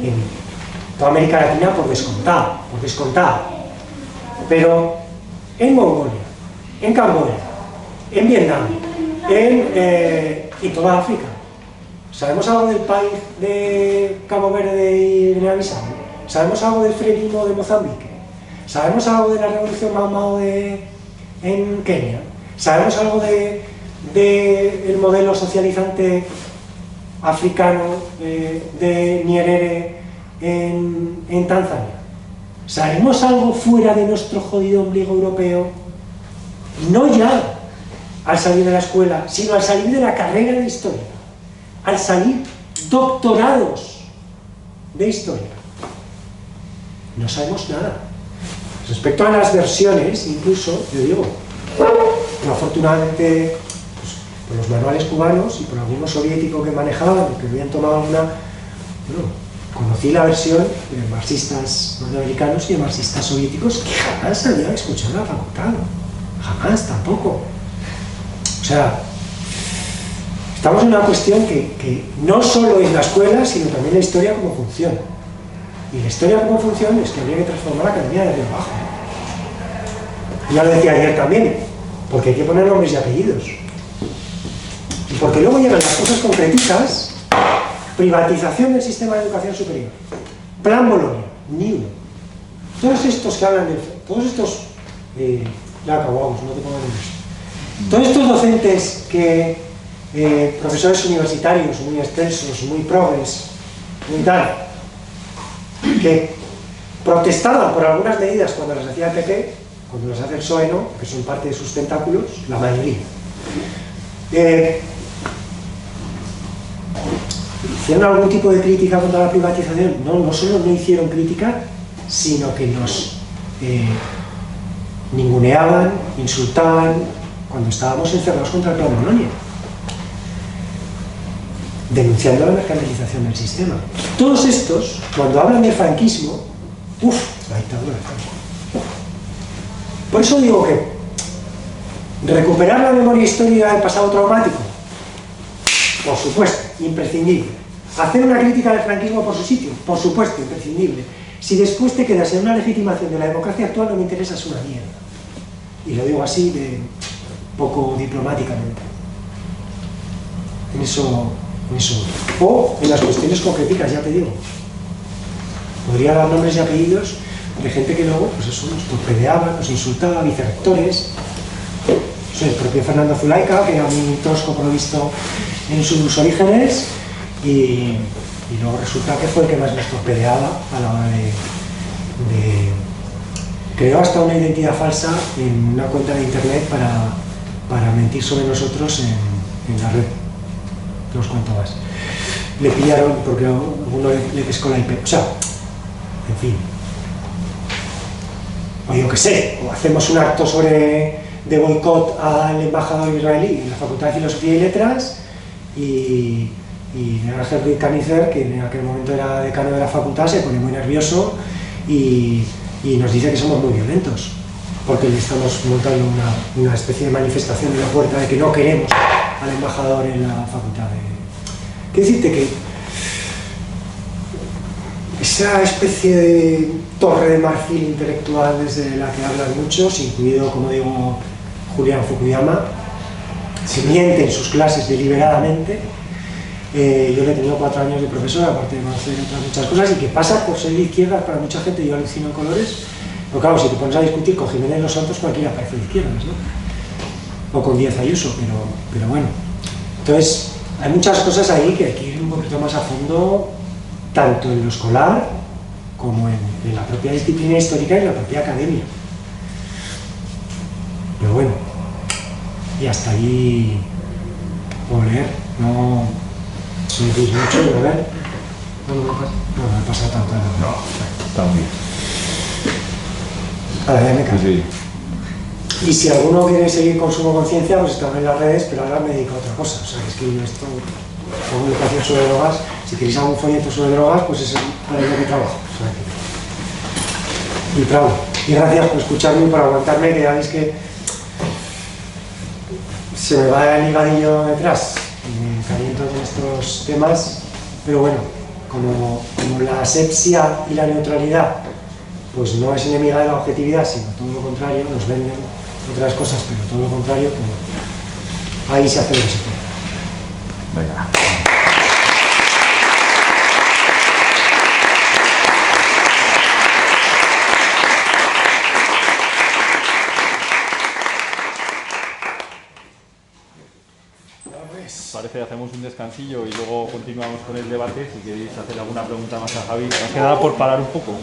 en toda América Latina por descontado, pero en Mongolia, en Camboya, en Vietnam, en toda África. ¿Sabemos algo del país de Cabo Verde y Guinea-Bissau? ¿Sabemos algo del frenismo de Mozambique? ¿Sabemos algo de la revolución Mau Mau en Kenia? ¿Sabemos algo del modelo socializante africano de Nyerere en Tanzania? ¿Sabemos algo fuera de nuestro jodido ombligo europeo? Y no ya al salir de la escuela, sino al salir de la carrera de historia, al salir doctorados de historia. No sabemos nada. Respecto a las versiones, incluso, yo digo, pero afortunadamente, pues, por los manuales cubanos y por algunos soviéticos que manejaban, que habían tomado alguna... Bueno, conocí la versión de marxistas norteamericanos y de marxistas soviéticos que jamás había escuchado en la facultad. Jamás, tampoco. O sea, estamos en una cuestión que no solo es la escuela, sino también la historia como función. Y la historia como función es que habría que transformar la academia de arriba abajo. Ya lo decía ayer también, porque hay que poner nombres y apellidos. Y porque luego llegan las cosas concretas, privatización del sistema de educación superior, Plan Bolonia, ni uno. Todos estos que hablan de... Todos estos... ya acabamos, no te pongo nombres. Todos estos docentes que... profesores universitarios muy extensos, muy progres, muy tal, que protestaban por algunas medidas cuando las hacía el PP, cuando las hace el PSOE, ¿no? Que son parte de sus tentáculos, la mayoría. ¿Hicieron algún tipo de crítica contra la privatización? No, no solo no hicieron crítica, sino que nos ninguneaban, insultaban, cuando estábamos encerrados contra el Plan Bolonia, denunciando la mercantilización del sistema. Todos estos, cuando hablan del franquismo, la dictadura del Franco. Por eso digo que recuperar la memoria histórica del pasado traumático, por supuesto, imprescindible. Hacer una crítica del franquismo por su sitio, por supuesto, imprescindible. Si después te quedas en una legitimación de la democracia actual, no me interesa, es una mierda. Y lo digo así, de poco diplomáticamente. En eso, o en las cuestiones concretas, ya te digo. Podría dar nombres y apellidos de gente que luego, pues eso, nos torpedeaba, nos insultaba, vicerrectores. El propio Fernando Zulaika, que era muy tosco provisto en sus orígenes, y luego resulta que fue el que más nos torpedeaba a la hora de creó hasta una identidad falsa en una cuenta de internet para mentir sobre nosotros en la red. No os cuento más. Le pillaron porque uno le pescó la IP. O sea, en fin. O yo qué sé, o hacemos un acto de boicot al embajador israelí en la Facultad de Filosofía y Letras y Ángel Canicer, que en aquel momento era decano de la facultad, se pone muy nervioso y nos dice que somos muy violentos porque le estamos montando una especie de manifestación en la puerta de que no queremos al embajador en la facultad. Quiero decirte que esa especie de torre de marfil intelectual desde la que hablan muchos, incluido, como digo, Julián Fukuyama, se miente en sus clases deliberadamente. Yo le he tenido 4 años de profesor, aparte de conocer otras muchas cosas, y que pasa por ser de izquierdas para mucha gente. Yo alucino en colores, pero claro, si te pones a discutir con Jiménez Los Santos, cualquiera parece de izquierdas, ¿no? O con Díaz Ayuso, pero bueno. Entonces, hay muchas cosas ahí que hay que ir un poquito más a fondo, tanto en lo escolar como en la propia disciplina histórica y en la propia academia. Pero bueno, y hasta ahí puedo leer, no decís mucho, de ver. No me pasa tanto. No, está muy bien. Ahora ya me callo. Sí. Y si alguno quiere seguir Consumo Conciencia, pues estamos en las redes, pero ahora me dedico a otra cosa. O sea, que escribo esto, hago educación sobre drogas. Si queréis algún folleto sobre drogas, pues es para ello que trabajo. O sea, y bravo. Y gracias por escucharme y por aguantarme, que ya veis que se me va el higadillo detrás. Y me caliento con estos temas, pero bueno, como la asepsia y la neutralidad pues no es enemiga de la objetividad, sino todo lo contrario, nos venden otras cosas, pero todo lo contrario, pues ahí se hace lo que se puede. Venga. Parece que hacemos un descansillo y luego continuamos con el debate. Si queréis hacer alguna pregunta más a Javi, más que nada por parar un poco.